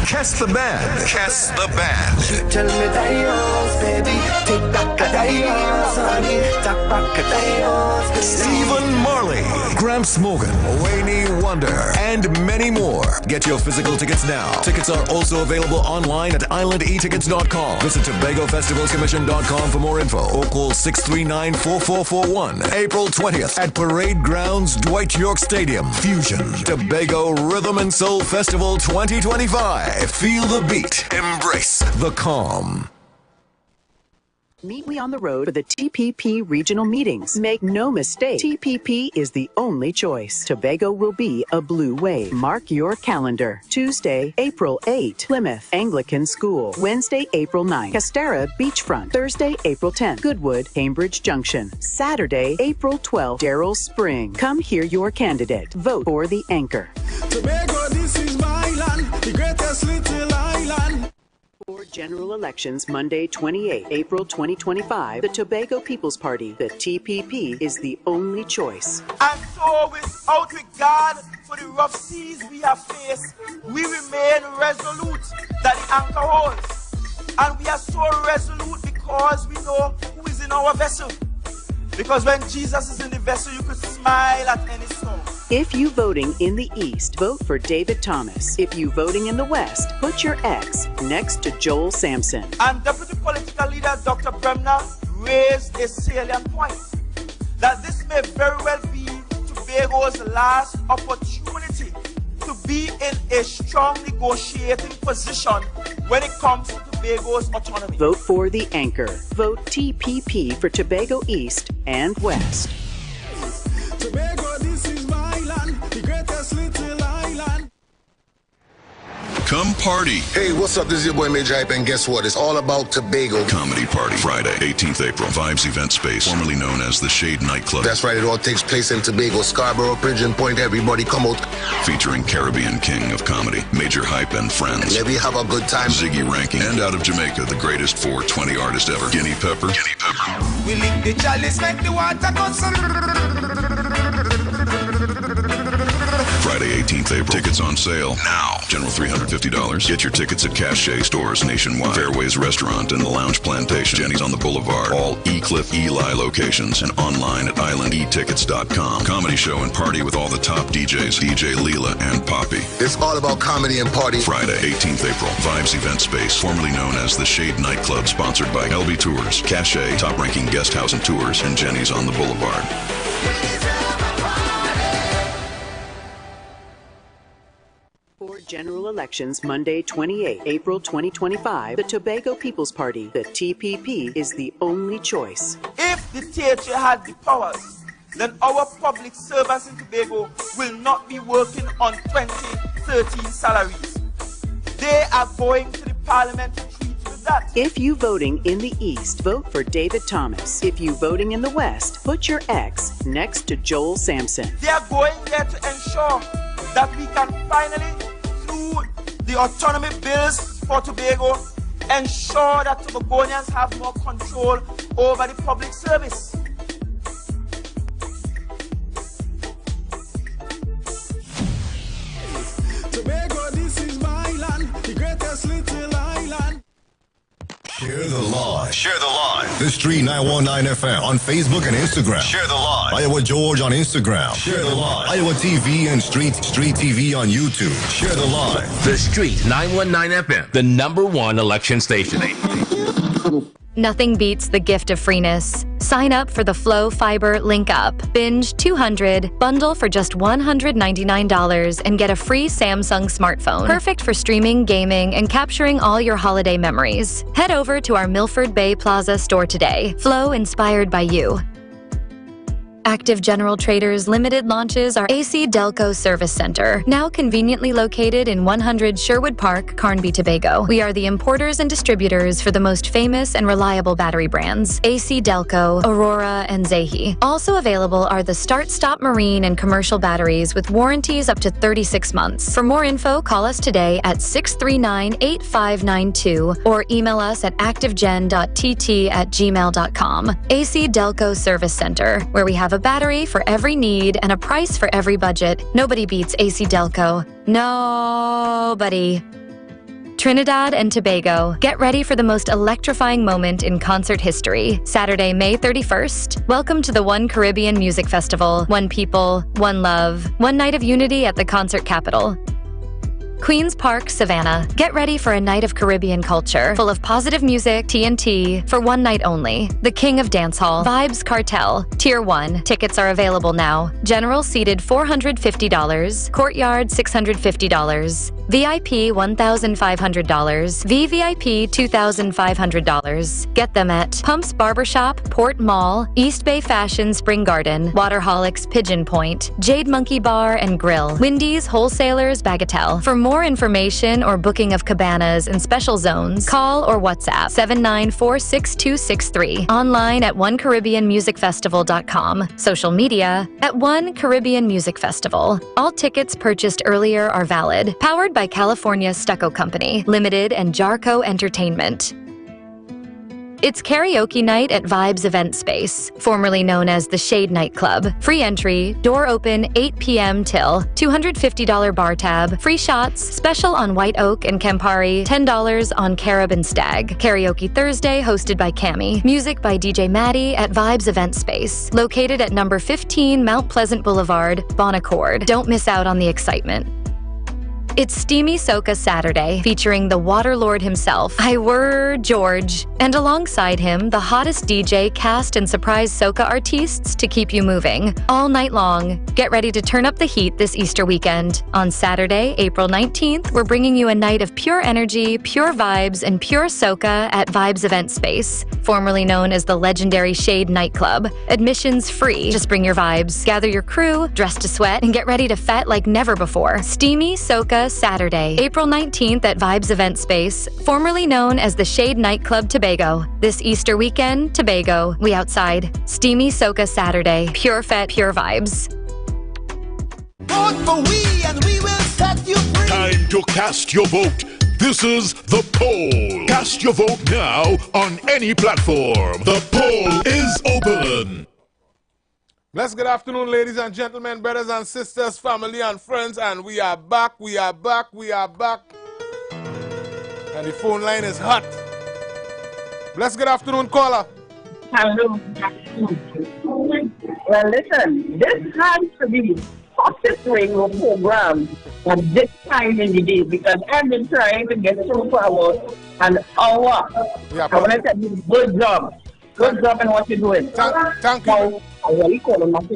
Kiss the Band. Kiss the Band. Tell me dios, baby. Take back a dios, honey. Take back a dios, baby. Stephen Marley, Gramps Morgan, Wayne Wonder, and many more. Get your physical tickets now. Tickets are also available online at islandetickets.com. Visit TobagoFestivalCommission.com for more info or call 639-4441. April 20th at Parade Grounds, Dwight York Stadium. Fusion Tobago Rhythm and Soul Festival 2025. Feel the beat. Embrace the calm. Meet me on the road for the TPP regional meetings. Make no mistake, TPP is the only choice. Tobago will be a blue wave. Mark your calendar. Tuesday, April 8, Plymouth Anglican School. Wednesday, April 9, Castara Beachfront. Thursday, April 10, Goodwood, Cambridge Junction. Saturday, April 12, Darrell Spring. Come hear your candidate. Vote for the anchor. Tobago, this is my land, the greatest little island. For general elections, Monday, 28 April 2025, the Tobago People's Party, the TPP, is the only choice. And so, without regard for the rough seas we have faced, we remain resolute that the anchor holds. And we are so resolute because we know who is in our vessel. Because when Jesus is in the vessel, you could smile at any storm. If you voting in the East, vote for David Thomas. If you voting in the West, put your X next to Joel Sampson. And Deputy Political Leader Dr. Bremner raised a salient point that this may very well be Tobago's last opportunity to be in a strong negotiating position when it comes to Tobago's autonomy. Vote for the anchor. Vote TPP for Tobago East and West. Tobago, this is my land, the greatest little island. Come party. Hey, what's up? This is your boy Major Hype, and guess what? It's all about Tobago. Comedy Party, Friday, 18th April, Vibes Event Space, formerly known as the Shade Nightclub. That's right, it all takes place in Tobago, Scarborough, Pigeon Point. Everybody come out. Featuring Caribbean King of Comedy, Major Hype and Friends. And maybe have a good time. Ziggy Ranking, and out of Jamaica, the greatest 420 artist ever, Guinea Pepper. We lick the chalice, make the water go. Friday, 18th April. Tickets on sale now. General $350. Get your tickets at Cache stores nationwide. Fairways Restaurant and the Lounge Plantation. Jenny's on the Boulevard. All E-Cliff Eli locations. And online at islandetickets.com. Comedy show and party with all the top DJs. DJ Leela and Poppy. It's all about comedy and party. Friday, 18th April. Vibes Event Space. Formerly known as the Shade Nightclub. Sponsored by LB Tours. Cache. Top ranking guest house and tours. And Jenny's on the Boulevard. For general elections, Monday, 28 April 2025, the Tobago People's Party, the TPP, is the only choice. If the THA had the powers, then our public servants in Tobago will not be working on 2013 salaries. They are going to the parliament to treat with that. If you voting in the East, vote for David Thomas. If you voting in the West, put your X next to Joel Sampson. They are going there to ensure that we can finally, through the autonomy bills for Tobago, ensure that Tobagonians have more control over the public service. Tobago, this is my land, the greatest little island. Share the live. Share the live. The Street 919 FM on Facebook and Instagram. Share the live. Iowa George on Instagram. Share the live. Iowa TV and Street TV on YouTube. Share the live. The Street 919 FM, the #1 election station. Nothing beats the gift of freeness. Sign up for the Flow Fiber Link Up. Binge 200, bundle for just $199 and get a free Samsung smartphone. Perfect for streaming, gaming, and capturing all your holiday memories. Head over to our Milford Bay Plaza store today. Flow inspired by you. Active General Traders Limited launches our AC Delco Service Center, now conveniently located in 100 Sherwood Park, Carnby, Tobago. We are the importers and distributors for the most famous and reliable battery brands, AC Delco, Aurora, and Zehi. Also available are the Start-Stop Marine and commercial batteries with warranties up to 36 months. For more info, call us today at 639-8592 or email us at activegen.tt@gmail.com. AC Delco Service Center, where we have a battery for every need and a price for every budget. Nobody beats AC Delco. Nobody. Trinidad and Tobago, get ready for the most electrifying moment in concert history. Saturday, May 31st. Welcome to the One Caribbean Music Festival. One people, one love, one night of unity at the concert capital. Queen's Park, Savannah. Get ready for a night of Caribbean culture, full of positive music, TNT, for one night only. The King of Dancehall, Vibes Cartel, Tier 1. Tickets are available now. General seated $450, Courtyard $650, VIP $1,500, VVIP $2,500. Get them at Pumps Barbershop, Port Mall, East Bay Fashion, Spring Garden, Waterholics, Pigeon Point, Jade Monkey Bar and Grill, Wendy's Wholesalers, Bagatelle. For more information or booking of cabanas and special zones, call or WhatsApp 794-6263. Online at OneCaribbeanMusicFestival.com. Social media at One Caribbean Music Festival. All tickets purchased earlier are valid. Powered by California Stucco Company, Limited and Jarco Entertainment. It's karaoke night at Vibes Event Space, formerly known as the Shade Nightclub. Free entry, door open 8 p.m. till, $250 bar tab, free shots, special on White Oak and Campari, $10 on Carib and Stag. Karaoke Thursday hosted by Cami. Music by DJ Maddie at Vibes Event Space, located at number 15 Mount Pleasant Boulevard, Bon Accord. Don't miss out on the excitement. It's Steamy Soca Saturday, featuring the Waterlord himself, IWER George, and alongside him, the hottest DJ, cast, and surprise soca artists to keep you moving all night long. Get ready to turn up the heat this Easter weekend. On Saturday, April 19th, we're bringing you a night of pure energy, pure vibes, and pure soca at Vibes Event Space, formerly known as the legendary Shade Nightclub. Admissions free. Just bring your vibes, gather your crew, dress to sweat, and get ready to fet like never before. Steamy Soca Saturday, April 19th at Vibes Event Space, formerly known as the Shade Nightclub Tobago. This Easter weekend, Tobago, we outside. Steamy Soca Saturday, pure fet, pure vibes. Vote for we and we will set you free. Time to cast your vote. This is the poll. Cast your vote now on any platform. The poll is open. Blessed good afternoon, ladies and gentlemen, brothers and sisters, family and friends, and we are back, we are back. And the phone line is hot. Blessed good afternoon, caller. Hello. Well, listen, this has to be hottest radio program at this time in the day because I've been trying to get through for about an hour. Yeah, I want to tell you, good job. Good job in what you're doing. Thank you. I really call him on.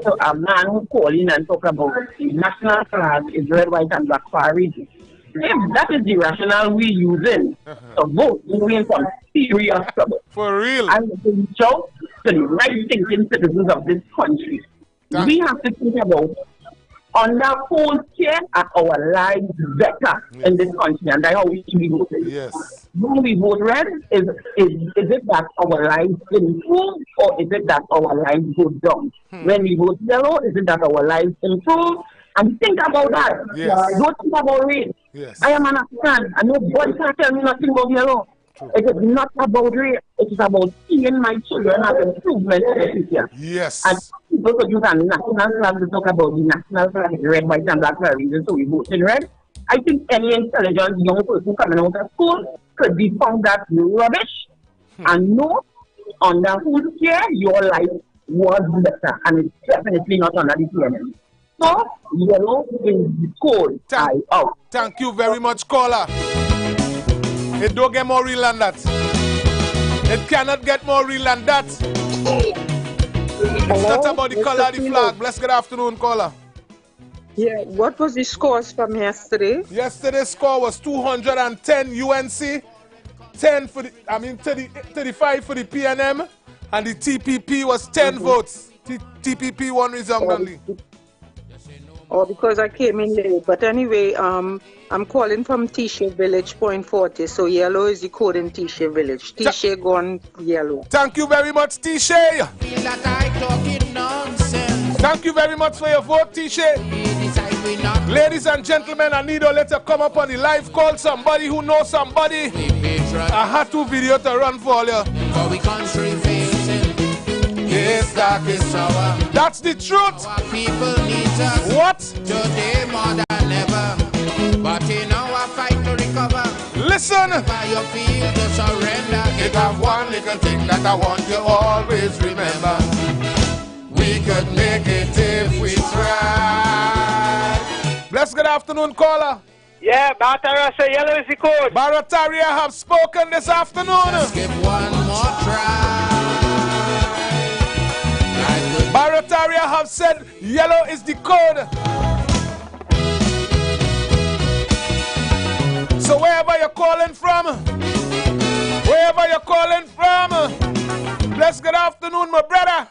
So a man who called in and talk about the national flag is red, white, and black for a reason. If that is the rationale we're using to vote, we're in some serious trouble. For real. I'm going to reach out to the right thinking citizens of this country. We have to think about on the whole care at our lives better in this country, and that's how we should be voting. Yes. When we vote red, is it that our lives improve or is it that our lives go down? When we vote yellow, is it that our lives improve? And think about that. Yes. Don't think about race. Yes. I am an African, and nobody can tell me nothing about yellow. It is not about race. It is about seeing my children have improvement in the future. Yes. And people could use a national flag to talk about the national flag, red, white, and black for a reason, so we vote in red. I think any intelligent young person coming out of school could be found that rubbish and know on the whole care your life was better, and it's definitely not under the PNM. So, yellow is the code. Thank you very much, caller. It don't get more real than that. It cannot get more real than that. It's not about the color of the flag. Bless good afternoon, caller. Yeah, what was the scores from yesterday? Yesterday's score was 210 UNC, 10 for the, 35 for the PNM, and the TPP was 10 votes. TPP won resoundingly. Oh, because I came in late. But anyway, I'm calling from Tisha Village, Point 40. So yellow is the code in Tisha Village. Tisha gone yellow. Thank you very much, Tisha. Thank you very much for your vote, Tisha. Ladies and gentlemen, I need a letter come up on the live call. Somebody who knows somebody. I had 2 video to run for you. Yes, dark is sour. That's the truth. Our people need us. What? Today more than ever. But in our fight to recover, listen. By your feel to surrender. It have one little thing that I want you always remember. We could make it if we try. Bless good afternoon, caller. Yeah, Barataria say yellow is the code. Barataria have spoken this afternoon. Let's give one more try. Barataria have said yellow is the code. So wherever you're calling from, bless good afternoon, my brother.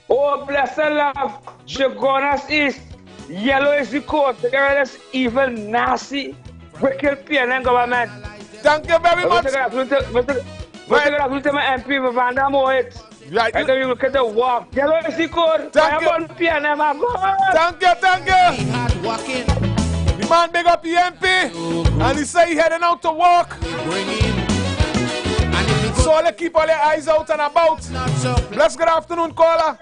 Oh, bless and love. Shagonas East. Yellow is the code. The girl is evil, nasty, wicked PNM government. Thank you very much. My MP, Right, I you look at the walk. Yellow is the code. Thank you. Thank you. The man big up the MP, and he say he heading out to walk. So let's keep all your eyes out and about. Bless good afternoon, caller.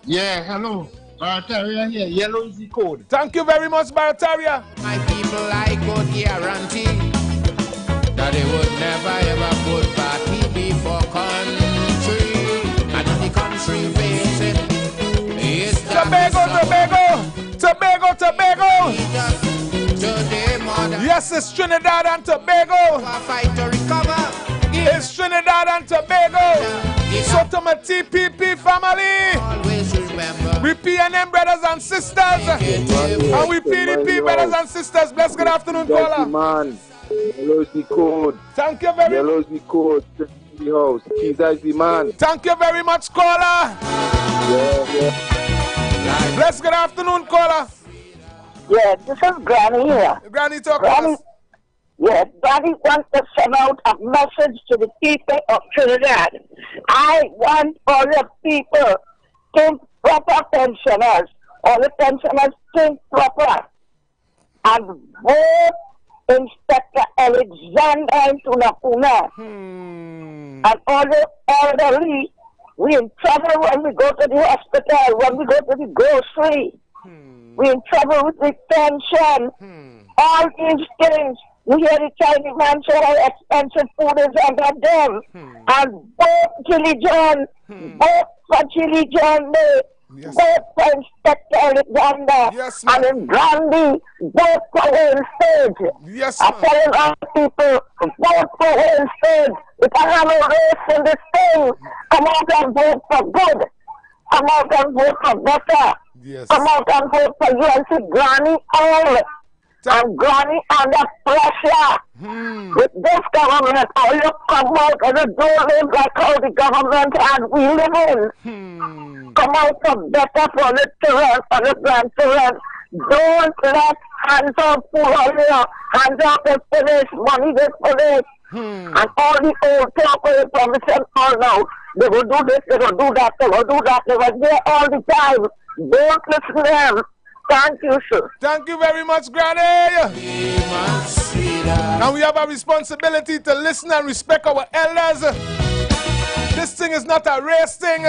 Yeah, hello. Barataria here. Yellow is the code. Thank you very much, Barataria. My people, I could guarantee that they would never ever put party before country, and the country facing is Tobago. Yes, it's Trinidad and Tobago. It's Trinidad and Tobago. So to my TPP family, we PNM brothers and sisters, and we PDP brothers and sisters. Bless good afternoon, caller. Yellow is the code. Thank you very much. Yellow is the code. The house. Kiza is the man. Thank you very much, caller. Yeah. Bless good afternoon, caller. Yeah, this is Granny here. Granny, talk to us. Yeah, Granny wants to send out a message to the people of Trinidad. I want all the people think proper pensioners. All the pensioners think proper. And vote Inspector Alexander in Tunapuna. And all the elderly, we in trouble when we go to the hospital, when we go to the grocery. We in trouble with the pension. All these things. We hear the Chinese man say how expensive food is under them. And both Chili John, both for Chili John Day, both for Inspector Alexander, and in Grandy, both for Wayne Stage. I'm telling our people, vote for Wayne Stage. We can have a race in this thing. Come out and vote for good. Come out and vote for better. Come out and vote for UNC Granny all. And Granny under pressure. With this government, all you come out and don't live like how the government and we live in. Come out for better for the children, for the grandchildren. Don't let hands off fool on you. Hands off is finished, money is finished. And all the old talkers promising all now. They will do this, they will do that, they will do that. They will there all the time. Don't listen to them. Thank you, sir. Thank you very much, Granny. And we have a responsibility to listen and respect our elders. This thing is not a race thing.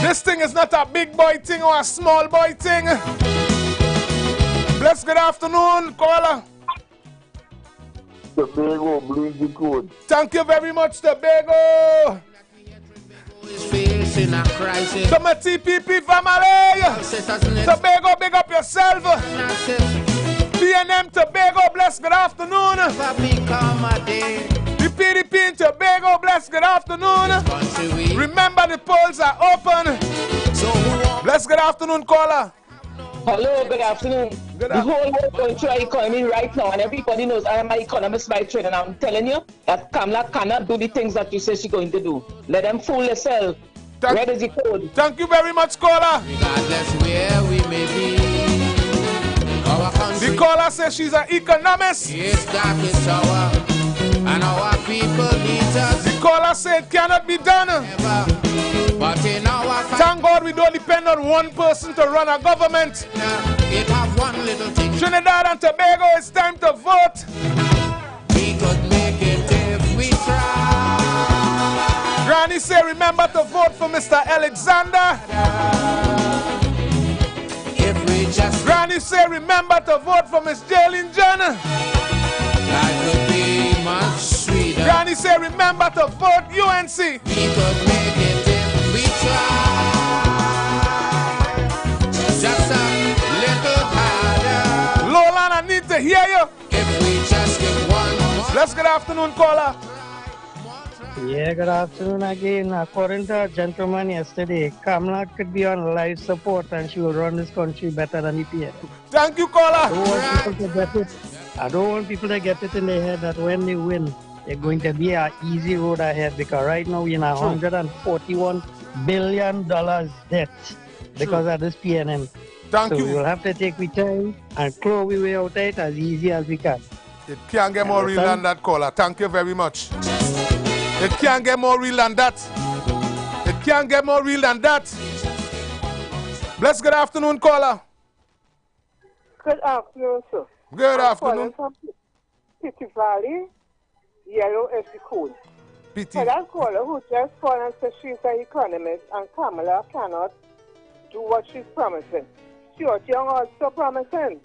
This thing is not a big boy thing or a small boy thing. Bless good afternoon, caller. Tobago, Blue the code. Thank you very much, Tobago. In a crisis. To my TPP family, Tobago, big up yourself. PNM Tobago, bless bless, good afternoon. The PDP in Tobago, bless, good afternoon. Remember the polls are open. Bless, good afternoon, caller. Hello, good afternoon. The whole world going through our economy right now, and everybody knows I am an economist by trade, and I'm telling you that Kamala cannot do the things that you say she's going to do. Let them fool themselves. Where is the code? Thank you very much, caller. Regardless where we may be, our country, the caller says she's an economist. It's dark, it's our, and our people need us. The caller said it cannot be done. But in our thank God we don't depend on one person to run a government. It have one little thing. Trinidad and Tobago, it's time to vote. We could make it if we try. Granny say remember to vote for Mr. Alexander. If we just Granny say remember to vote for Miss Jaylin Jenner. That could be much sweeter. Granny say remember to vote UNC. We could make it if we try. Just a little harder. Lolan, I need to hear you. If we just give one more. Let's good afternoon, caller. Yeah, good afternoon again. According to a gentleman yesterday, Kamala could be on life support and she will run this country better than the PN. Thank you, caller. I don't want people to get it in their head that when they win, they're going to be an easy road ahead, because right now we're in $141 billion debt because of this PNM. Thank you. So we will have to take the time and claw we way out of it as easy as we can. It can't get more real than that, caller. Thank you very much. It can't get more real than that. It can't get more real than that. Bless, good afternoon, caller. Good afternoon, sir. Good afternoon. From Pity Valley, yellow is the code. Pity. So that caller who just called and said she's an economist and Kamala cannot do what she's promising. Stuart Young also promising.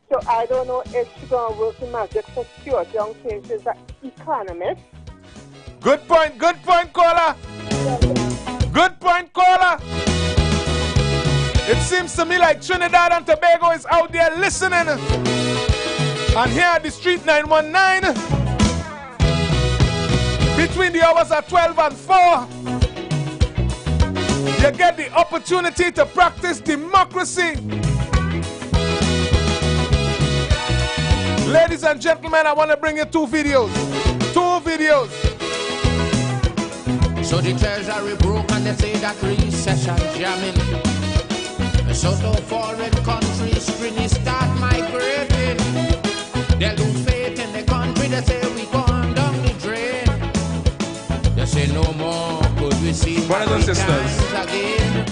So I don't know if she's going to work in magic for Stuart Young saying she's an economist. Good point, caller. Good point, caller. It seems to me like Trinidad and Tobago is out there listening. And here at the Street 919, between the hours of 12 and 4, you get the opportunity to practice democracy. Ladies and gentlemen, I want to bring you two videos. So the treasury broke and they say that recession jamming. So to foreign countries really start migrating. They lose faith in the country, they say we gone down the drain. They say no more could we see brothers and sisters again.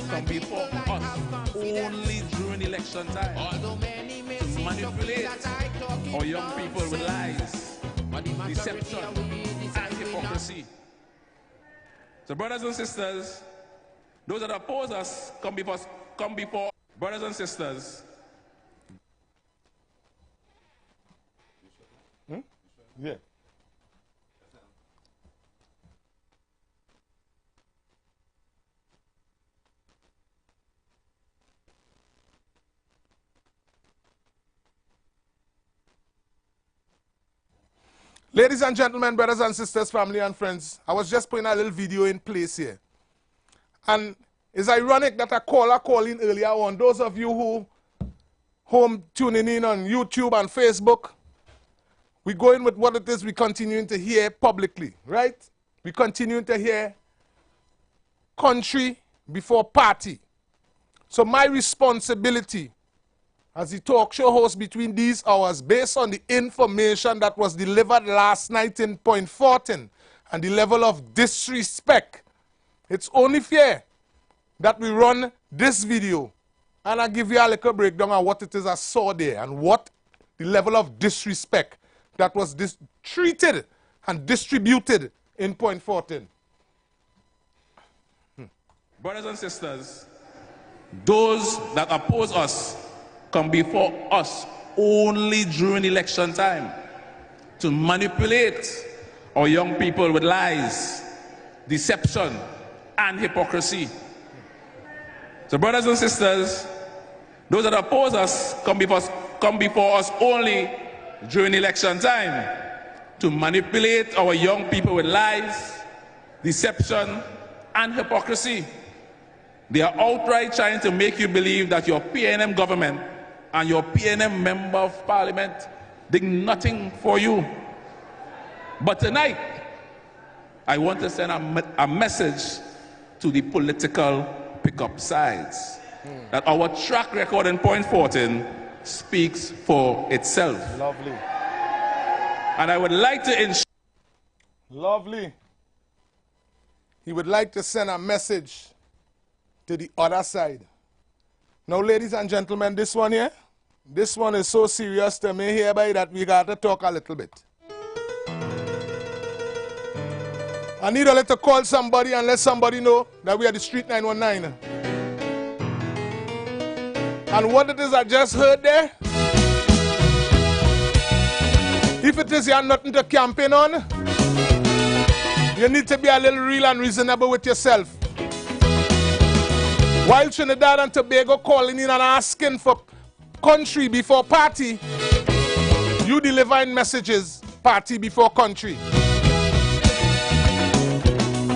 Come before us only during election time to manipulate our young people with lies, deception, and hypocrisy. So brothers and sisters, those that oppose us, come before brothers and sisters. Yeah. Ladies and gentlemen, brothers and sisters, family and friends, I was just putting a little video in place here. And it's ironic that a caller called in earlier on. Those of you who home tuning in on YouTube and Facebook, we go in with what it is we're continuing to hear publicly, right? We continue to hear country before party. So my responsibility as the talk show host between these hours, based on the information that was delivered last night in Point Fortin and the level of disrespect, it's only fair that we run this video and I give you a little breakdown on what it is I saw there and what the level of disrespect that was treated and distributed in Point Fortin. Brothers and sisters, those that oppose us come before us only during election time to manipulate our young people with lies, deception, and hypocrisy. So brothers and sisters, Those that oppose us come before us only during election time to manipulate our young people with lies, deception, and hypocrisy. They are outright trying to make you believe that your PNM government and your PNM member of parliament did nothing for you. But tonight, I want to send a message to the political pickup sides that our track record in Point 14 speaks for itself. Lovely. And I would like to Lovely. He would like to send a message to the other side. Now, ladies and gentlemen, this one here, this one is so serious to me hereby that we got to talk a little bit. I need to call somebody and let somebody know that we are the Street 919. And what it is I just heard there, if it is you have nothing to campaign on, you need to be a little real and reasonable with yourself. While Trinidad and Tobago calling in and asking for country before party, you delivering messages party before country.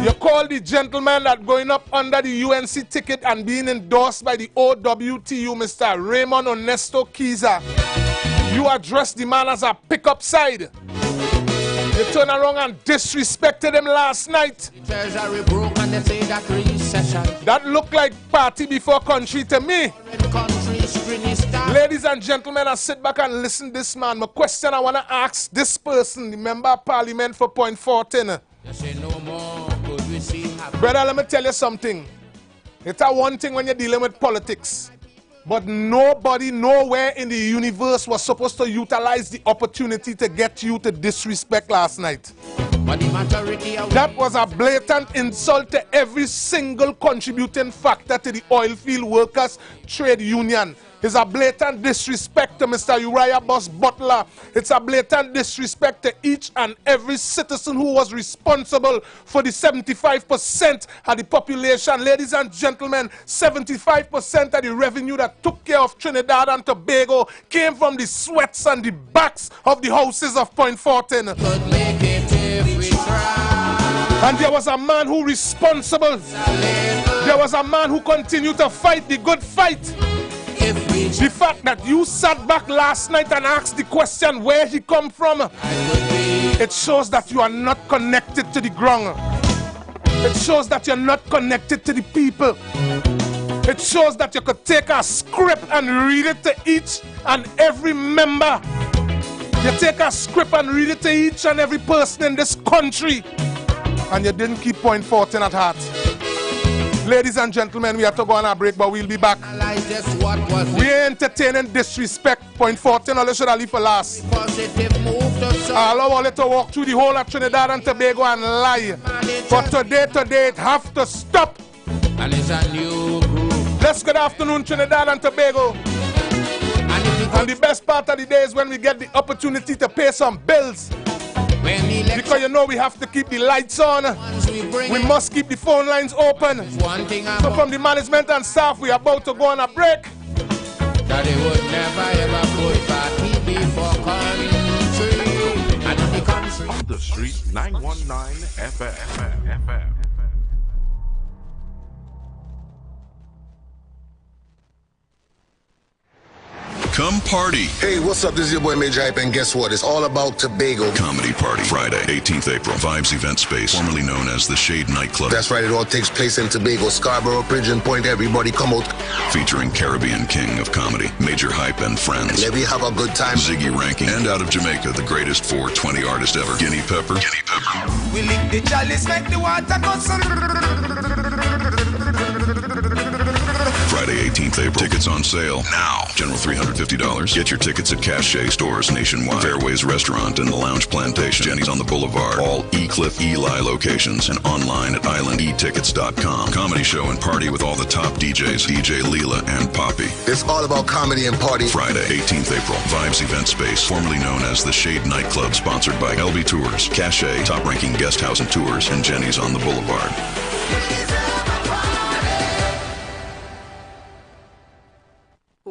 You call the gentleman that going up under the UNC ticket and being endorsed by the OWTU, Mr. Raymond Ernesto Kiza. You address the man as a pickup side. You turn around and disrespected him last night. That looked like party before country to me. Ladies and gentlemen, I sit back and listen to this man. My question I want to ask this person, the member of parliament for Point 14. Brother, let me tell you something. It's a one thing when you're dealing with politics. But nobody, nowhere in the universe was supposed to utilize the opportunity to get you to disrespect last night. That was a blatant insult to every single contributing factor to the oil field workers trade union. It's a blatant disrespect to Mr. Uriah Boss Butler. It's a blatant disrespect to each and every citizen who was responsible for the 75% of the population. Ladies and gentlemen, 75% of the revenue that took care of Trinidad and Tobago came from the sweats and the backs of the houses of Point 14. And there was a man who responsible. There was a man who continued to fight the good fight. The fact that you sat back last night and asked the question where he come from, it shows that you are not connected to the ground. It shows that you're not connected to the people. It shows that you could take a script and read it to each and every member. You take a script and read it to each and every person in this country, and you didn't keep Point 14 at heart. Ladies and gentlemen, we have to go on a break, but we'll be back. We are entertaining disrespect. Point 14, or should I leave for last? I allow all it to walk through the whole of Trinidad and Tobago and lie. But today, it have to stop. Let's good afternoon, Trinidad and Tobago. And the best part of the day is when we get the opportunity to pay some bills. Because you know we have to keep the lights on. We must keep the phone lines open. So from the management and staff, we are about to go on a break. That they would never ever put party before country. And the country. On the Street 919 FM. Come party. Hey, what's up? This is your boy Major Hype, and guess what? It's all about Tobago. Comedy Party, Friday, 18th April, Vibes Event Space, formerly known as the Shade Nightclub. That's right, it all takes place in Tobago, Scarborough, Pigeon Point. Everybody come out. Featuring Caribbean King of Comedy, Major Hype and Friends. And let me have a good time. Ziggy Ranking, and out of Jamaica, the greatest 420 artist ever, Guinea Pepper. We lick the chalice, make the water go. Friday, 18th April. Tickets on sale now. General $350. Get your tickets at Cache stores nationwide. Fairways Restaurant and the Lounge Plantation. Jenny's on the Boulevard. All E-Cliff Eli locations and online at islandetickets.com. Comedy show and party with all the top DJs, DJ Leela and Poppy. It's all about comedy and party. Friday, 18th April. Vibes Event Space, formerly known as the Shade Nightclub, sponsored by LB Tours, Cache, Top Ranking Guest House and Tours, and Jenny's on the Boulevard.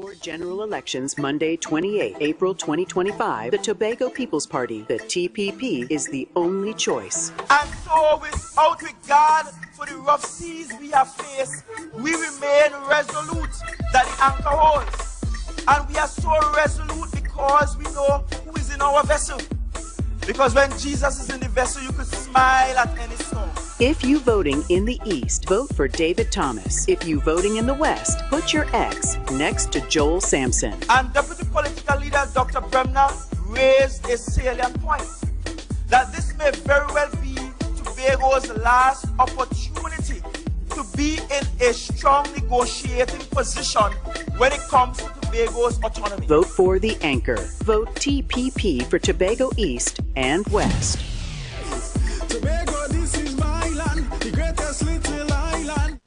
For general elections Monday, 28 April 2025, the Tobago People's Party, the TPP, is the only choice. And so, without regard for the rough seas we have faced, we remain resolute that the anchor holds. And we are so resolute because we know who is in our vessel. Because when Jesus is in the vessel, you could smile at any storm. If you voting in the East, vote for David Thomas. If you voting in the West, put your X next to Joel Sampson. And Deputy Political Leader Dr. Bremner raised a salient point that this may very well be Tobago's last opportunity to be in a strong negotiating position when it comes to Tobago's autonomy. Vote for the anchor. Vote TPP for Tobago East and West. Tobago, this is my land, the greatest little island.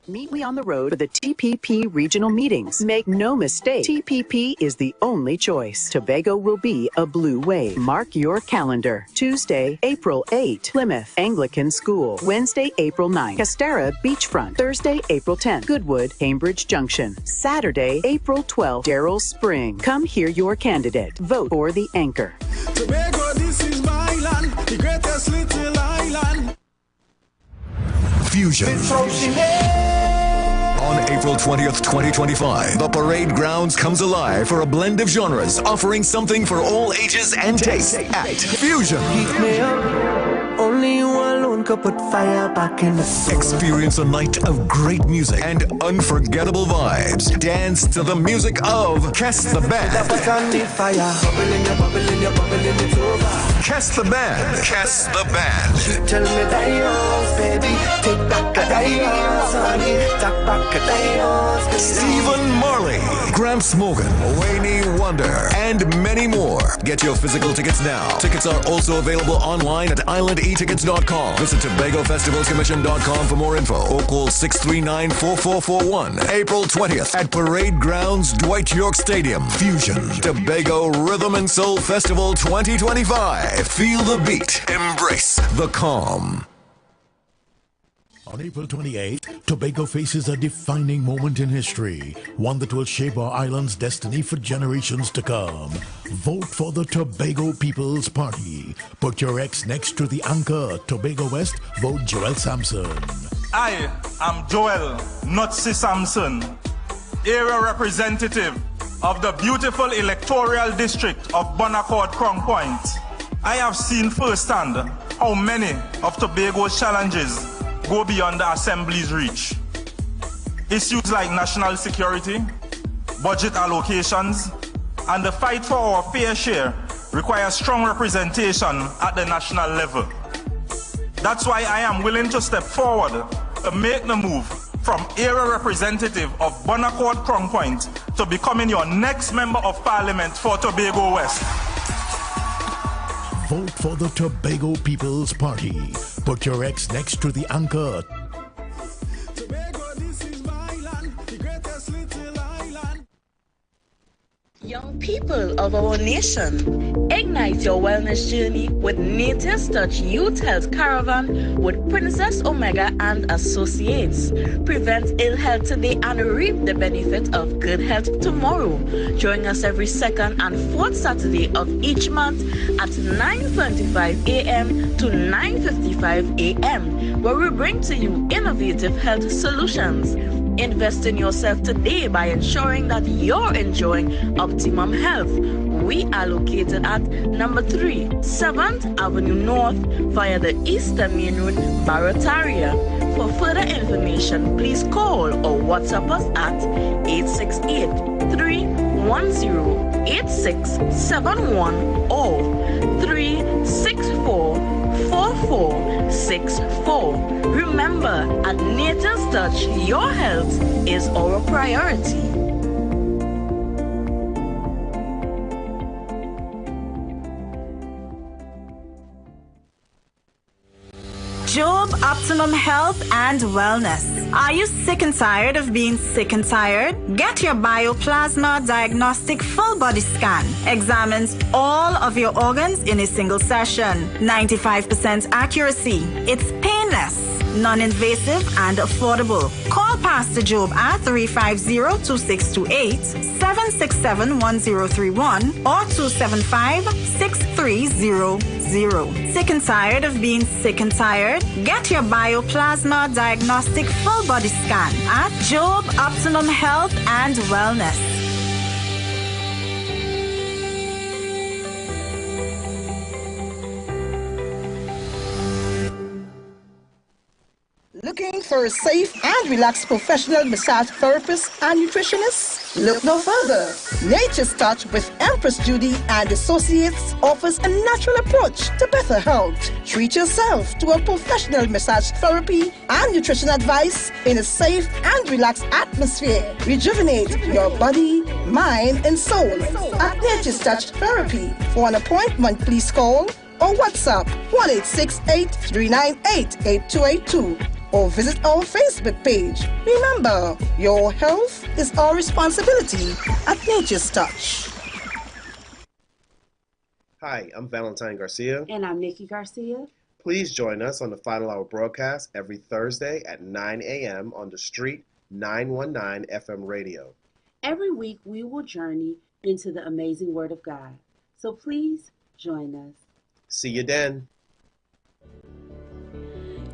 Meet me on the road for the TPP regional meetings. Make no mistake, TPP is the only choice. Tobago will be a blue wave. Mark your calendar. Tuesday, April 8, Plymouth Anglican School. Wednesday, April 9, Castara Beachfront. Thursday, April 10, Goodwood, Cambridge Junction. Saturday, April 12, Darrell Spring. Come hear your candidate. Vote for the anchor. Tobago, this is my land, the greatest little island. Fusion. On April 20th, 2025, the parade grounds comes alive for a blend of genres, offering something for all ages and tastes at Fusion. Heat me up. Only you alone could put fire back in the soul. Experience a night of great music and unforgettable vibes. Dance to the music of Kess the Band. Kess the Band. Kess the Band. Tell me that yours, baby. Take back a dios, honey. Take back a dios, baby. Stephen Marley, Gramps Morgan, Wayne Wonder, and many more. Get your physical tickets now. Tickets are also available online at IWER.com. Visit TobagoFestivalsCommission.com for more info or call 639-4441. April 20th at Parade Grounds, Dwight York Stadium. Fusion, Tobago Rhythm and Soul Festival 2025. Feel the beat. Embrace the calm. On April 28th, Tobago faces a defining moment in history, one that will shape our island's destiny for generations to come. Vote for the Tobago People's Party. Put your X next to the anchor. Tobago West, vote Joel Sampson. I am Joel Nutsi Sampson, area representative of the beautiful electoral district of Bonaccord Crown Point. I have seen firsthand how many of Tobago's challenges go beyond the Assembly's reach. Issues like national security, budget allocations, and the fight for our fair share require strong representation at the national level. That's why I am willing to step forward to make the move from area representative of Bonaccord Crown Point to becoming your next member of parliament for Tobago West. Vote for the Tobago People's Party. Put your X next to the anchor. Tobago, this is my land, the greatest little island. Young people of our nation, ignite your wellness journey with Nature's Touch Youth Health Caravan with Princess Omega and Associates. Prevent ill health today and reap the benefit of good health tomorrow. Join us every second and fourth Saturday of each month at 9:25 a.m. to 9:55 a.m. where we bring to you innovative health solutions. Invest in yourself today by ensuring that you're enjoying optimum health. We are located at number 3, 7th Avenue North via the Eastern Main Road, Barataria. For further information, please call or WhatsApp us at 868-310-8671 or 364-4464. Remember, at Nature's Touch, your health is our priority. Job Optimum Health and Wellness. Are you sick and tired of being sick and tired? Get your Bioplasma Diagnostic Full Body Scan. Examines all of your organs in a single session. 95% accuracy. It's painless. non-invasive and affordable. Call Pastor Job at 350-2628, 767-1031 or 275-6300. Sick and tired of being sick and tired? Get your bioplasma diagnostic full body scan at Job Optimum Health and Wellness. Looking for a safe and relaxed professional massage therapist and nutritionist? Look no further. Nature's Touch with Empress Judy and Associates offers a natural approach to better health. Treat yourself to a professional massage therapy and nutrition advice in a safe and relaxed atmosphere. Rejuvenate your body, mind, and soul at Nature's Touch Therapy. For an appointment, please call or WhatsApp 1-868-398-8282. or visit our Facebook page. Remember, your health is our responsibility at Nature's Touch. Hi, I'm Valentine Garcia. And I'm Nikki Garcia. Please join us on the Final Hour broadcast every Thursday at 9 a.m. on The Street 919 FM radio. Every week we will journey into the amazing Word of God. So please join us. See you then.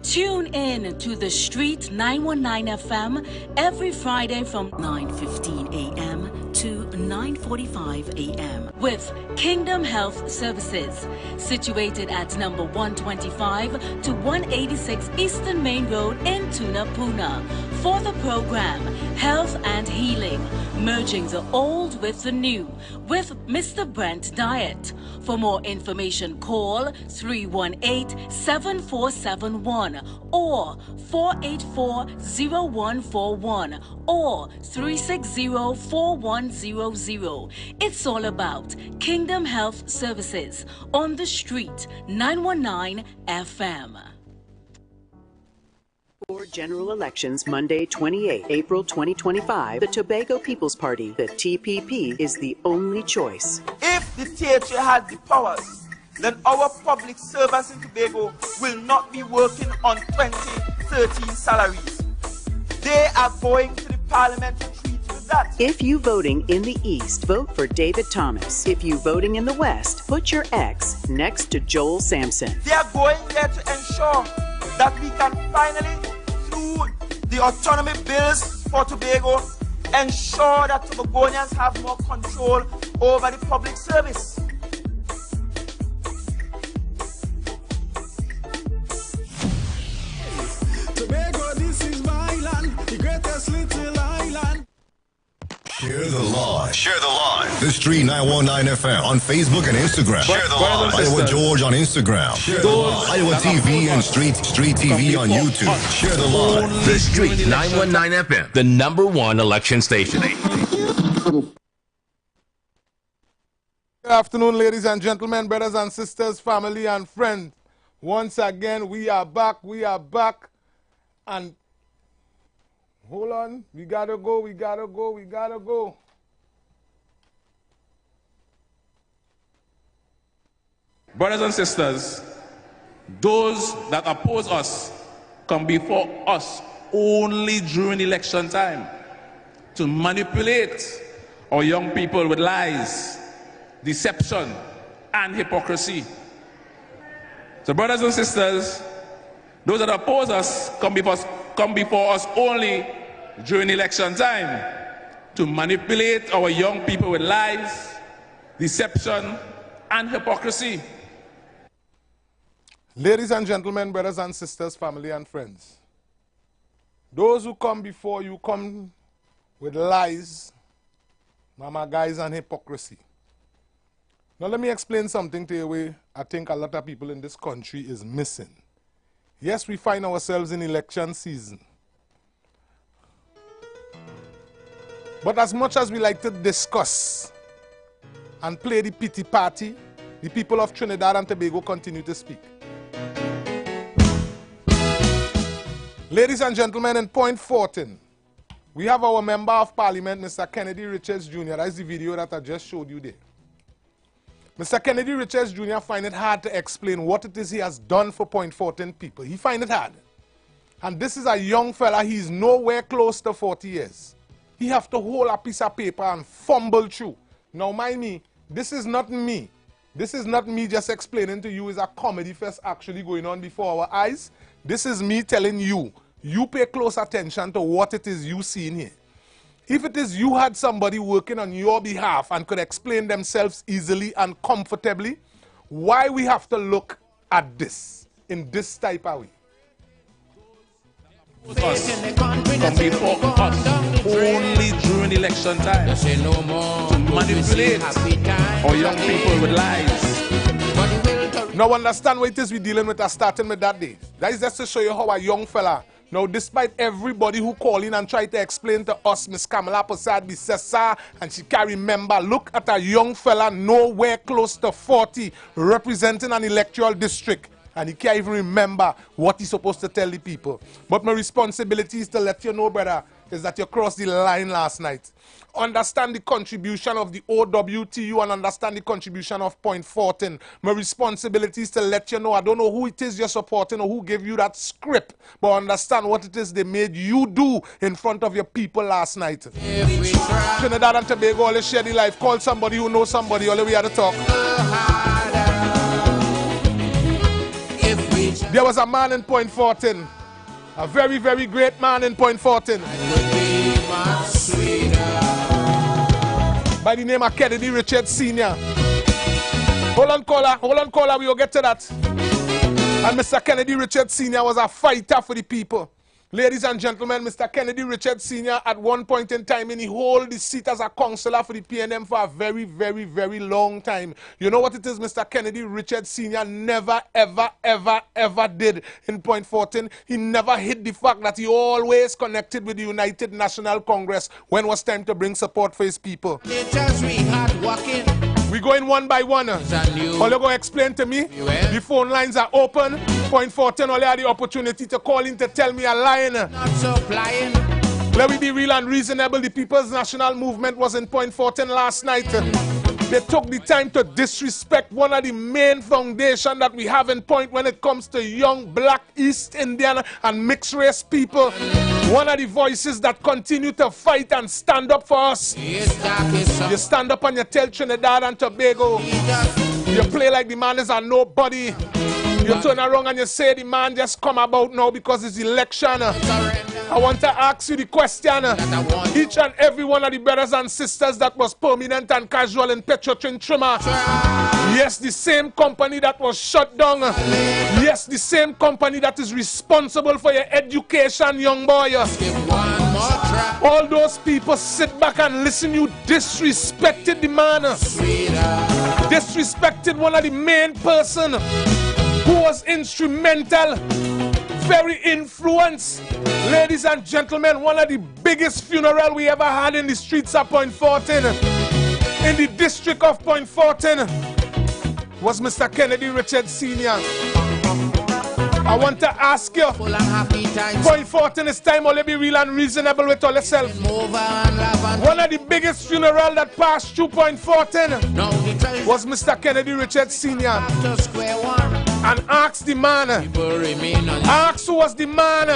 Tune in to The Street 919 FM every Friday from 9:15 a.m. to 9:45 a.m. with Kingdom Health Services, situated at number 125 to 186 Eastern Main Road in Tunapuna. For the program Health and Healing, merging the old with the new, with Mr. Brent Diet. For more information, call 318-7471 or 484-0141 or 360-4100. It's all about Kingdom Health Services on The Street 919 FM. For general elections Monday, 28 April 2025, the Tobago People's Party, the TPP, is the only choice. If the THA had the powers, then our public servants in Tobago will not be working on 2013 salaries. They are going to the parliament to treat with that. If you voting in the East, vote for David Thomas. If you voting in the West, put your X next to Joel Sampson. They are going there to ensure that we can finally, through the autonomy bills for Tobago, ensure that Tobagonians have more control over the public service. Tobago, this is my land, the greatest little island. Share the live. Share the live. The Street 919 FM on Facebook and Instagram. Share the live. Iowa George on Instagram. Share the live. Iowa TV and Street TV on YouTube. Share the live. The Street 919 FM, the #1 election station. Good afternoon, ladies and gentlemen, brothers and sisters, family and friends. Once again, we are back. And hold on, we gotta go. Brothers and sisters, those that oppose us come before us only during election time to manipulate our young people with lies, deception, and hypocrisy. So brothers and sisters, those that oppose us come before us only during election time to manipulate our young people with lies, deception, and hypocrisy. Ladies and gentlemen, brothers and sisters, family and friends, those who come before you come with lies, mama guys, and hypocrisy. Now let me explain something to you where I think a lot of people in this country is missing. Yes, we find ourselves in election season. But as much as we like to discuss and play the pity party, the people of Trinidad and Tobago continue to speak. Ladies and gentlemen, in point 14, we have our Member of Parliament, Mr. Kennedy Richards Jr. That's the video that I just showed you there. Mr. Kennedy Richards Jr. find it hard to explain what it is he has done for point 14 people. He find it hard. And this is a young fella, he's nowhere close to 40 years. He have to hold a piece of paper and fumble through. Now mind me, this is not me. This is not me just explaining to you, it's a comedy fest actually going on before our eyes. This is me telling you, you pay close attention to what it is you see in here. If it is you had somebody working on your behalf and could explain themselves easily and comfortably, why we have to look at this in this type of way? Us come before us only during election time to manipulate our young people with lies. Now understand what it is we're dealing with starting with that day. That is just to show you how a young fella, now despite everybody who call in and try to explain to us, Miss Kamala Prasad be sir, and she can remember, look at a young fella nowhere close to 40 representing an electoral district. And he can't even remember what he's supposed to tell the people. But my responsibility is to let you know, brother, is that you crossed the line last night. Understand the contribution of the OWTU and understand the contribution of Point 14. My responsibility is to let you know, I don't know who it is you're supporting or who gave you that script, but understand what it is they made you do in front of your people last night. Trinidad and Tobago, always share the life. Call somebody who knows somebody, all the way at the talk. There was a man in Point 14, a very, very great man in Point 14, by the name of Kennedy Richards Sr. Hold on, caller, we will get to that. And Mr. Kennedy Richards Sr. was a fighter for the people. Ladies and gentlemen, Mr. Kennedy Richards Sr. at one point in time, and he held the seat as a councillor for the PNM for a very, very, very long time. You know what it is Mr. Kennedy Richards Sr. never, ever, ever, ever did in Point 14? He never hid the fact that he always connected with the United National Congress when it was time to bring support for his people. We going one by one. All you going to explain to me? The phone lines are open. Point 14, all you had the opportunity to call in to tell me a lie. Not so flying. Let me be real and reasonable. The People's National Movement was in Point 14 last night. They took the time to disrespect one of the main foundations that we have in Point when it comes to young black East Indian and mixed race people. One of the voices that continue to fight and stand up for us. You stand up and you tell Trinidad and Tobago. You play like the man is a nobody. You turn around and you say the man just come about now because it's election. I want to ask you the question. Each and every one of the brothers and sisters that was permanent and casual in Petrotrin Trimmer. Yes, the same company that was shut down. Yes, the same company that is responsible for your education, young boy. All those people sit back and listen. You disrespected the man. Disrespected one of the main person who was instrumental, very influenced. Ladies and gentlemen, one of the biggest funeral we ever had in the streets of Point 14, in the district of Point 14, was Mr. Kennedy Richards Sr. I want to ask you, Point 14 is time only be real and reasonable with all yourself. One of the biggest funeral that passed through Point 14 was Mr. Kennedy Richards Sr. And ask the man, ask who was the man,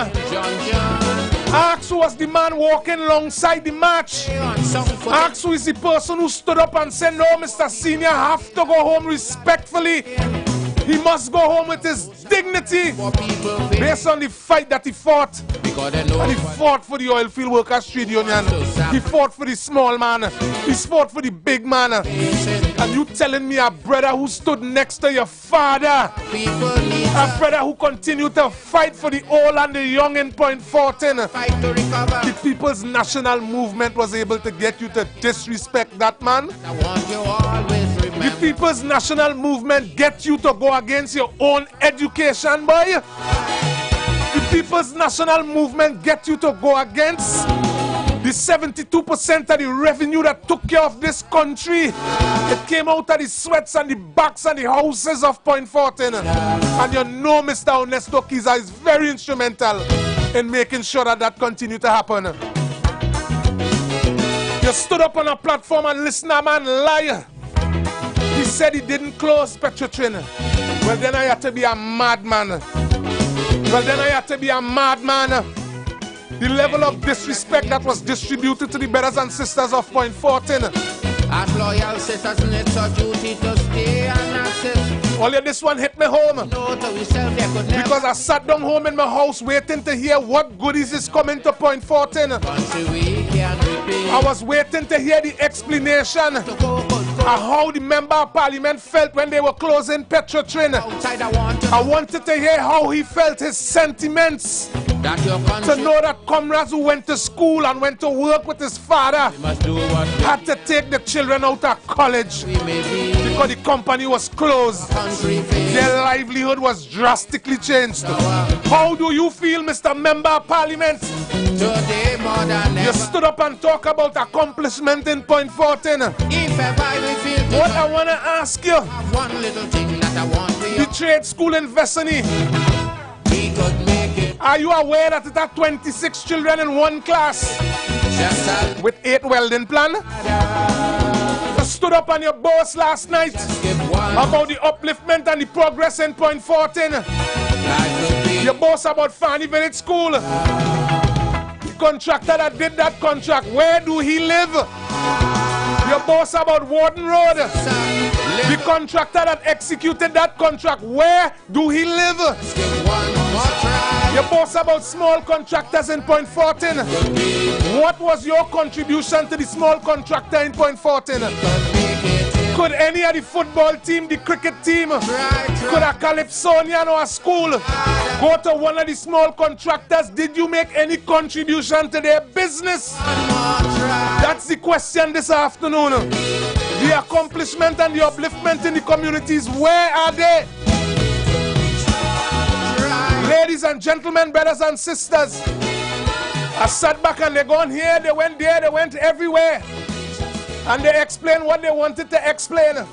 ask who was the man walking alongside the march, ask who is the person who stood up and said, no, Mr. Senior have to go home respectfully. He must go home with his dignity based on the fight that he fought. And he fought for the oil field workers trade union. He fought for the small man. He fought for the big man. And you telling me a brother who stood next to your father, a brother who continued to fight for the old and the young in Point 14, the People's National Movement was able to get you to disrespect that man? The People's National Movement get you to go against your own education, boy? The People's National Movement get you to go against the 72% of the revenue that took care of this country? It came out of the sweats and the backs and the houses of Point 14. And you know Mr. Ernesto Kiza is very instrumental in making sure that that continue to happen. You stood up on a platform and listened to a man lie. He said he didn't close Petrotrin. Well, then I had to be a madman. Well, then I had to be a madman. The level of disrespect that was distributed to the brothers and sisters of Point 14. As loyal citizens, it's our duty to stay and assist. Only this one hit me home. Because I sat down home in my house waiting to hear what goodies is coming to Point 14. I was waiting to hear the explanation of how the member of parliament felt when they were closing Petrotrin. I wanted to hear how he felt, his sentiments. To know that comrades who went to school and went to work with his father had to take the children out of college because the company was closed. Their livelihood was drastically changed. How do you feel, Mr. Member of Parliament? You stood up and talked about accomplishment in Point 14. What I want to ask you, the trade school in Vesini, are you aware that it had 26 children in one class with 8 welding plan? You stood up on your boss last night about the upliftment and the progress in Point 14. Your boss about Fanny Village School. The contractor that did that contract, where do he live? Your boss about Warden Road. The contractor that executed that contract, where do he live? Your boss about small contractors in Point 14. What was your contribution to the small contractor in Point 14? Could any of the football team, the cricket team, could a Calypsonian or a school go to one of the small contractors? Did you make any contribution to their business? That's the question this afternoon. The accomplishment and the upliftment in the communities, where are they? Ladies and gentlemen, brothers and sisters, I sat back and they gone here, they went there, they went everywhere. And they explained what they wanted to explain.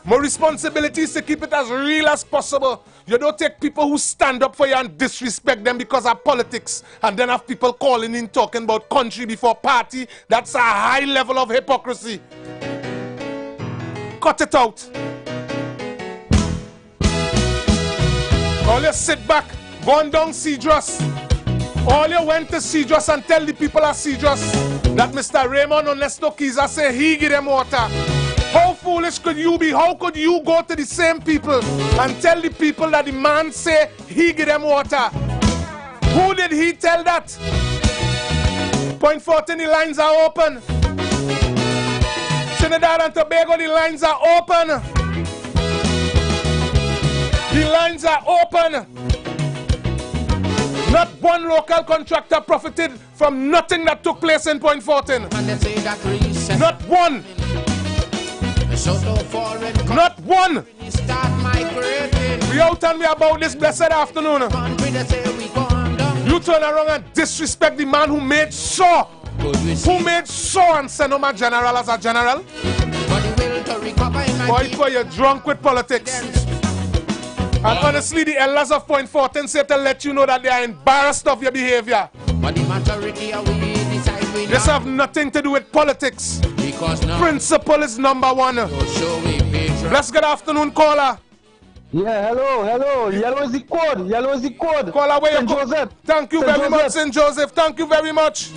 My responsibility is to keep it as real as possible. You don't take people who stand up for you and disrespect them because of politics, and then have people calling in talking about country before party. That's a high level of hypocrisy. Cut it out. All you sit back, gone down Cedros. All you went to Cedros and tell the people at Cedros that Mr. Raymond Onesto Kiza say he give them water. How foolish could you be? How could you go to the same people and tell the people that the man say he give them water? Who did he tell that? Point 14, the lines are open. Trinidad and Tobago, the lines are open. The lines are open. Not one local contractor profited from nothing that took place in Point 14. Not one. Not one. We out and we about this blessed afternoon. You turn around and disrespect the man who made sure. Who made sure and send him a general as a general? Boy, you're drunk with politics. And honestly, the elders of Point 14 say to let you know that they are embarrassed of your behavior. This have nothing to do with politics. Principle is number one. Bless good afternoon, caller. Yeah, hello. Yellow is the code. Yellow is the code. Caller, where you Joseph. Thank you very much, St. Joseph. Thank you very much.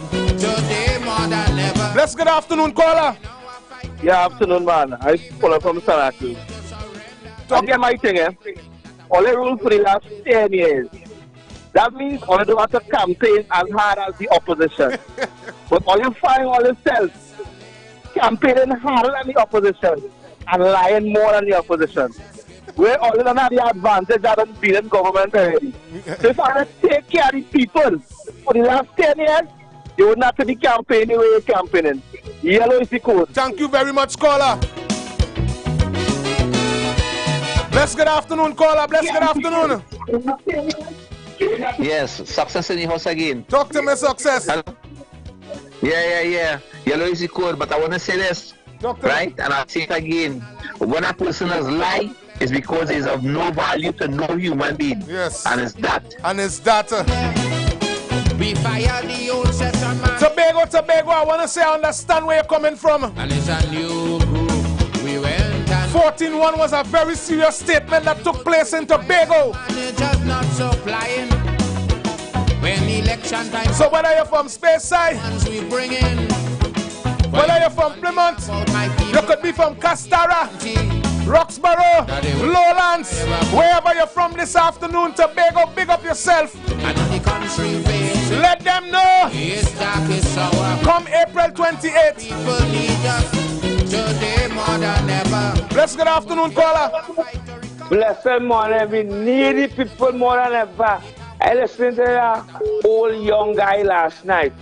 Bless good afternoon, caller. Yeah, afternoon, man. I call from Saraku. Talk about my thing, eh? All the rules for the last 10 years. That means all you do have to campaign as hard as the opposition. But all you find all yourself campaigning harder than the opposition and lying more than the opposition. Where all you don't have the advantage that have been in government already. So if I take care of the people for the last 10 years, you would not be campaigning the way you're campaigning. Yellow is the code. Thank you very much, caller. Bless good afternoon, caller. Bless good afternoon. Yes, success in the house again. Talk to me, success. Hello? Yeah. Yellow is the code, but I want to say this, right? And I'll say it again. When a person has lied, it's because he's of no value to no human being. Yes. And it's that. And it's that. We fire the old settlement. Tobago, I want to say I understand where you're coming from. And it's a new group. We went and 14-1 was a very serious statement that took place in Tobago. Not supplying. When election time, so whether you're from Speyside, we bring in, whether you're from Plymouth, you could be from Castara, Roxborough, Lowlands, wherever you're from this afternoon, Tobago, big up yourself. Let them know. Come April 28th. People need us today more than ever. Blessed good afternoon, caller. Blessed morning, we need the people more than ever. I listened to that old young guy last night.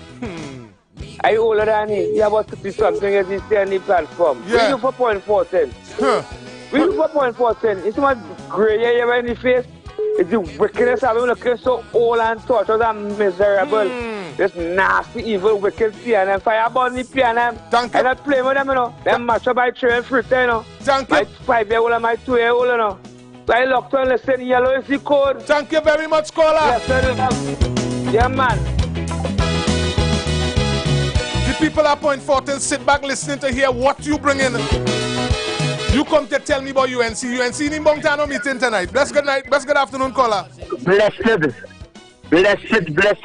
Are you older than him? He about 50 something as he stay on the platform. Yeah. We do 4.4 We do 4.4 It's not gray hair in the face. It's the wickedness of him looking so old and tortured and miserable. This nasty, evil, wicked piano. Fireball the piano. Thank you. I not play with them, you know. Them match up by 3 and fruit, you know. Thank you. My 5-year-old and my 2-year-old, you know. So I locked on, listen, yellow is the code. Thank you very much, caller. Yes, sir. Yeah, man. The people at Point Fortin sit back listening to hear what you bring in. You come to tell me about UNC. UNC in Bongtano meeting tonight. Blessed good night. Blessed good afternoon, caller. Blessed,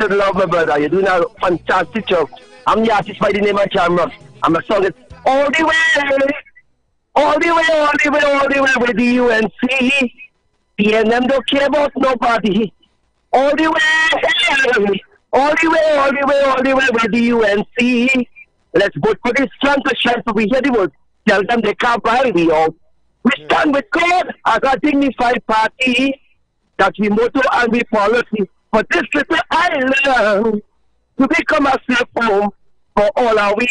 love, my brother. You're doing a fantastic job. I'm the artist by the name of Jamrock. I'm a song that's all the way with the UNC. PNM don't care about nobody. All the way with the UNC. Let's vote for this strength to shine for we hear the word. Tell them they can't buy me out. We stand with God as a dignified party that we motto and we policy for this little island to become a safe home for all our we.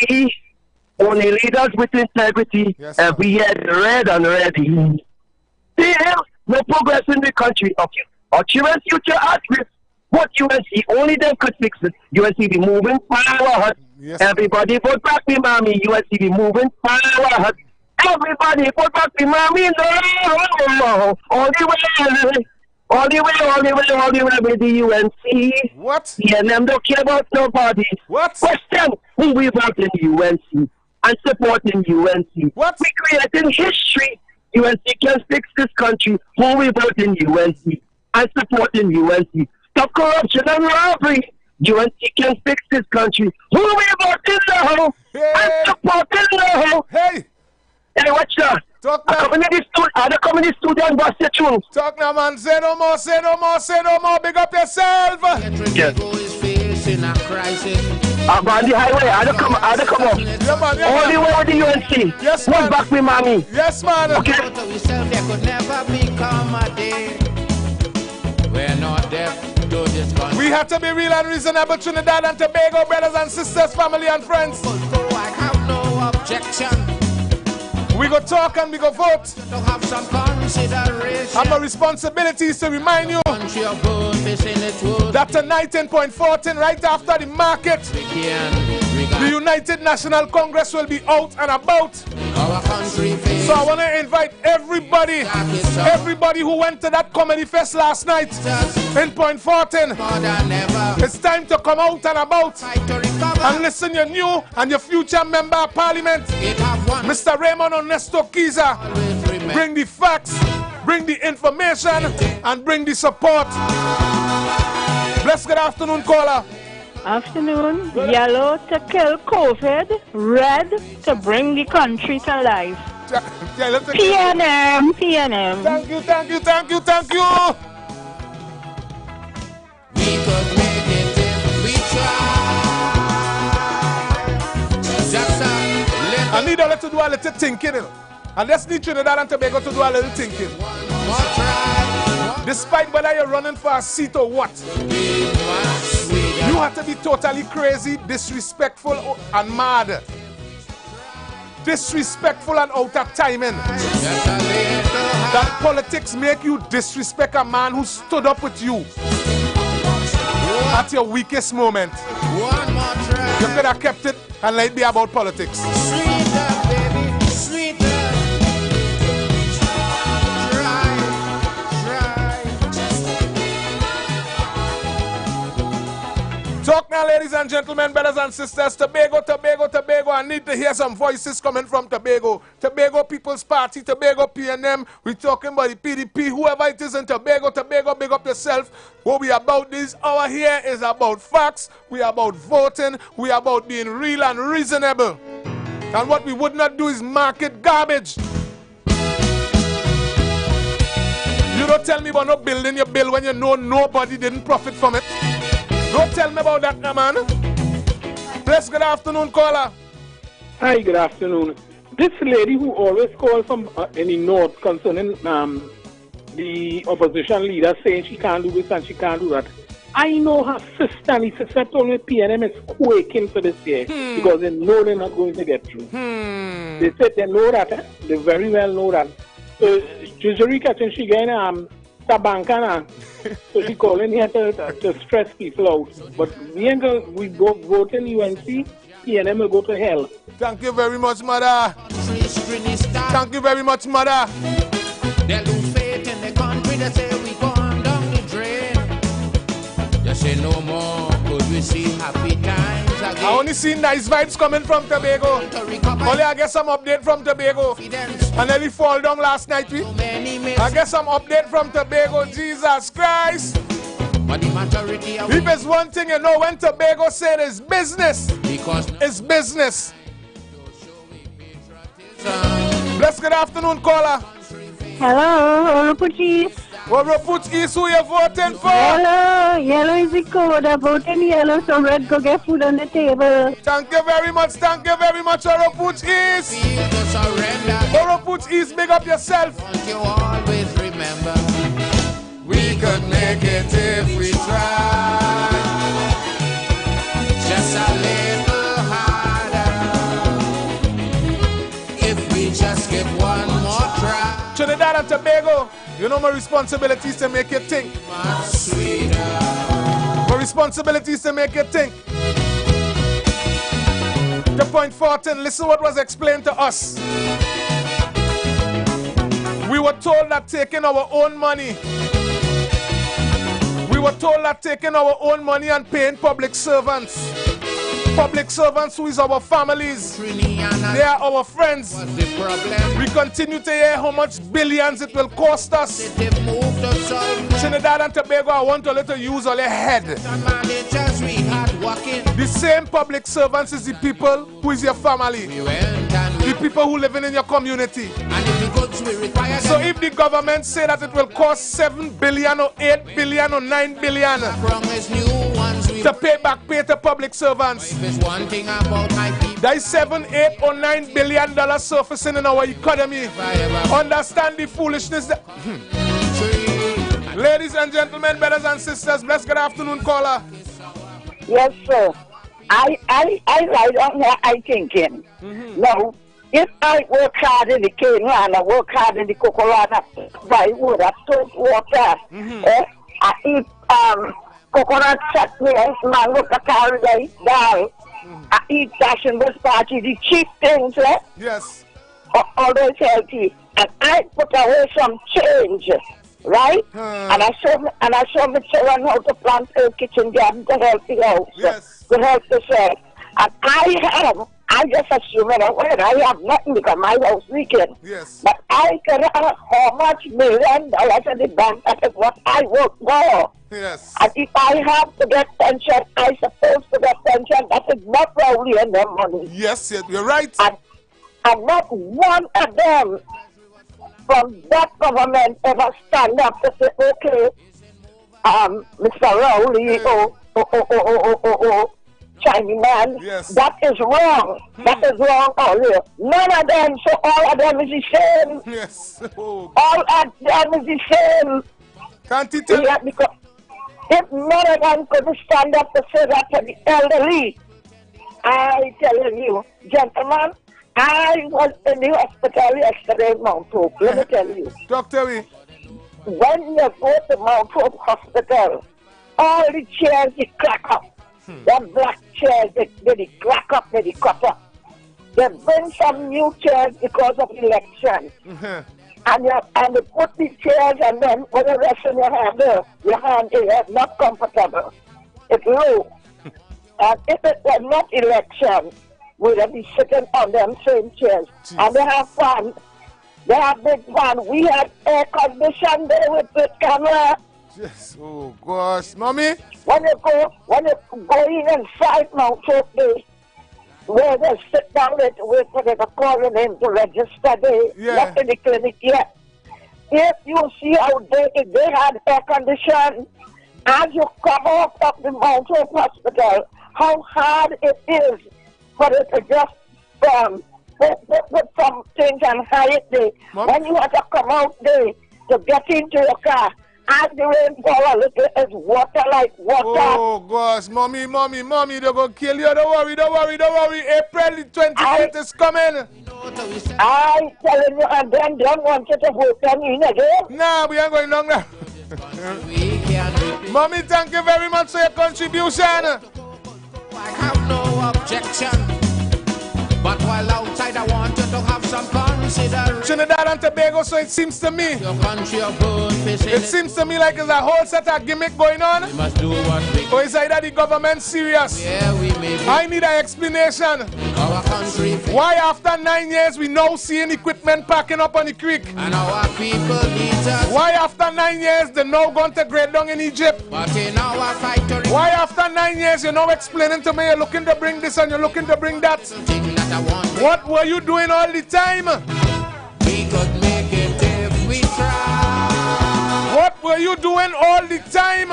Only leaders with integrity, every year red and ready. Still, no progress in the country of you. Our children's future at risk. What UNC, only them could fix it. UNC be moving forward. Yes. Everybody vote back me, mommy. UNC be moving forward. Everybody vote back me, mommy. No. All the way with the UNC. What? Yeah, them don't care about nobody. What? Question who we vote in UNC and supporting UNC. What? We creating history. UNC can fix this country. Who we vote in UNC and supporting UNC. Stop corruption and robbery. UNC can fix this country. Who we voting now and supporting now. Hey, watch that. Talk now. The communist student was the truth. Talk now, man. Say no more, say no more, say no more. Big up yourself. Yes. I'm on the highway. I don't come up. Yeah, man, yeah, all the way with the UNC. Yes, man. Man. Back me, mommy. Yes, man. Okay. There could never become a day. We're not deaf to this country. We have to be real and reasonable, Trinidad and Tobago, brothers and sisters, family and friends. So I have no objection. We go talk and we go vote. To have some consideration. And my responsibility is to remind you that tonight in Point Fortin, right after the market, the United National Congress will be out and about. So I want to invite everybody who went to that comedy fest last night in Point Fortin. It's time to come out and about and listen your new and your future member of parliament, Mr. Raymond Onesto Kiza. Bring the facts, bring the information, and bring the support. Blessed good afternoon, caller. Afternoon. Yellow to kill COVID, red to bring the country to life. PNM. Thank you. We could make it if we try. I need all to do a little thinking, you know. And let's need Trinidad and Tobago to do a little thinking. Despite whether you're running for a seat or what, you have to be totally crazy, disrespectful, and mad. Disrespectful and out of timing. That politics make you disrespect a man who stood up with you at your weakest moment. You could have kept it and let it be about politics. Sweeter, baby, sweeter. Talk now, ladies and gentlemen, brothers and sisters. Tobago, need to hear some voices coming from Tobago. Tobago People's Party, Tobago PNM. We're talking about the PDP, whoever it is in Tobago. Tobago, big up yourself. What we about this hour here is about facts. We are about voting. We are about being real and reasonable. And what we would not do is market garbage. You don't tell me about not building your bill when you know nobody didn't profit from it. Don't tell me about that now, man. Bless, good afternoon, caller. Hi, good afternoon. This lady who always calls from in the north concerning the opposition leader saying she can't do this and she can't do that. I know her sister, and the sister told me PNM is quaking for this year because they know they're not going to get through. They said they know that, they very well know that. So, Treasury catching she getting Tabankana, so she calling here to stress people out. But we both vote in UNC, PNM will go to hell. Thank you very much, mother. Thank you very much, mother. They lose faith in the country, they say we gone down the drain. They say no more, could we see happy times again? I only see nice vibes coming from Tobago. Only I get some update from Tobago. And then we fall down last night. I get some update from Tobago. Jesus Christ. If there's one thing you know, when Tobago said it's business, because it's business. Bless, good afternoon, caller. Hello, Oraput East. Oraput East, who you voting for? Hello, yellow is the code. I'm voting yellow, so red go get food on the table. Thank you very much, Oraput East. Oraput East, big up yourself. Won't you always remember, we could make it if we try. Just a little harder, if we just give one more try. Trinidad and Tobago, you know my responsibility is to make you think. Much sweeter. My responsibility is to make you think. To point 14, listen what was explained to us. We were told that taking our own money, and paying public servants who is our families, they are our friends. We continue to hear how much billions it will cost us. Trinidad and Tobago, I want a little use on your head. The same public servants is the people who is your family, the people who living in your community. So if the government say that it will cost 7 billion or 8 billion or 9 billion to pay to public servants, that is 7, 8 or 9 billion dollars surfacing in our economy. Understand the foolishness that ladies and gentlemen, brothers and sisters, bless, good afternoon, caller. Yes, sir. I right on here, I thinking. No, if I work hard in the cane and I work hard in the coconut, buy wood, I took water, I eat coconut chutney, mango carry dal, I eat fashion bus party, the cheap things, yes, always healthy, and I put away some change. Right? And I show my children how to plant a kitchen garden to help the house, to help the self. And I just assume that I have nothing because my house leaking. Yes. But I can have how much $1 million in the bank, that is what I work for. Yes. And if I have to get pension, I supposed to get pension. That is not probably in their money. Yes, you're right. And not one of them from that government ever stand up to say, okay, Mr. Rowley, Chinese man, that is wrong. That is wrong all here. None of them, so all of them is the same. Yes. All of them is the same. Can't you tell? Yeah, because if none of them could stand up to say that to the elderly, I tell you, gentlemen, I was in the hospital yesterday, Mount Hope. Let me tell you. Doctor, when you go to Mount Hope Hospital, all the chairs, they crack up. The black chairs, they crack up, they cut up. They bring some new chairs because of election. And they put the chairs, and then when you rest in your hand is not comfortable. It's low. And if it was not election, where they be sitting on them same chairs. Jeez. And they have fun. They have big fun. We had air conditioning there with the camera. Yes. Oh gosh, mommy. When you go in inside now, Day, where they sit down there to wait for them to call your name to register, not in the clinic yet. If you see how they had air conditioning, as you come off of the Mountain Hospital, how hard it is for it to just put some things and hide it there. When you have to come out there to get into your car, as the rain fall a little, it's water like water. Oh gosh, mommy, they're gonna kill you. Don't worry. April the 28th is coming. I'm telling you, and then don't want you to vote on me again. Nah, we ain't going down there. Mommy, thank you very much for your contribution. I have no objection. But while outside, I want you to have some consideration. Trinidad and Tobago, so it seems to me. Your country of good it seems to me like there's a whole set of gimmick going on. We must do what we or is either the government serious? Yeah, we may be. I need an explanation. Our country. Why after 9 years we now seeing equipment packing up on the creek? And our people need us. Why after 9 years they now gone to Great Down in Egypt? But in our fight to why after 9 years you're now explaining to me you're looking to bring this and you're looking to bring that? What were you doing all the time? We could make it if we try. What were you doing all the time?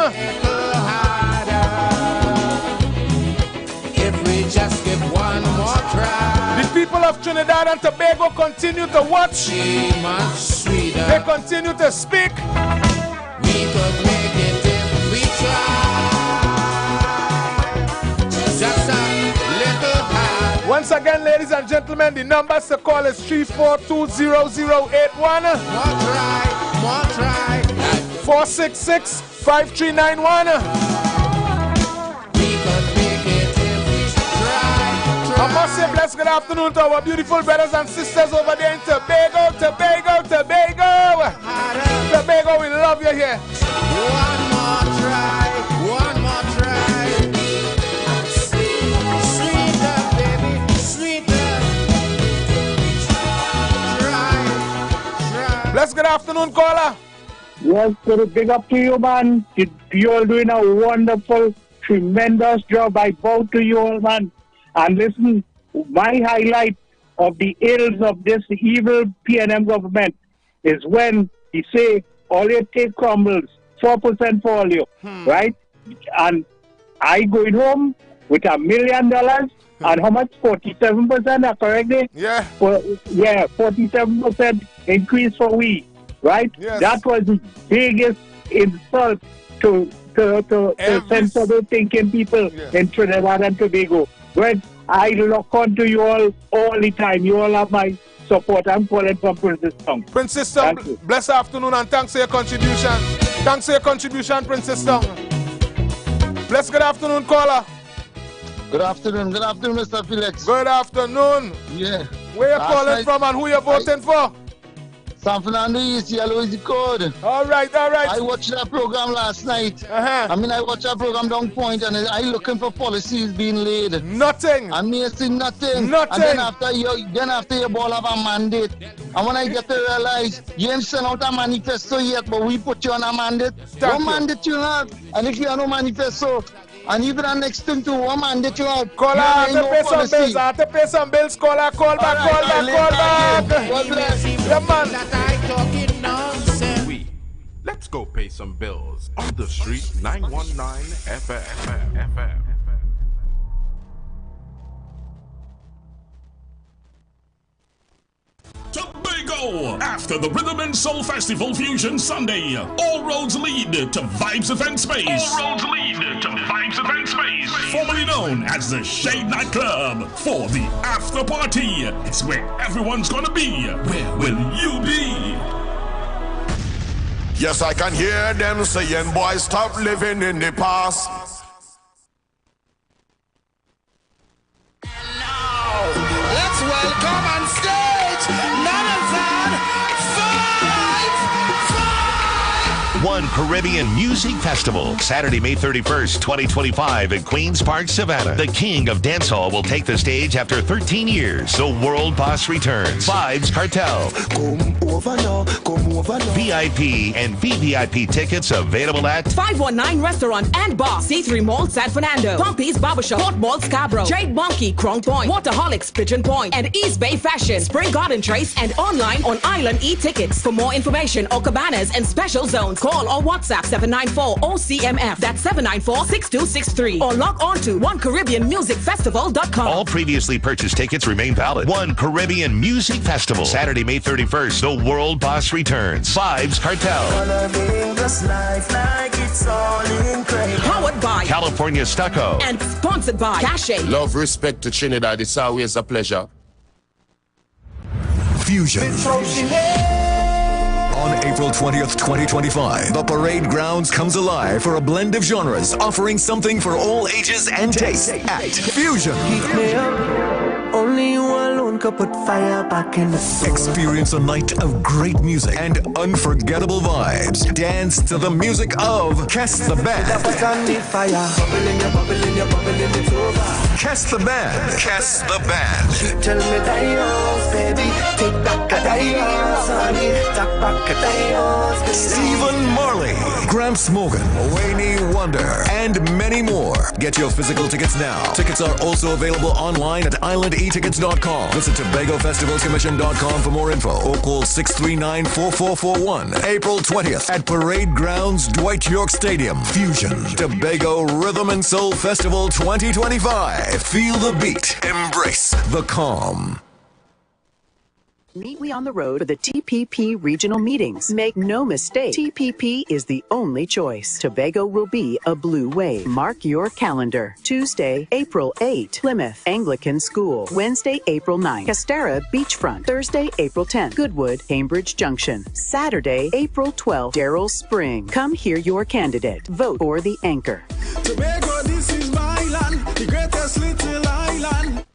If we just give one more try. The people of Trinidad and Tobago continue to watch. Much sweeter. They continue to speak. We could make it if we try. Just a little high. Once again, ladies and gentlemen, the numbers to call is 3420081. More try. 466-5391. I must say blessed good afternoon to our beautiful brothers and sisters over there in Tobago. Tobago, we love you here. One more try. Sweeter, baby, sweeter. Try. Blessed good afternoon, caller. Yes, sir. Big up to you, man. You all doing a wonderful, tremendous job. I bow to you all, man. And listen, my highlight of the ills of this evil PNM government is when he say all your take crumbles, 4% for all you, right? And I going home with $1 million and how much? 47%, correctly? Yeah. 47% increase for we, right? Yes. That was the biggest insult to sensible thinking people in Trinidad and Tobago. When I look on to you all the time, you all have my support. I'm calling from Princess Town. Princess Town, blessed afternoon and thanks for your contribution. Thanks for your contribution, Princess Town. Blessed good afternoon, caller. Good afternoon, Mr. Felix. Good afternoon. Yeah. Where you calling from and who you voting for? San Fernando East, Yellow is the code. All right. I watched that program last night. I watched that program down point and I looking for policies being laid. Nothing. I mean, see nothing. Nothing. And then after your ball have a mandate. And when I get to realize you ain't sent out a manifesto yet, but we put you on a mandate. What mandate you have? And if you have no manifesto, and even the next thing to one mandate you have. Caller, I have to pay some bills. I have to pay some bills. Caller, call back. God bless. Yeah, man. Let's go pay some bills on the street 919 FM. Tobago! After the Rhythm and Soul Festival Fusion Sunday, all roads lead to Vibes Event Space. Formerly known as the Shade Nightclub. For the after party, it's where everyone's gonna be. Where will you be? Yes, I can hear them saying, boys, stop living in the past. Let's welcome on stage none other than 5. One Caribbean Music Festival, Saturday, May 31st, 2025 in Queens Park, Savannah. The king of dancehall will take the stage after 13 years. The World Boss returns. Vibes Cartel. VIP and VVIP tickets available at 519 Restaurant and Bar, C3 Mall, San Fernando, Pompey's Barbershop, Port Mall, Scarborough, Jade Monkey, Crown Point, Waterholics, Pigeon Point, and East Bay Fashion, Spring Garden Trace, and online on Island E-Tickets. For more information or cabanas and special zones, call or WhatsApp 794-OCMF. That's 794-6263. Or log on to OneCaribbeanMusicFestival.com. All previously purchased tickets remain valid. One Caribbean Music Festival, Saturday, May 31st. The World Boss returns. Vibes Cartel. Powered by California Stucco. And sponsored by Cache. Love, respect to Trinidad. It's always a pleasure. Fusion. On April 20th, 2025, the Parade Grounds comes alive for a blend of genres, offering something for all ages and tastes at Fusion. Only you alone could put fire back in the soul. Experience a night of great music and unforgettable vibes. Dance to the music of Kess the Band. Kess the Band. Kess the Band. Tell me Dios, baby. Take back a Dios, honey. Take back a Dios, baby. Stephen Marley, Gramps Morgan, Wayne Wonder, and many more. Get your physical tickets now. Tickets are also available online at IslandEtickets.com. Visit TobagoFestivalCommission.com for more info or call 639-4441. April 20th at Parade Grounds, Dwight York Stadium. Fusion, Tobago Rhythm and Soul Festival 2025. Feel the beat. Embrace the calm. Meet we on the road for the TPP regional meetings. Make no mistake, TPP is the only choice. Tobago will be a blue wave. Mark your calendar. Tuesday, April 8, Plymouth Anglican School. Wednesday, April 9, Castara Beachfront. Thursday, April 10, Goodwood, Cambridge Junction. Saturday, April 12, Darrell Spring. Come hear your candidate. Vote for the anchor. Tobago, this is my land, the greatest little island.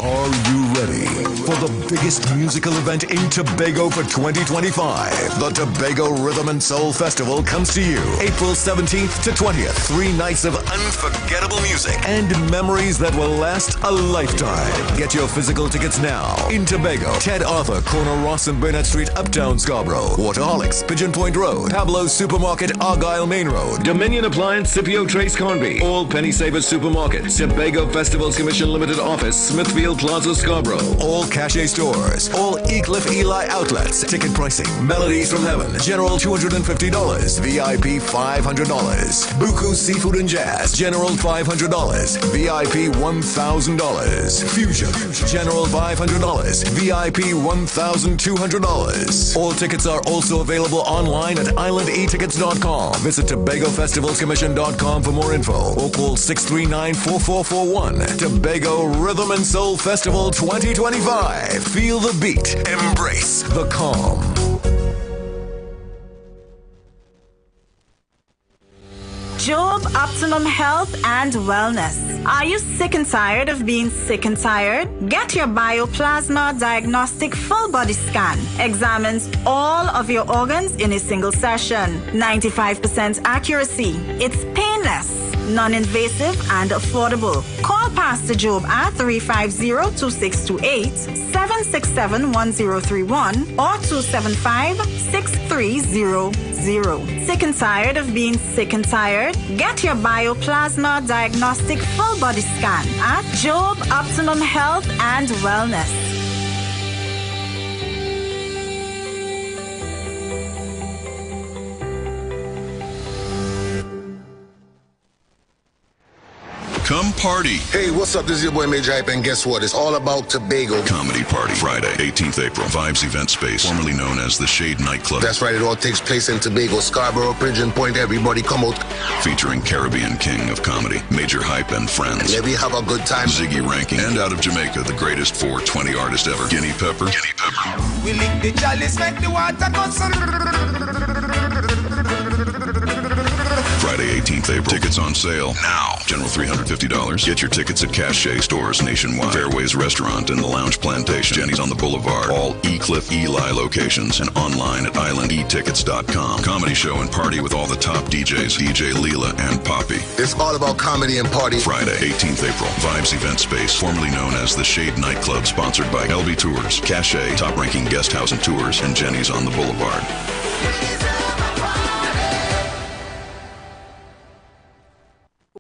Are you ready for the biggest musical event in Tobago for 2025? The Tobago Rhythm and Soul Festival comes to you April 17th to 20th. 3 nights of unforgettable music and memories that will last a lifetime. Get your physical tickets now. In Tobago, Ted Arthur, corner Ross and Burnett Street, Uptown Scarborough. Waterholics, Pigeon Point Road. Pablo's Supermarket, Argyle Main Road. Dominion Appliance, Scipio Trace Cornby. All Penny Savers Supermarkets. Tobago Festivals Commission Limited Office, Smithfield Plaza, Scarborough. All Cache stores. All Ecliff Eli outlets. Ticket pricing. Melodies from Heaven. General $250. VIP $500. Buku Seafood and Jazz. General $500. VIP $1,000. Fusion. General $500. VIP $1,200. All tickets are also available online at IslandEtickets.com. Visit TobagoFestivalsCommission.com for more info or call 639-4441. Tobago Rhythm and Soul Festival 2025. Feel the beat. Embrace the calm. Job Optimum Health and Wellness. Are you sick and tired of being sick and tired? Get your Bioplasma Diagnostic Full Body Scan. Examines all of your organs in a single session. 95% accuracy. It's painless, non-invasive, and affordable. Call Pastor Job at 350-2628, 767-1031, or 275-6300. Sick and tired of being sick and tired? Get your Bioplasma Diagnostic Full Body Scan at Job Optimum Health and Wellness. Come party. Hey, what's up? This is your boy Major Hype, and guess what? It's all about Tobago. Comedy Party, Friday, 18th April, Vibes Event Space, formerly known as the Shade Nightclub. That's right, it all takes place in Tobago, Scarborough, Pigeon Point. Everybody come out. Featuring Caribbean King of Comedy, Major Hype and Friends. Maybe have a good time. Ziggy Ranking, and out of Jamaica, the greatest 420 artist ever, Guinea Pepper. We lick the chalice, make the water go. Friday, 18th April. Tickets on sale now. General $350. Get your tickets at Cache stores nationwide. Fairways Restaurant and the Lounge Plantation. Jenny's on the Boulevard. All E-Cliff Eli locations and online at islandetickets.com. Comedy show and party with all the top DJs, DJ Leela and Poppy. It's all about comedy and party. Friday, 18th April. Vibes Event Space, formerly known as the Shade Nightclub, sponsored by LB Tours, Cache, top-ranking guest house and tours, and Jenny's on the Boulevard.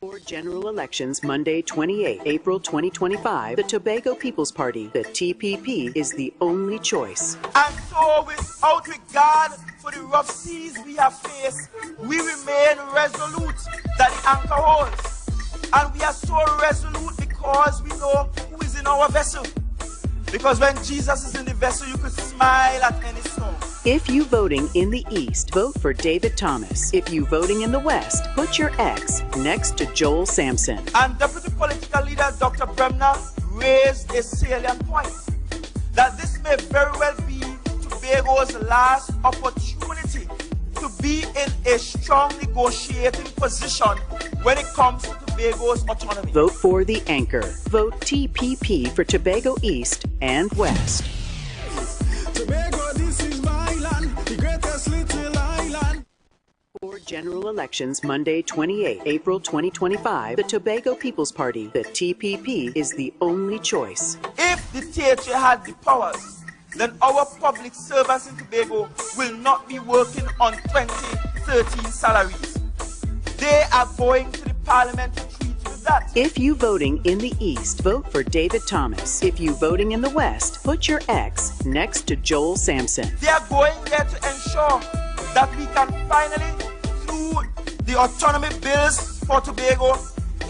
For general elections Monday, 28 April 2025, the Tobago People's Party, the TPP, is the only choice. And so, without regard for the rough seas we have faced, we remain resolute that the anchor holds. And we are so resolute because we know who is in our vessel. Because when Jesus is in the vessel, you could smile at any storm. If you voting in the East, vote for David Thomas. If you voting in the West, put your X next to Joel Sampson. And Deputy Political Leader Dr. Bremner raised a salient point that this may very well be Tobago's last opportunity to be in a strong negotiating position when it comes to Tobago's autonomy. Vote for the anchor. Vote TPP for Tobago East and West. Tobago, this is my land, the greatest little island. For general elections Monday, 28 April 2025, the Tobago People's Party, the TPP, is the only choice. If the THA had the powers, then our public servants in Tobago will not be working on 2013 salaries. They are going to the parliament to treat with that. If you voting in the East, vote for David Thomas. If you voting in the West, put your X next to Joel Sampson. They are going there to ensure that we can finally, through the autonomy bills for Tobago,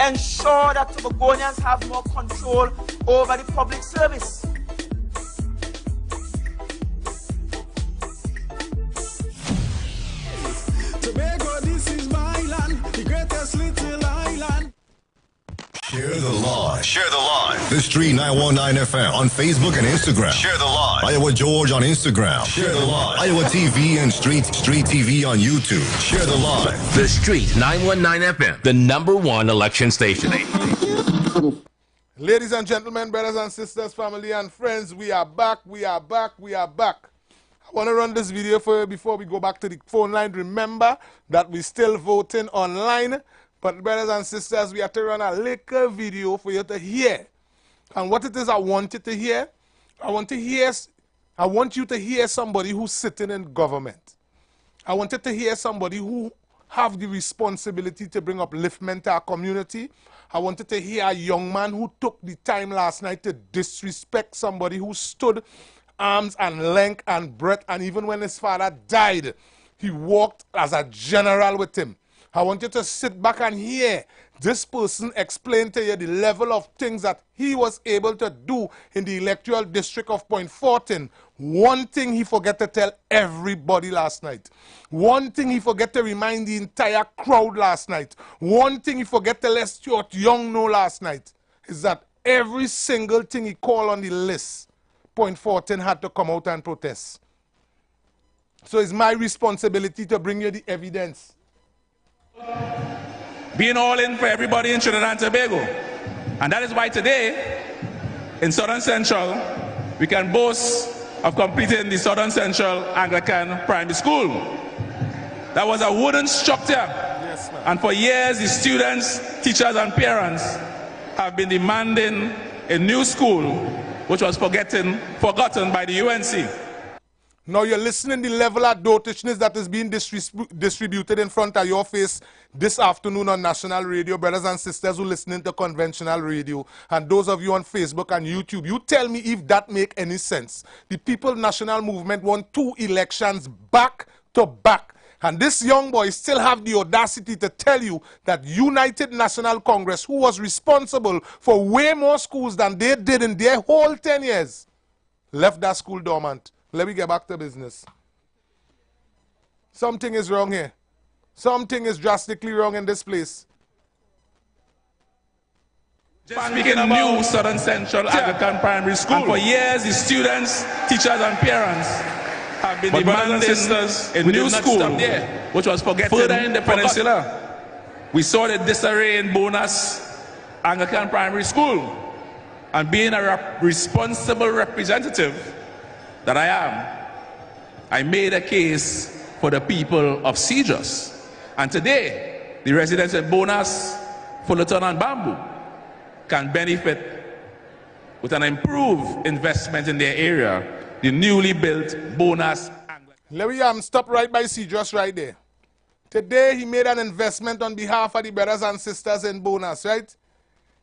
ensure that Tobagonians have more control over the public service. Tobago, this is my land, the greatest little island. Share the live. Share the live. The Street 919 FM on Facebook and Instagram. Share the live. Iowa George on Instagram. Share the live. Iowa TV and Street TV on YouTube. Share the live. The Street 919 FM, the #1 election station. Ladies and gentlemen, brothers and sisters, family and friends, we are back, we are back, we are back. I want to run this video for you before we go back to the phone line. Remember that we're still voting online. But brothers and sisters, we have to run a little video for you to hear. And what it is I want you to hear, I want you to hear somebody who's sitting in government. I want you to hear somebody who have the responsibility to bring upliftment to our community. I want you to hear a young man who took the time last night to disrespect somebody who stood arms and length and breadth, and even when his father died, he walked as a general with him. I want you to sit back and hear this person explain to you the level of things that he was able to do in the electoral district of Point Fortin. One thing he forgot to tell everybody last night. One thing he forgot to remind the entire crowd last night. One thing he forgot to let Stuart Young know last night is that every single thing he called on the list, Point Fortin had to come out and protest. So it's my responsibility to bring you the evidence. Being all in for everybody in Trinidad and Tobago. And that is why today, in Southern Central, we can boast of completing the Southern Central Anglican Primary School. That was a wooden structure. Yes, and for years, the students, teachers, and parents have been demanding a new school, which was forgotten by the UNC. Now you're listening to the level of dotishness that is being distributed in front of your face this afternoon on national radio, brothers and sisters who listening to conventional radio, and those of you on Facebook and YouTube. You tell me if that make any sense. The People National Movement won 2 elections back to back. And this young boy still have the audacity to tell you that United National Congress, who was responsible for way more schools than they did in their whole 10 years, left that school dormant. Let me get back to business. Something is wrong here. Something is drastically wrong in this place. Speaking of new Southern Central Anglican Primary School. And for years, the students, teachers, and parents have been demanding a new school, which was forgotten in the peninsula. We saw the disarray in Bonus Anglican Primary School. And being a responsible representative that I am, I made a case for the people of Cedros. And today, the residents in Bonus, Fullerton and Bamboo can benefit with an improved investment in their area, the newly built Bonus. Let me stop right by Cedros right there. Today, he made an investment on behalf of the brothers and sisters in Bonus, right?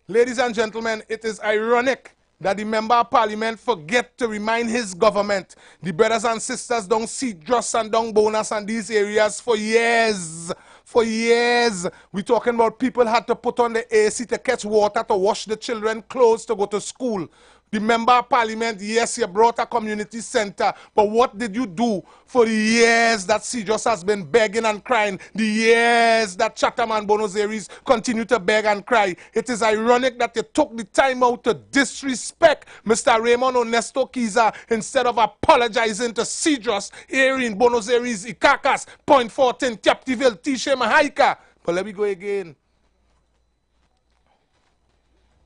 Ladies and gentlemen, it is ironic that the Member of Parliament forget to remind his government, the brothers and sisters down Cedros and down Bonus and these areas for years. For years, we're talking about people had to put on the AC to catch water, to wash the children clothes, to go to school. The Member of Parliament, yes, you brought a community center, but what did you do for the years that Cedros has been begging and crying, the years that Chatham and Buenos Aires continue to beg and cry? It is ironic that you took the time out to disrespect Mr. Raymond Onesto Kiza instead of apologizing to Cedros here in Buenos Aires, Icacas, Point 14, Captiville, Tishe, Mahaika. But let me go again.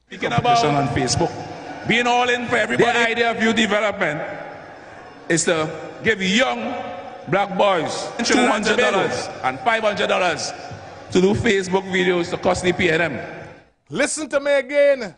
Speaking about on Facebook. Being all in for everybody. The idea of youth development is to give young black boys $200 and $500 to do Facebook videos to cost the PNM. Listen to me again.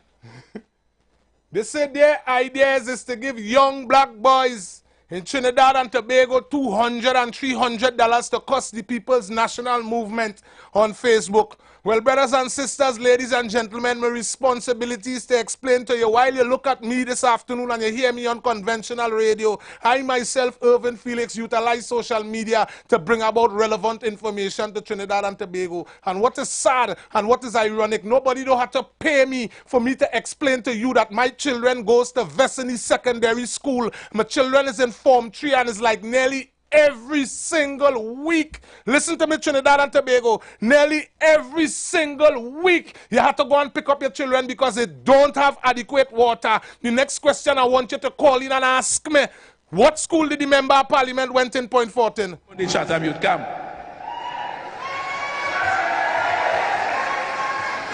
They said their ideas is to give young black boys in Trinidad and Tobago $200 and $300 to cost the People's National Movement on Facebook. Well, brothers and sisters, ladies and gentlemen, my responsibility is to explain to you while you look at me this afternoon and you hear me on conventional radio. I myself, Irvin Felix, utilize social media to bring about relevant information to Trinidad and Tobago. And what is sad and what is ironic, nobody don't have to pay me for me to explain to you that my children goes to Vestini Secondary School. My children is in Form 3 and is like nearly every single week. Listen to me, Trinidad and Tobago. Nearly every single week, you have to go and pick up your children because they don't have adequate water. The next question I want you to call in and ask me, what school did the Member of Parliament went in Point 14? The Chatham Youth Camp.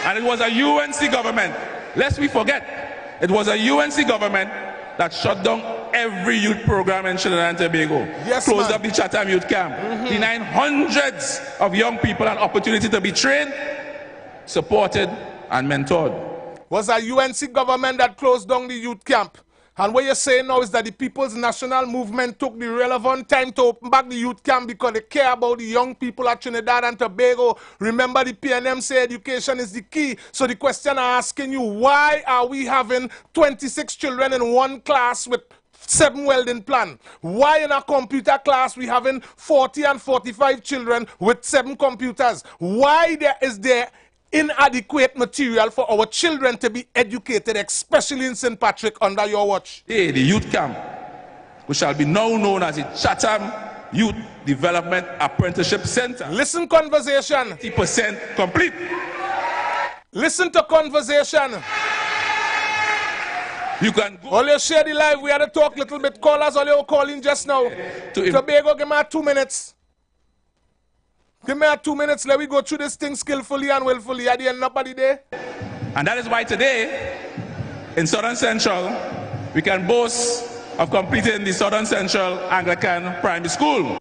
And it was a UNC government. Lest we forget, it was a UNC government that shut down every youth program in Trinidad and Tobago. Yes, closed up the Chatham Youth Camp. Denying hundreds of young people an opportunity to be trained, supported, and mentored. Was a UNC government that closed down the youth camp. And what you're saying now is that the People's National Movement took the relevant time to open back the youth camp because they care about the young people at Trinidad and Tobago. Remember, the PNM say education is the key. So the question I'm asking you, why are we having 26 children in one class with 7 welding plan? Why in a computer class we having 40 and 45 children with 7 computers? Why is there inadequate material for our children to be educated, especially in St. Patrick, under your watch? The youth camp, which shall be now known as the Chatham Youth Development Apprenticeship Center. Listen, conversation. 80% complete. Listen to conversation. You can go. All you share the live, we had to talk a little bit. Callers, all you calling just now. Tobago, give me 2 minutes. Give me 2 minutes. Let me go through this thing skillfully and willfully. At the end of the day. And that is why today, in Southern Central, we can boast of completing the Southern Central Anglican Primary School.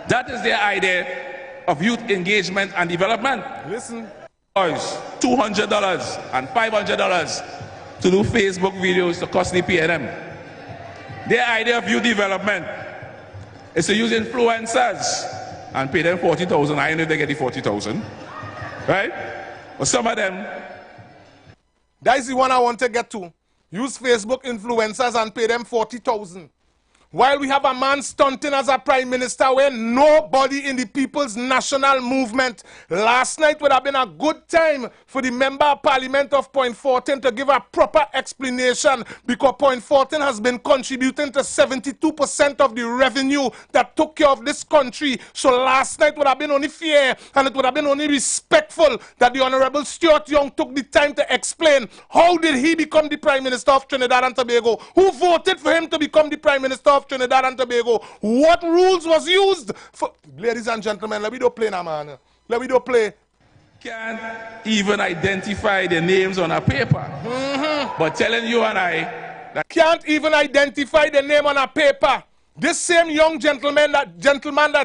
That is their idea of youth engagement and development. Listen. Boys, $200 and $500 to do Facebook videos to cost the PNM. Their idea of youth development is to use influencers and pay them $40,000. I know they get the $40,000, right? But some of them. That is the one I want to get to. Use Facebook influencers and pay them $40,000. While we have a man stunting as a prime minister where nobody in the People's National Movement. Last night would have been a good time for the Member of Parliament of Point 14 to give a proper explanation because Point 14 has been contributing to 72% of the revenue that took care of this country. So last night would have been only fair and it would have been only respectful that the Honorable Stuart Young took the time to explain how did he become the Prime Minister of Trinidad and Tobago? Who voted for him to become the Prime Minister of Trinidad and Tobago? What rules was used for? Ladies and gentlemen, let me do play now, man. Let me do play. Can't even identify the names on a paper. But telling you and I that can't even identify the name on a paper. This same young gentleman that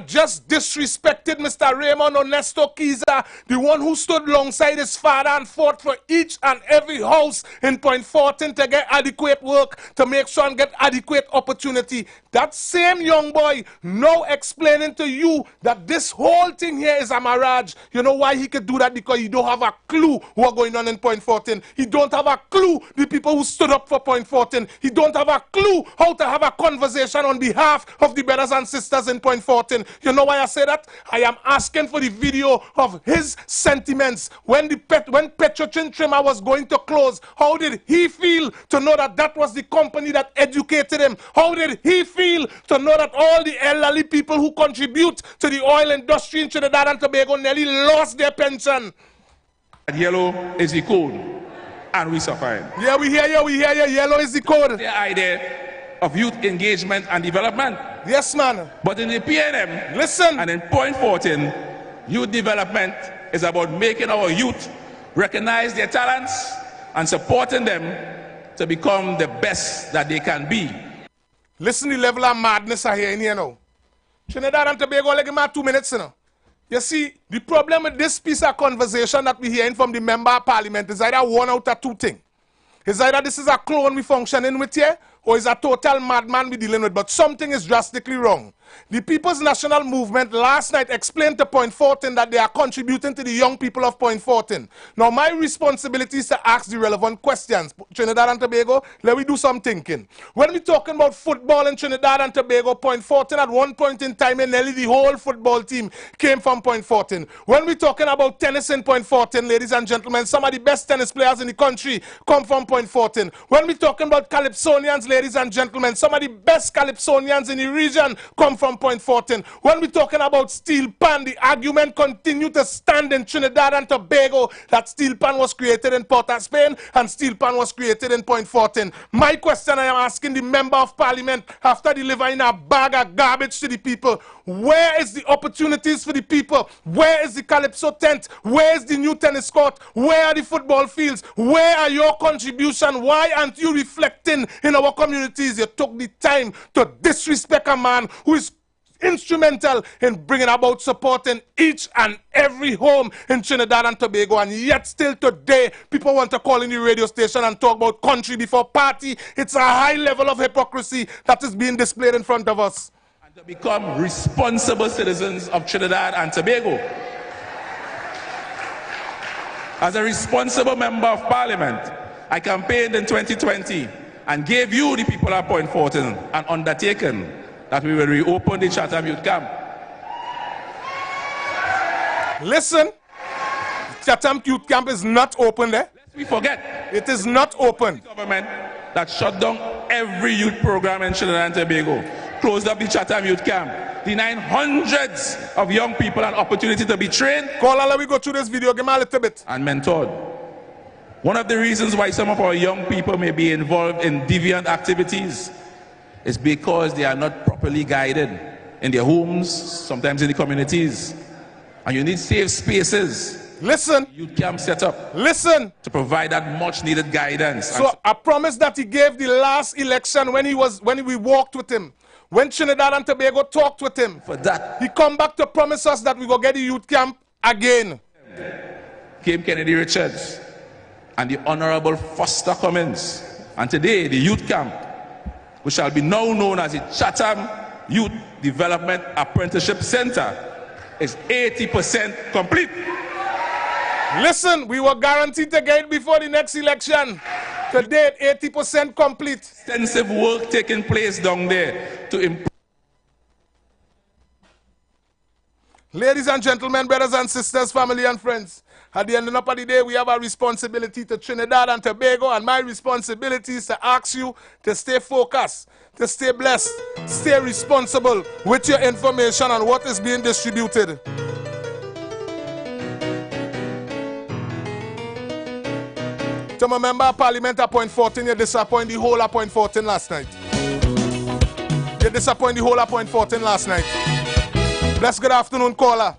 just disrespected Mr. Raymond Ernesto Kiza, the one who stood alongside his father and fought for each and every house in Point Fortin to get adequate work, to make sure and get adequate opportunity. That same young boy now explaining to you that this whole thing here is a mirage. You know why he could do that? Because he don't have a clue what's going on in Point Fortin. He don't have a clue the people who stood up for Point Fortin. He don't have a clue how to have a conversation on behalf of the brothers and sisters in Point Fortin. You know why I say that? I am asking for the video of his sentiments when Petrochin Trimmer was going to close. How did he feel to know that that was the company that educated him? How did he feel to know that all the elderly people who contribute to the oil industry in Trinidad and Tobago nearly lost their pension? yellow is the code, and we suffering. Yeah, we hear you, yellow is the code. The idea of youth engagement and development. Yes, man. But in the PNM, listen, and in Point Fortin, youth development is about making our youth recognize their talents and supporting them to become the best that they can be. Listen the level of madness I hear in here now. Trinidad and Tobago, let me 2 minutes now. You see, the problem with this piece of conversation that we're hearing from the member of parliament is either one out of two things. It's either this is a clone we functioning with here, or is a total madman we dealing with, but something is drastically wrong. The People's National Movement last night explained to Point Fortin that they are contributing to the young people of Point Fortin. Now my responsibility is to ask the relevant questions. Trinidad and Tobago, let me do some thinking. When we're talking about football in Trinidad and Tobago, Point Fortin at one point in time, nearly the whole football team came from Point Fortin. When we're talking about tennis in Point Fortin, ladies and gentlemen, some of the best tennis players in the country come from Point Fortin. When we're talking about Calypsonians, ladies and gentlemen, some of the best Calypsonians in the region come from Point Fortin. When we're talking about steel pan, the argument continued to stand in Trinidad and Tobago that steel pan was created in Port of Spain and steel pan was created in Point Fortin. My question I am asking the member of parliament after delivering a bag of garbage to the people, where is the opportunities for the people? Where is the Calypso tent? Where is the new tennis court? Where are the football fields? Where are your contributions? Why aren't you reflecting in our communities? You took the time to disrespect a man who is instrumental in bringing about support in each and every home in Trinidad and Tobago, and yet still today people want to call in the radio station and talk about country before party. It's a high level of hypocrisy that is being displayed in front of us. And to become responsible citizens of Trinidad and Tobago. As a responsible member of parliament, I campaigned in 2020 and gave you, the people of Point Fortin, an undertaking that we will reopen the Chatham Youth Camp. Listen, Chatham Youth Camp is not open there. Lest we forget, it is not open. The government that shut down every youth program in Trinidad and Tobago, closed up the Chatham Youth Camp, denying hundreds of young people an opportunity to be trained. Caller, let me go through this video, give me a little bit. And mentored. One of the reasons why some of our young people may be involved in deviant activities is because they are not properly guided in their homes, sometimes in the communities. And you need safe spaces. Listen. Youth camp set up. Listen. To provide that much needed guidance. So a promise that he gave the last election when we walked with him, when Trinidad and Tobago talked with him, for that, he come back to promise us that we go get the youth camp again. Came Kennedy Richards and the Honorable Foster Cummins. And today, the youth camp, which shall be now known as the Chatham Youth Development Apprenticeship Center, is 80% complete. Listen, we were guaranteed to get it before the next election. Today, 80% complete. Extensive work taking place down there to improve. Ladies and gentlemen, brothers and sisters, family and friends, at the end of the day, we have a responsibility to Trinidad and Tobago, and my responsibility is to ask you to stay focused, to stay blessed, stay responsible with your information and what is being distributed. To my member of parliament at Point Fortin, you disappoint the whole of Point Fortin last night. You disappoint the whole of Point Fortin last night. Bless, good afternoon, caller.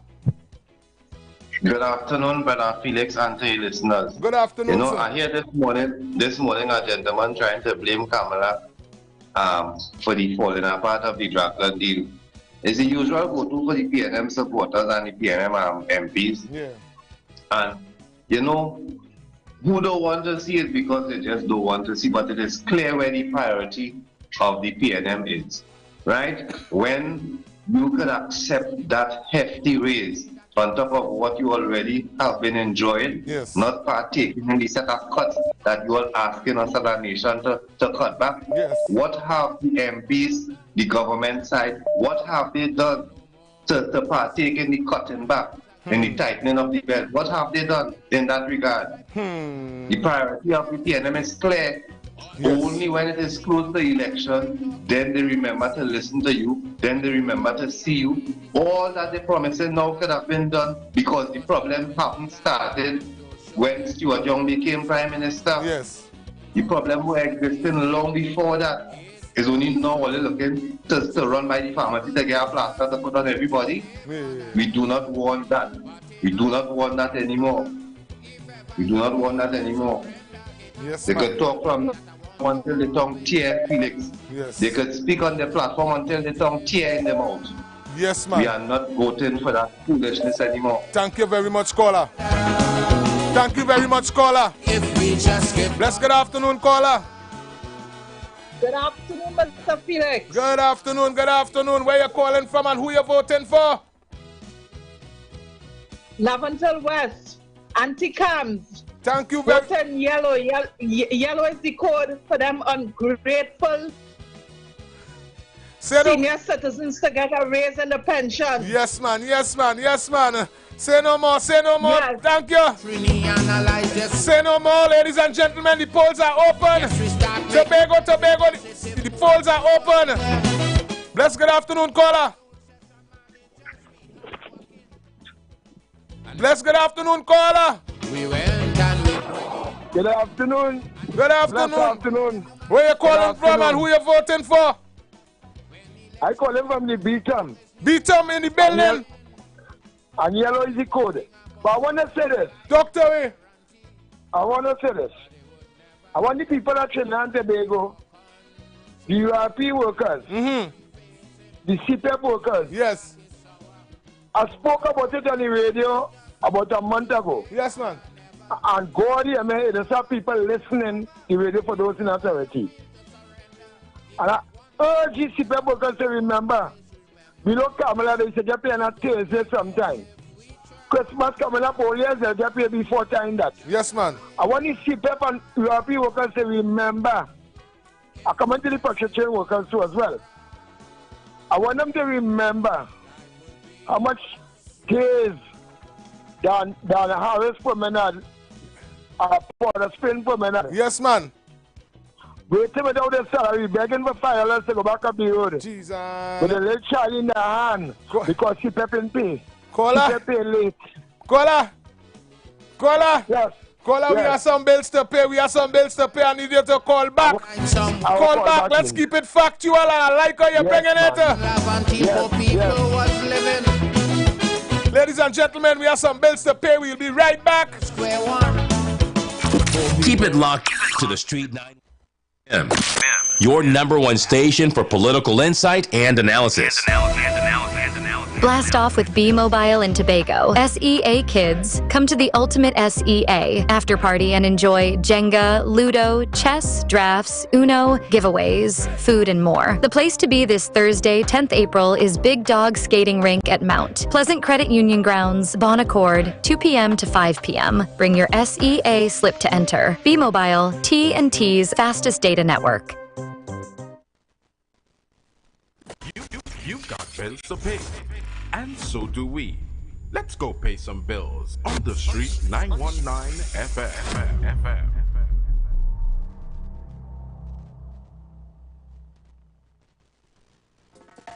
Good afternoon, Brother Felix and to your listeners. Good afternoon, You know, sir. I hear this morning a gentleman trying to blame Kamala for the falling apart of the Draftland deal. It's the usual go-to for the PNM supporters and the PNM MPs. Yeah. And, you know, who don't want to see it because they just don't want to see, but it is clear where the priority of the PNM is, right? When you could accept that hefty raise on top of what you already have been enjoying, yes, not partaking in the set of cuts that you are asking us as a nation to cut back. Yes. What have the MPs, the government side, what have they done to partake in the cutting back, in the tightening of the belt? What have they done in that regard? The priority of the PNM is clear. Only when it is close to the election, then they remember to listen to you, then they remember to see you. All that they promising now could have been done because the problem hadn't started when Stuart Young became Prime Minister. Yes. The problem was existing long before that. It's only now only looking to run by the pharmacy to get a plaster to put on everybody. We do not want that. We do not want that anymore. We do not want that anymore. Yes, they could talk from until the tongue tear, Felix. Yes. They could speak on the platform until the tongue tear in the mouth. Yes, man. We are not voting for that foolishness anymore. Thank you very much, caller. Thank you very much, caller. Bless good afternoon, caller. Good afternoon, Mr. Felix. Good afternoon, good afternoon. Where you calling from and who you voting for? Laventille West, Anti-Cams. Thank you very much. Yellow. Yellow is the code for them ungrateful senior citizens to get a raise in the pension. Yes, man. Yes, man. Yes, man. Say no more. Say no more. Yes. Thank you. Say no more, ladies and gentlemen. The polls are open. Tobago. The polls are open. Bless good afternoon, caller. Bless good afternoon, caller. We went and we... Good afternoon. Good afternoon. Good afternoon. Where you calling from and who you voting for? I calling from the Beatum. Beatum in the building. And yellow is the code. But I want to say this. Doctor, I want to say this. I want the people at Trinidad and Tobago, the URP workers, the CPEP workers. Yes. I spoke about it on the radio about a month ago. Yes, man. And God, there's some people listening to the radio for those in authority. And I urge the CPEP workers to remember, below Kamala, they should get paid on a Thursday sometime. Christmas coming up all years, they'll get paid before time that. Yes, man. I want the CPEP and URP workers to remember. I come into the construction workers too as well. I want them to remember how much days than Harris Promenade for the Spring Promenade. Yes, man. Waiting without their salary, begging for $5 to go back up the road. Jesus. With a little child in their hand because she pepping pay. Caller. She pay late. Caller. Yes. Caller, yes. We have some bills to pay. I need you to call back. Call back. Let's keep it factual. And I like how you're bringing it. Ladies and gentlemen, we have some bills to pay. We'll be right back. Keep it locked to the Street 9 FM. Your #1 station for political insight and analysis. Blast off with B-Mobile in Tobago. SEA kids, come to the ultimate SEA after party and enjoy Jenga, Ludo, chess, drafts, Uno, giveaways, food, and more. The place to be this Thursday, 10th April, is Big Dog Skating Rink at Mount Pleasant Credit Union Grounds, Bon Accord, 2 p.m. to 5 p.m. Bring your SEA slip to enter. B-Mobile, T&T's fastest data network. You've got bills to pay. And so do we. Let's go pay some bills on the Street 919 FM.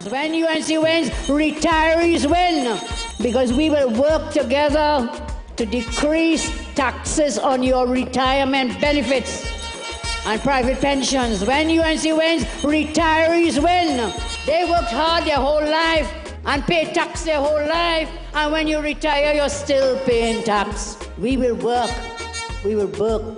When UNC wins, retirees win, because we will work together to decrease taxes on your retirement benefits and private pensions. When UNC wins, retirees win. They worked hard their whole life, and pay tax their whole life, and when you retire, you're still paying tax. We will work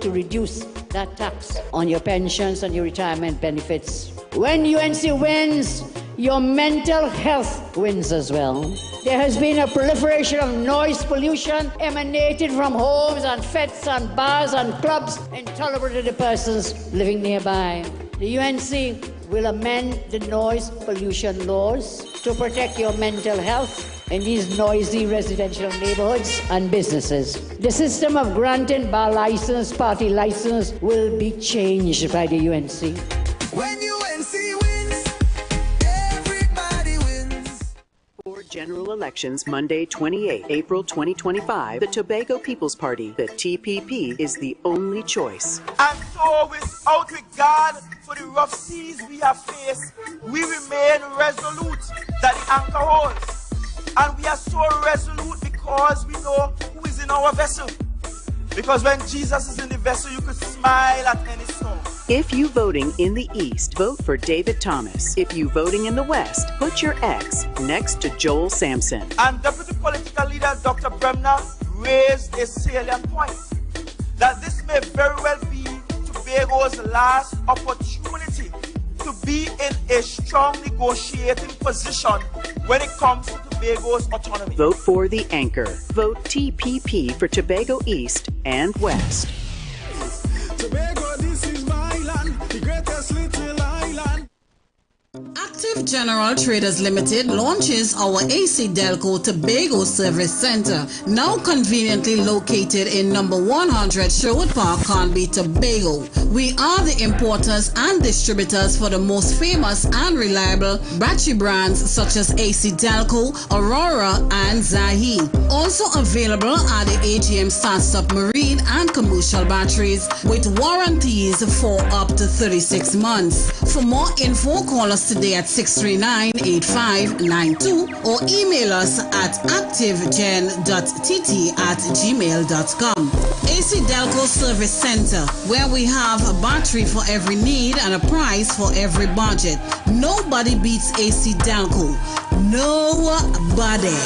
to reduce that tax on your pensions and your retirement benefits. When UNC wins, your mental health wins as well. There has been a proliferation of noise pollution emanating from homes and fetes and bars and clubs intolerable to the persons living nearby. The UNC will amend the noise pollution laws to protect your mental health in these noisy residential neighborhoods and businesses. The system of granting bar license, party license will be changed by the UNC. When UNC wins, everybody wins. For general elections Monday, 28 April 2025, the Tobago People's Party, the TPP, is the only choice. And so, without regard for the rough seas we have faced, we remain resolute that the anchor holds. And we are so resolute because we know who is in our vessel. Because when Jesus is in the vessel, you could smile at any storm. If you voting in the East, vote for David Thomas. If you voting in the West, put your X next to Joel Sampson. And Deputy Political Leader Dr. Bremner raised a salient point that this may very well be Tobago's last opportunity to be in a strong negotiating position when it comes to Tobago's autonomy. Vote for the anchor. Vote TPP for Tobago East and West. Tobago, this is my land, the greatest little island. Active General Traders Limited launches our AC Delco Tobago Service Center, now conveniently located in number 100 Sherwood Park, Conby, Tobago. We are the importers and distributors for the most famous and reliable battery brands such as AC Delco, Aurora, and Zahi. Also available are the AGM Start-Stop Marine and commercial batteries with warranties for up to 36 months. For more info, call us today at 639-8592 or email us at activegen.tt@gmail.com. AC Delco Service Center, where we have a battery for every need and a price for every budget. Nobody beats AC Delco. Nobody.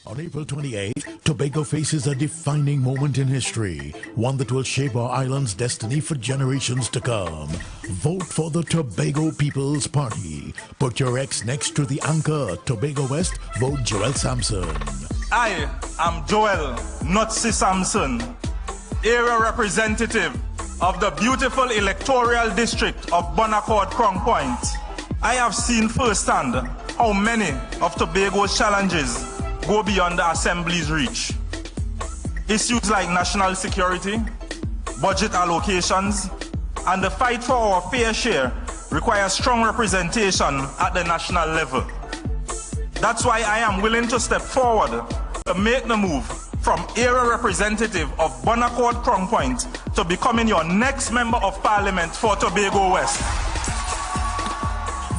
On April 28th, Tobago faces a defining moment in history, one that will shape our island's destiny for generations to come. Vote for the Tobago People's Party. Put your X next to the anchor, Tobago West, vote Joel Sampson. I am Joel Nutsi Sampson, area representative of the beautiful electoral district of Bonaccord Crown Point. I have seen firsthand how many of Tobago's challenges go beyond the Assembly's reach. Issues like national security, budget allocations, and the fight for our fair share require strong representation at the national level. That's why I am willing to step forward to make the move from area representative of Bonaccord Crown Point to becoming your next member of parliament for Tobago West.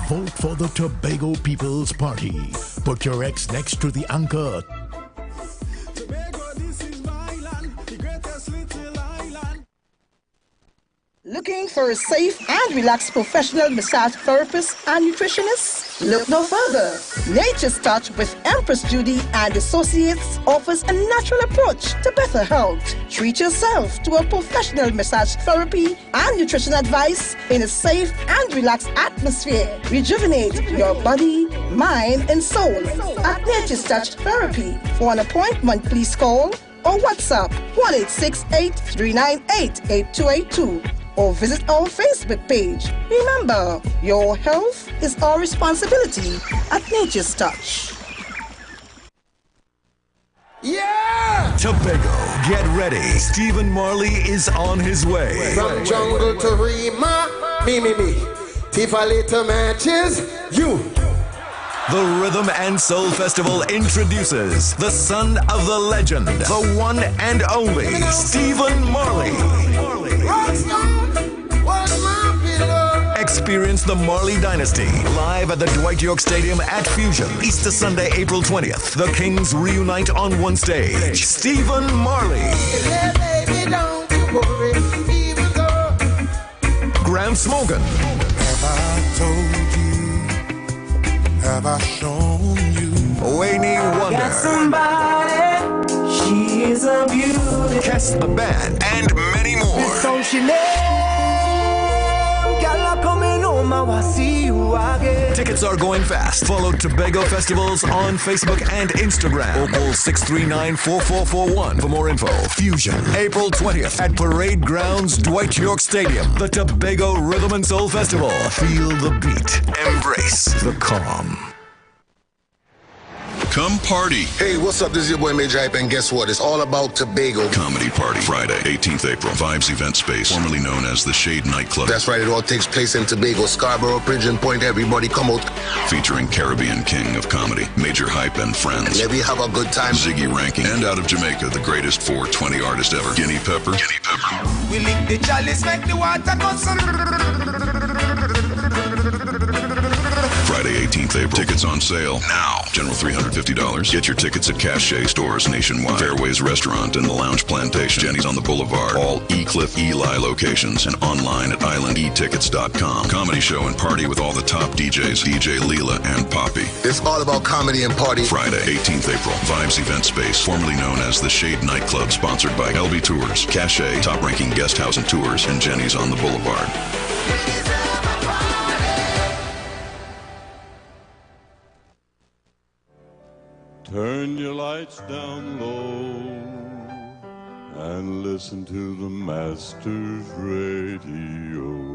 Vote for the Tobago People's Party. Put your X next to the anchor. Tobago, this is my land, the greatest little island. Looking for a safe and relaxed professional massage therapist and nutritionist? Look no further. Nature's Touch with Empress Judy and Associates offers a natural approach to better health. Treat yourself to a professional massage therapy and nutrition advice in a safe and relaxed atmosphere. Rejuvenate your body, mind, and soul at Nature's Touch Therapy. For an appointment, please call or WhatsApp 1-868-398-8282. or visit our Facebook page. Remember, your health is our responsibility at Nature's Touch. Yeah! Tobago, get ready. Stephen Marley is on his way. From jungle to Rima, me. Tifa little matches, you. The Rhythm and Soul Festival introduces the son of the legend, the one and only Stephen Marley. Experience the Marley Dynasty live at the Dwight York Stadium at Fusion. Easter Sunday, April 20th. The Kings reunite on one stage. Stephen Marley. Gramps Morgan. have I shown you? Wayne Wonder. Got somebody, she is a beauty. Kess the Band, and many more. This song she named, girl, coming home, I will see you again. Tickets are going fast. Follow Tobago Festivals on Facebook and Instagram. Or call 639-4441 for more info. Fusion, April 20th at Parade Grounds, Dwight York Stadium. The Tobago Rhythm and Soul Festival. Feel the beat. Embrace the calm. Come party. Hey, what's up? This is your boy Major Hype, and guess what? It's all about Tobago. Comedy Party, Friday, 18th April. Vibes Event Space, formerly known as the Shade Nightclub. That's right, it all takes place in Tobago, Scarborough, Pigeon Point. Everybody come out. Featuring Caribbean King of Comedy, Major Hype and Friends. And maybe have a good time. Ziggy Ranking, and out of Jamaica, the greatest 420 artist ever, Guinea Pepper. We lick the chalice, make the water go. Friday, 18th April. Tickets on sale now. General $350. Get your tickets at Cache stores nationwide. Fairways Restaurant and the Lounge Plantation. Jenny's on the Boulevard. All E-Cliff Eli locations. And online at islandetickets.com. Comedy show and party with all the top DJs. DJ Leela and Poppy. It's all about comedy and party. Friday, 18th April. Vibes Event Space, formerly known as the Shade Nightclub. Sponsored by LB Tours. Cache, top-ranking guest house and tours. And Jenny's on the Boulevard. Turn your lights down low and listen to the Master's Radio.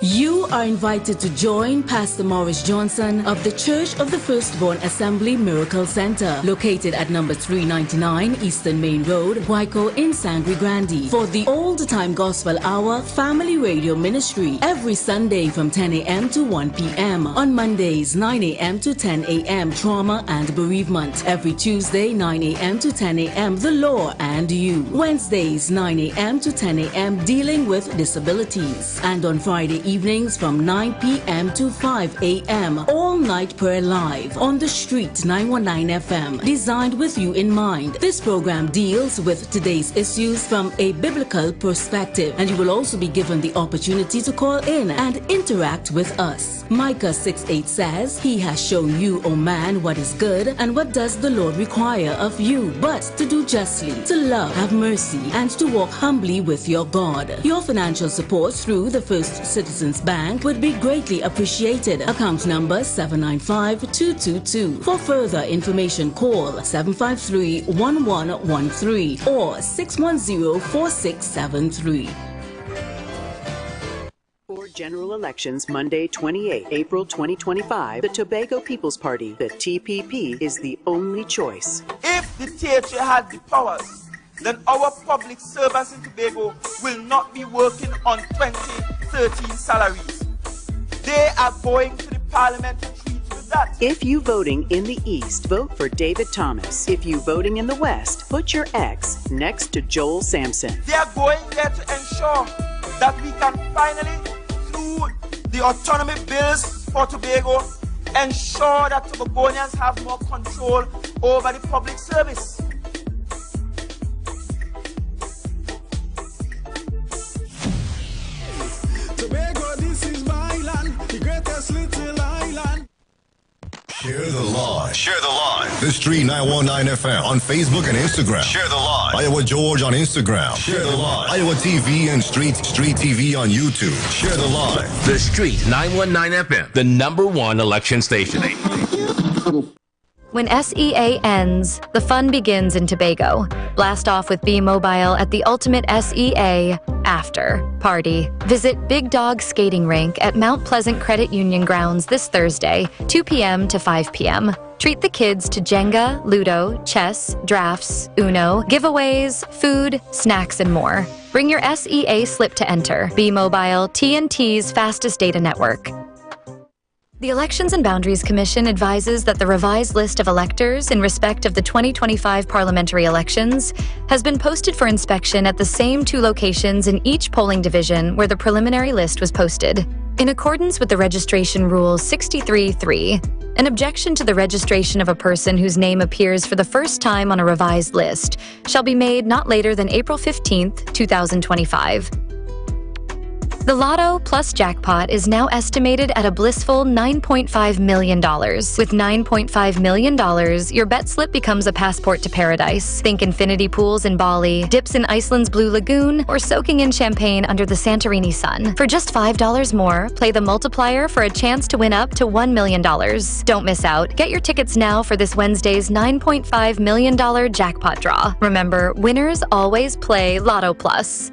You are invited to join Pastor Morris Johnson of the Church of the Firstborn Assembly Miracle Center, located at number 399 Eastern Main Road, Waiko in Sangre Grande, for the Old Time Gospel Hour Family Radio Ministry every Sunday from 10 a.m. to 1 p.m. On Mondays, 9 a.m. to 10 a.m. Trauma and Bereavement. Every Tuesday, 9 a.m. to 10 a.m. The Law and You. Wednesdays, 9 a.m. to 10 a.m. Dealing with Disabilities. And on Friday evenings from 9 p.m. to 5 a.m. All night prayer live on the Street 919 FM. Designed with you in mind. This program deals with today's issues from a biblical perspective, and you will also be given the opportunity to call in and interact with us. Micah 6:8 says, He has shown you, O man, what is good, and what does the Lord require of you, but to do justly, to love, have mercy, and to walk humbly with your God. Your financial support through the First Citizens Bank would be greatly appreciated. Account number 795-222. For further information, call 753-1113 or 610-4673. For general elections Monday, 28 April 2025, the Tobago People's Party, the TPP, is the only choice. If the THA had the powers, then our public servants in Tobago will not be working on 2013 salaries. They are going to the parliament to treat with that. If you voting in the East, vote for David Thomas. If you voting in the West, put your X next to Joel Sampson. They are going there to ensure that we can finally, through the autonomy bills for Tobago, ensure that Tobagonians have more control over the public service. Tobago, this is my land, the greatest little island. Share the live. Share the live. The Street 919 FM on Facebook and Instagram. Share the live. Iowa George on Instagram. Share the live. Iowa TV and Street TV on YouTube. Share the live. The Street 919 FM, the #1 election station. When SEA ends, the fun begins in Tobago. Blast off with B-Mobile at the ultimate SEA after party. Visit Big Dog Skating Rink at Mount Pleasant Credit Union grounds this Thursday, 2 p.m. to 5 p.m. Treat the kids to Jenga, Ludo, chess, drafts, Uno, giveaways, food, snacks, and more. Bring your SEA slip to enter. B-Mobile, TNT's fastest data network. The Elections and Boundaries Commission advises that the revised list of electors in respect of the 2025 parliamentary elections has been posted for inspection at the same 2 locations in each polling division where the preliminary list was posted. In accordance with the Registration Rule 63.3, an objection to the registration of a person whose name appears for the first time on a revised list shall be made not later than April 15th, 2025. The Lotto plus jackpot is now estimated at a blissful $9.5 million. With $9.5 million, your bet slip becomes a passport to paradise. Think infinity pools in Bali, dips in Iceland's Blue Lagoon, or soaking in champagne under the Santorini sun. For just $5 more, play the multiplier for a chance to win up to $1 million. Don't miss out. Get your tickets now for this Wednesday's $9.5 million jackpot draw. Remember, winners always play Lotto Plus.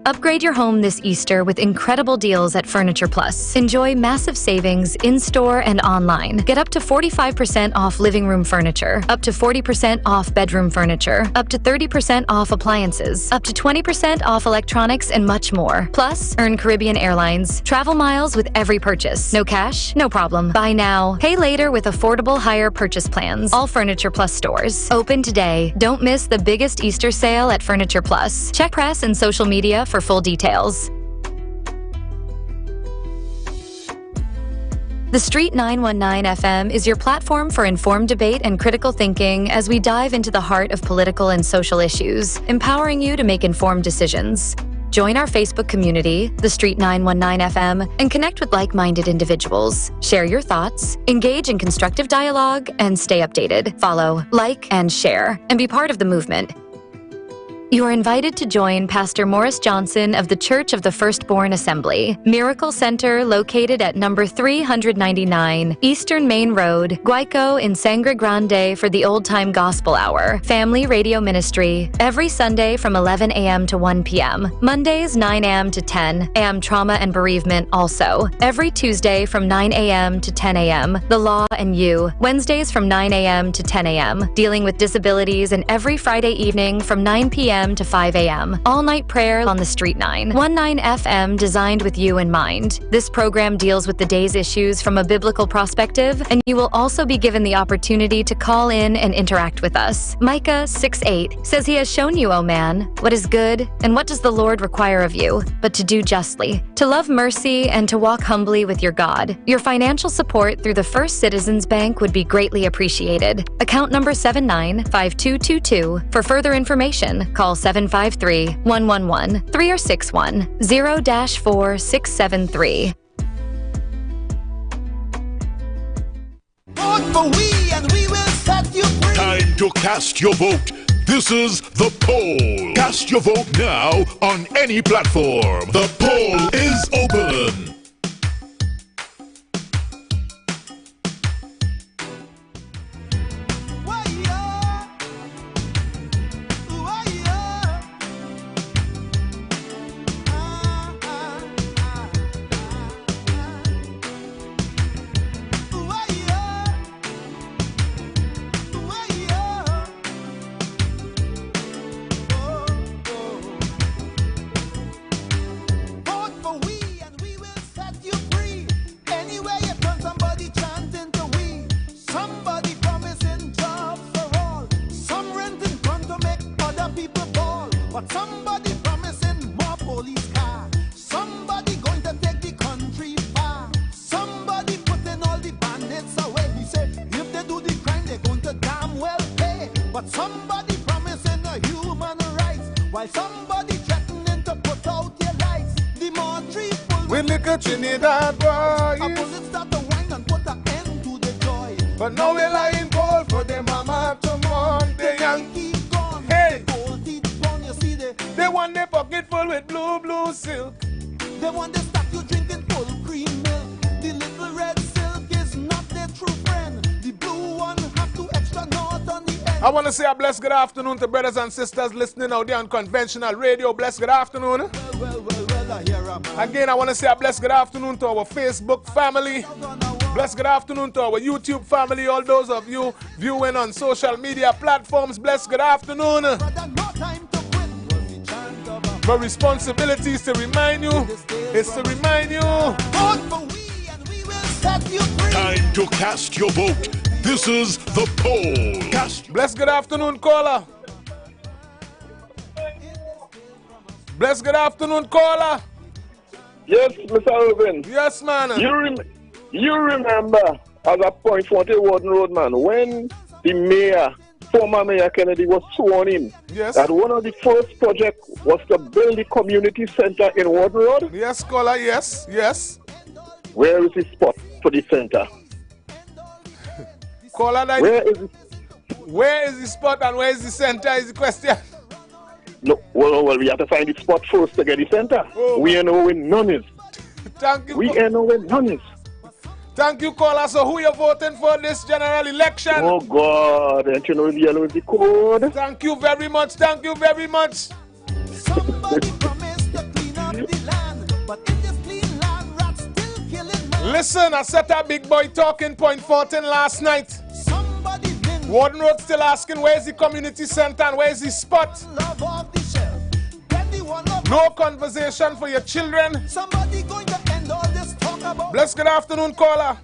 Upgrade your home this Easter with incredible deals at Furniture Plus. Enjoy massive savings in-store and online. Get up to 45% off living room furniture, up to 40% off bedroom furniture, up to 30% off appliances, up to 20% off electronics, and much more. Plus, earn Caribbean Airlines travel miles with every purchase. No cash? No problem. Buy now, pay later with affordable higher purchase plans. All Furniture Plus stores. Open today. Don't miss the biggest Easter sale at Furniture Plus. Check press and social media for full details. The Street 919 FM is your platform for informed debate and critical thinking as we dive into the heart of political and social issues, empowering you to make informed decisions. Join our Facebook community, The Street 919 FM, and connect with like-minded individuals. Share your thoughts, engage in constructive dialogue, and stay updated. Follow, like, and share, and be part of the movement. You are invited to join Pastor Morris Johnson of the Church of the Firstborn Assembly, Miracle Center located at number 399 Eastern Main Road, Guayco in Sangre Grande for the Old Time Gospel Hour, Family Radio Ministry, every Sunday from 11 a.m. to 1 p.m., Mondays 9 a.m. to 10 a.m. Trauma and Bereavement also, every Tuesday from 9 a.m. to 10 a.m., The Law and You, Wednesdays from 9 a.m. to 10 a.m., Dealing with Disabilities, and every Friday evening from 9 p.m. to 5 a.m. All-night prayer on the Street 919 FM, designed with you in mind. This program deals with the day's issues from a biblical perspective, and you will also be given the opportunity to call in and interact with us. Micah 6:8 says, "He has shown you, O man, what is good, and what does the Lord require of you, but to do justly, to love mercy, and to walk humbly with your God." Your financial support through the First Citizens Bank would be greatly appreciated. Account number 795222. For further information, call 753-111-3 or 61 0-4673. Vote for we and we will set you free. Time to cast your vote. This is the poll. Cast your vote now on any platform. The poll is open. But somebody promising more police car. Somebody going to take the country far. Somebody putting all the bandits away. He said if they do the crime they're going to damn well pay. But somebody promising a human rights, while somebody threatening to put out your lights. The Montreal we look at Trinidad boy. Opposites start to whine and put an end to the joy. But now we lying cold for the mama to mourn. The Yankee gone. Hey. They want their pocket full with blue silk. They want the statue drinking full cream milk. The little red silk is not their true friend. The blue one have to extra north on the end. I want to say a blessed good afternoon to brothers and sisters listening out there on conventional radio. Blessed good afternoon. Again, I want to say a blessed good afternoon to our Facebook family. Blessed good afternoon to our YouTube family. All those of you viewing on social media platforms. Blessed good afternoon. My responsibility is to remind you. It's to remind you. Time to cast your vote. This is the poll. Blessed good afternoon, caller. Blessed good afternoon, caller. Yes, Mr. Irvin. Yes, man. You remember, as a point 40 Warden Road, man, when the mayor former Mayor Kennedy was sworn in, that one of the first projects was to build the community center in Ward Road. Yes, caller, yes, yes. Where is the spot for the center? Caller, where is the spot and where is the center is the question. No, well, we have to find the spot first to get the center. Oh, we ain't know where none is. Thank you. We ain't know where none is. Thank you, caller. So who you voting for this general election? Oh, God. Don't you know the yellow is the code? Thank you very much. Thank you very much. Somebody promised to clean up the land, but in this clean land, rats still killing man. Listen, I set a big boy talking point 14 last night. Warden Road still asking where's the community center and where's the spot. No conversation for your children. Somebody going to end all this talk about. Bless good afternoon, caller.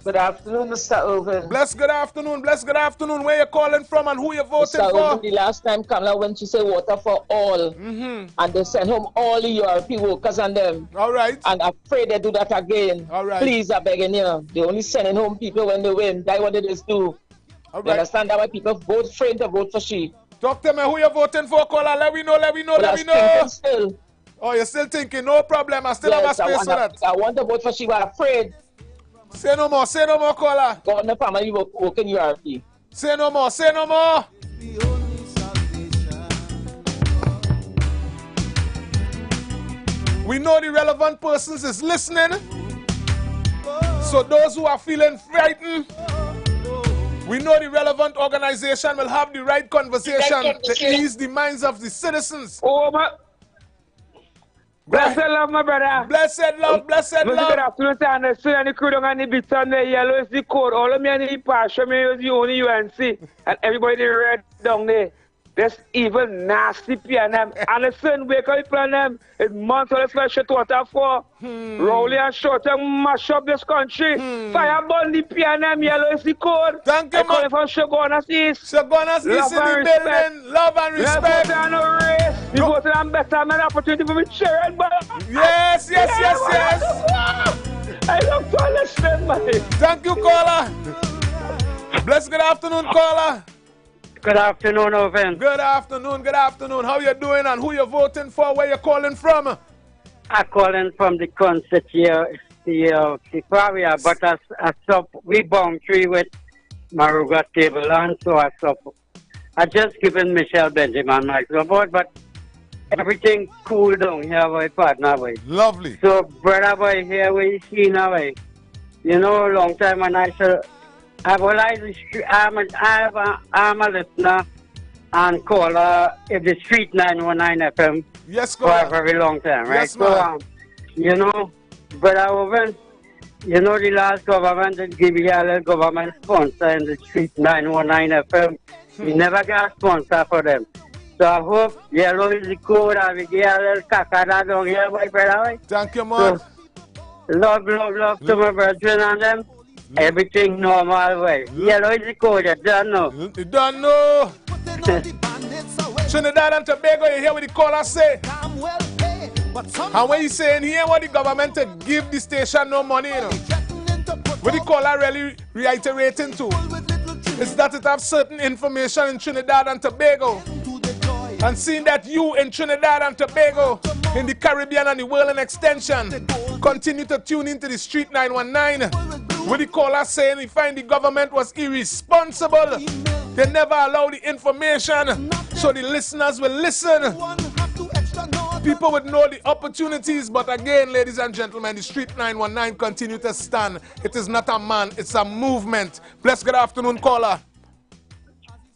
Good afternoon, Mr. Irvin. Bless good afternoon. Bless good afternoon. Where you calling from and who you voting Mr. for? Irvin, the last time Kamala went, she said water for all. And they sent home all the URP workers and them. All right. And I'm afraid they do that again. All right. Please, I'm begging you. They only sending home people when they win. That's what they just do. All You right. understand that why people vote afraid to vote for she. Talk to me who you voting for, caller. Let me know, let me know, let me know. Still. Oh, you're still thinking? No problem. I still have a space for that. I want to vote for she, but I'm afraid. Say no more, caller. Go on the family working URP. Say no more, say no more. We know the relevant persons is listening. So those who are feeling frightened, we know the relevant organization will have the right conversation to ease the minds of the citizens. Oh, my. Blessed love, my brother. Blessed love, blessed love. Good afternoon, sir. And the student and the crew down on the beach on the yellow is the code. All of me and the passion, me is the only UNC. And everybody the red down there. That's evil, nasty PNM. And the sun wake up on them. It's months of the shit water for. Rowley and short and mash up this country. Fire burn the PNM, yellow is the code. Thank you, I call it from Shogunas East. Shogunas East in the building. Love and respect. Let's go down a race. You go to them better man opportunity for me cheering, but yes. I love to listen, man. Thank you, caller. Bless good afternoon, caller. Good afternoon, Oven. Good afternoon. How you doing and who you voting for? Where you calling from? I'm calling from the constituency of Siparia, but we boundary with Maruga Table, and so I just given Michelle Benjamin my support, but everything cool down here, my partner. Boy. Lovely. So, brother, boy, here we see now. You know, a long time when I said, I'm a listener and caller of the Street 919 FM for a very long time, right? Yes, so, you know, brother Owen, you know the last government that gave you a little government sponsor in the Street 919 FM. We never got a sponsor for them. So I hope yellow is the code and we get a little cacada down here, my brother. Thank you, man. So, love to my brethren and them. Everything normal way. Yellow is the code, you don't know. You don't know. Trinidad and Tobago, you hear what the caller say? And when you saying here what the government to give the station no money, you know, what the caller really reiterating to is that it have certain information in Trinidad and Tobago. And seeing that you in Trinidad and Tobago, in the Caribbean and the world in extension, continue to tune into the Street 919. What the caller saying he find the government was irresponsible. They never allow the information so the listeners will listen. People would know the opportunities, but again, ladies and gentlemen, the Street 919 continue to stand. It is not a man, it's a movement. Bless good afternoon, caller.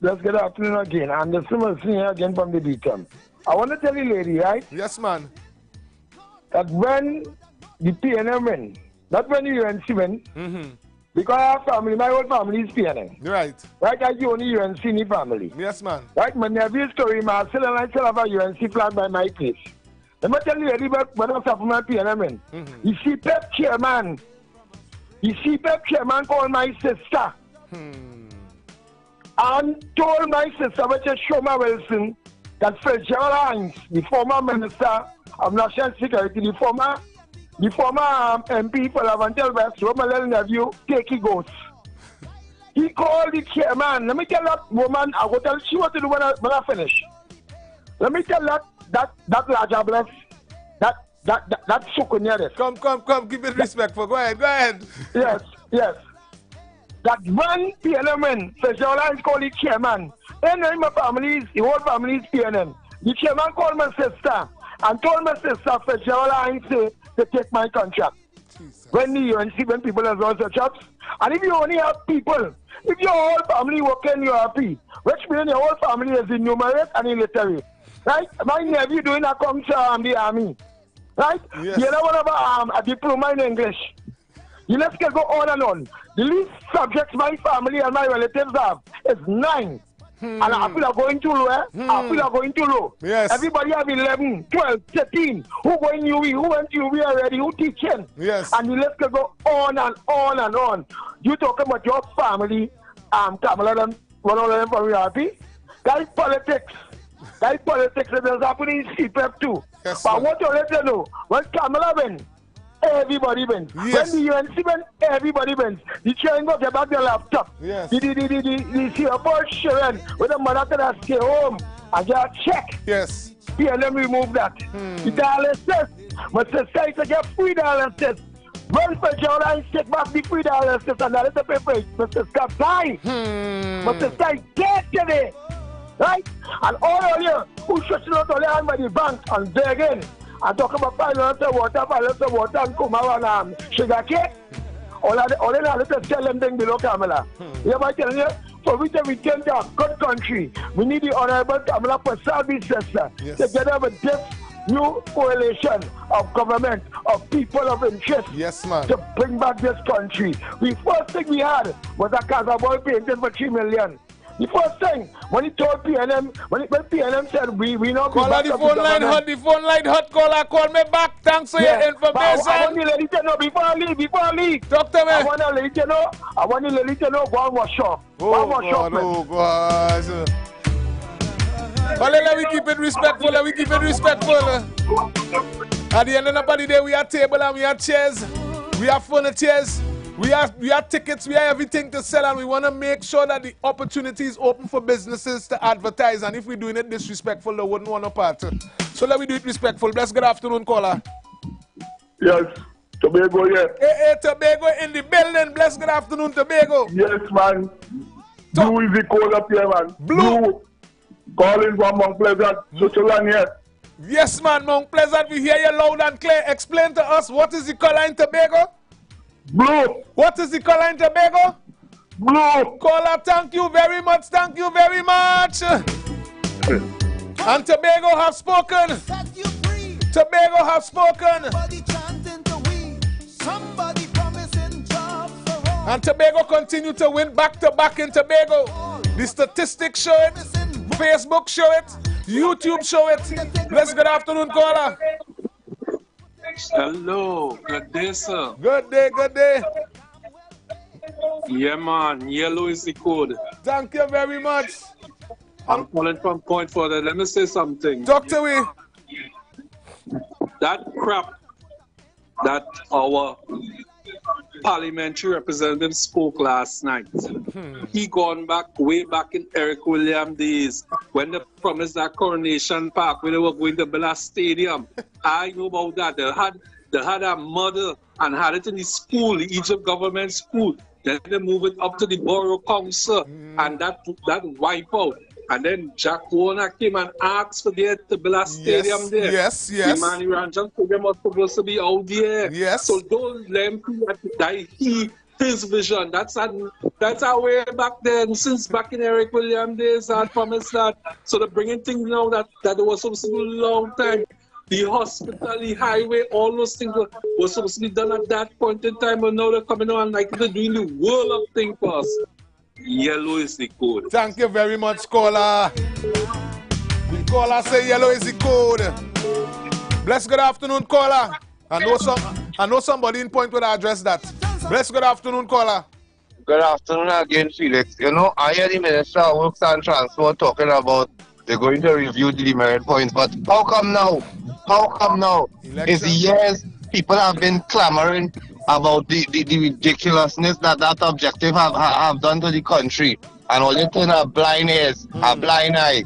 Bless good afternoon again. And the summer here again from the beacon. I want to tell you, lady, right? Yes, man. That when the PNM win, not when the UNC win, because our family, my whole family is PNM. Right. Right, I the only UNC in the family. Yes, man. Right, my nephew story, Marcel and I still have a UNC flag by my place. Let me tell you, lady, but when I was up my PNM win, the CPEP chairman called my sister. And told my sister, which is Shoma Wilson, that Fitzgerald Hines, the former Minister of National Security, the former MP for Lavantel West, Romalel nephew, take he goes. He called the chairman. Let me tell that woman, I will tell she what to do when I finish. Let me tell that larger bless, that Sukunyere. Come, give it respectful. Go ahead. Yes. That one PNM, Federal is called the chairman. And then my family, the whole family is PNM. The chairman called my sister and told my sister, Federal say to take my contract. When the UNC, when people have lost their jobs. And if you only have people, if your whole family work in URP, which means your whole family is illiterate and illiterate. Right? My nephew doing a come to the army. Right? Yes. You know what about a diploma in English. You let's go on and on. The least subjects my family and my relatives have is 9. And I feel are going too low. I feel are going too low. Yes. Everybody have 11, 12, 13. Who going UWE? Who went UWE already? Who teaching? Yes. And the list can go on and on and on. You talking about your family, Kamala, one of them from URP? Guys, politics. It is happening in CPEP too. Yes, but what you let you know, when Kamala wins, everybody wins. Yes. When the UNC wins, everybody wins. The chain go get back their laptop. Yes. The Singapore Sharon with the mother can stay home and get a check. Yes. PLM remove that. The dialysis, my sister to get free dialysis. Run for John and take back the free dialysis and that is the paper. My sister died. My sister is dead today. Right? And all you who stretching out all your hand by the bank and there again and talk about 5 liters of water and come out and sugar cake. All they have to tell them things below Kamala. You know what I'm telling you? For we to return to a good country, we need the Honorable Kamala for service sister together with this new coalition of government, of people of interest to bring back this country. The first thing we had was a Casablanca painting for 3 million. The first thing, when he told PNM, when PNM said we not call the phone line hot, call me back, thanks for your information. I want to let you know before I leave. Talk to me. I want to let you know, one more shop. Oh God. Well, let me keep it respectful, At the end of the day, we have table and we have chairs, we have furnitures. We have tickets, we have everything to sell, and we want to make sure that the opportunity is open for businesses to advertise. And if we're doing it disrespectful, they wouldn't want no part. So let me do it respectful. Bless good afternoon, caller. Yes, Tobago, yes. Hey, Tobago in the building. Bless good afternoon, Tobago. Yes, man. Blue is the call up here, man. Blue. Calling from Mount Pleasant, Switzerland, yes. Yes, man, Mount Pleasant. We hear you loud and clear. Explain to us, what is the color in Tobago? Blue. What is the color in Tobago? Blue. Caller, thank you very much. And Tobago have spoken. Tobago have spoken. And Tobago continue to win back to back in Tobago. The statistics show it. Facebook show it. YouTube show it. Bless good afternoon, caller. Hello, good day, sir. Good day. Yeah, man, yellow is the code. Thank you very much. I'm calling from Point Further. Let me say something. Talk to me. That crap that our parliamentary representative spoke last night. He gone way back in Eric Williams days when they promised that Coronation Park when they were going to build a stadium. I know about that. They had a mother and had it in the school, the Egypt government school. Then they moved it up to the borough council and that wipe out. And then Jack Warner came and asked for there to build a stadium there. Yes. The Manny Ranjan Stadium was supposed to be out there. Yes. So don't let him that his vision. That's our way back then, since back in Eric Williams days, I promised that. So they're bringing things now that was supposed to be a long time. The hospital, the highway, all those things were supposed to be done at that point in time, but now they're coming on like they're doing the world of things for us. Yellow is the code. Thank you very much, caller. The caller say yellow is the code. Bless good afternoon, caller. I know somebody in Point would address that. Bless good afternoon, caller. Good afternoon again, Felix. You know, I hear the Minister of Works and Transport talking about they're going to review the demerit points, but how come now? It's years people have been clamoring about the ridiculousness that objective have done to the country. And all you turn a blind ears, a blind eye.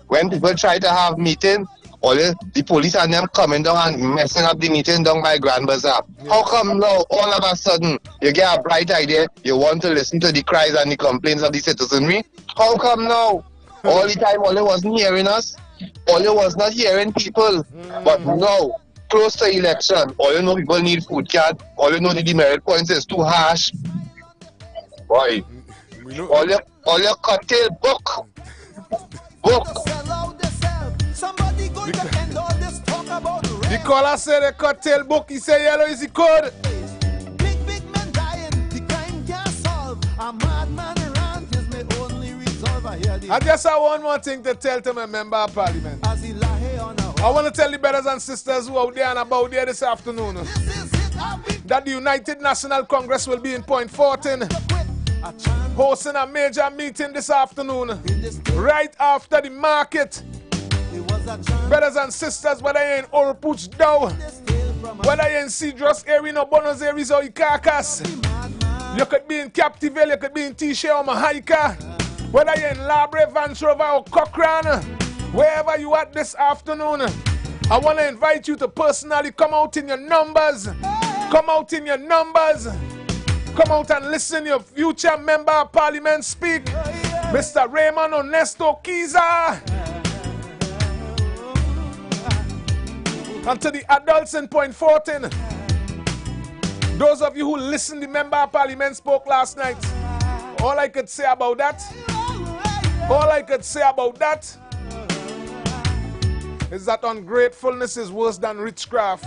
When people try to have meeting, the police and them coming down and messing up the meeting down by Grand Bazaar. How come now, all of a sudden, you get a bright idea, you want to listen to the cries and the complaints of the citizenry? How come now? All the time, all you wasn't hearing us, all you was not hearing people. But now, close to election, all you know people need food card, all you know the demerit points is too harsh. Boy, all your cocktail book. The caller said the cocktail book, he said yellow is the code. Big men dying, the crime can't solve. A madman rant is my only resolve. I just have one more thing to tell to my member of parliament. I want to tell the brothers and sisters who are out there and about there this afternoon that the United National Congress will be in Point 14 hosting a major meeting this afternoon right after the market. Brothers and sisters, whether you're in Orupuch Dow, whether you're in Cedros area, no Buenos Aires or Icacas, you could be in Captivale, you could be in T-Shea or Mahaica, whether you're in Labre, Vancouver or Cochrane, wherever you are this afternoon, I want to invite you to personally come out in your numbers. Come out in your numbers. Come out and listen to your future member of parliament speak, Mr. Raymond Onesto Kiza. And to the adults in Point 14, those of you who listened, the member of parliament spoke last night. All I could say about that is that ungratefulness is worse than witchcraft.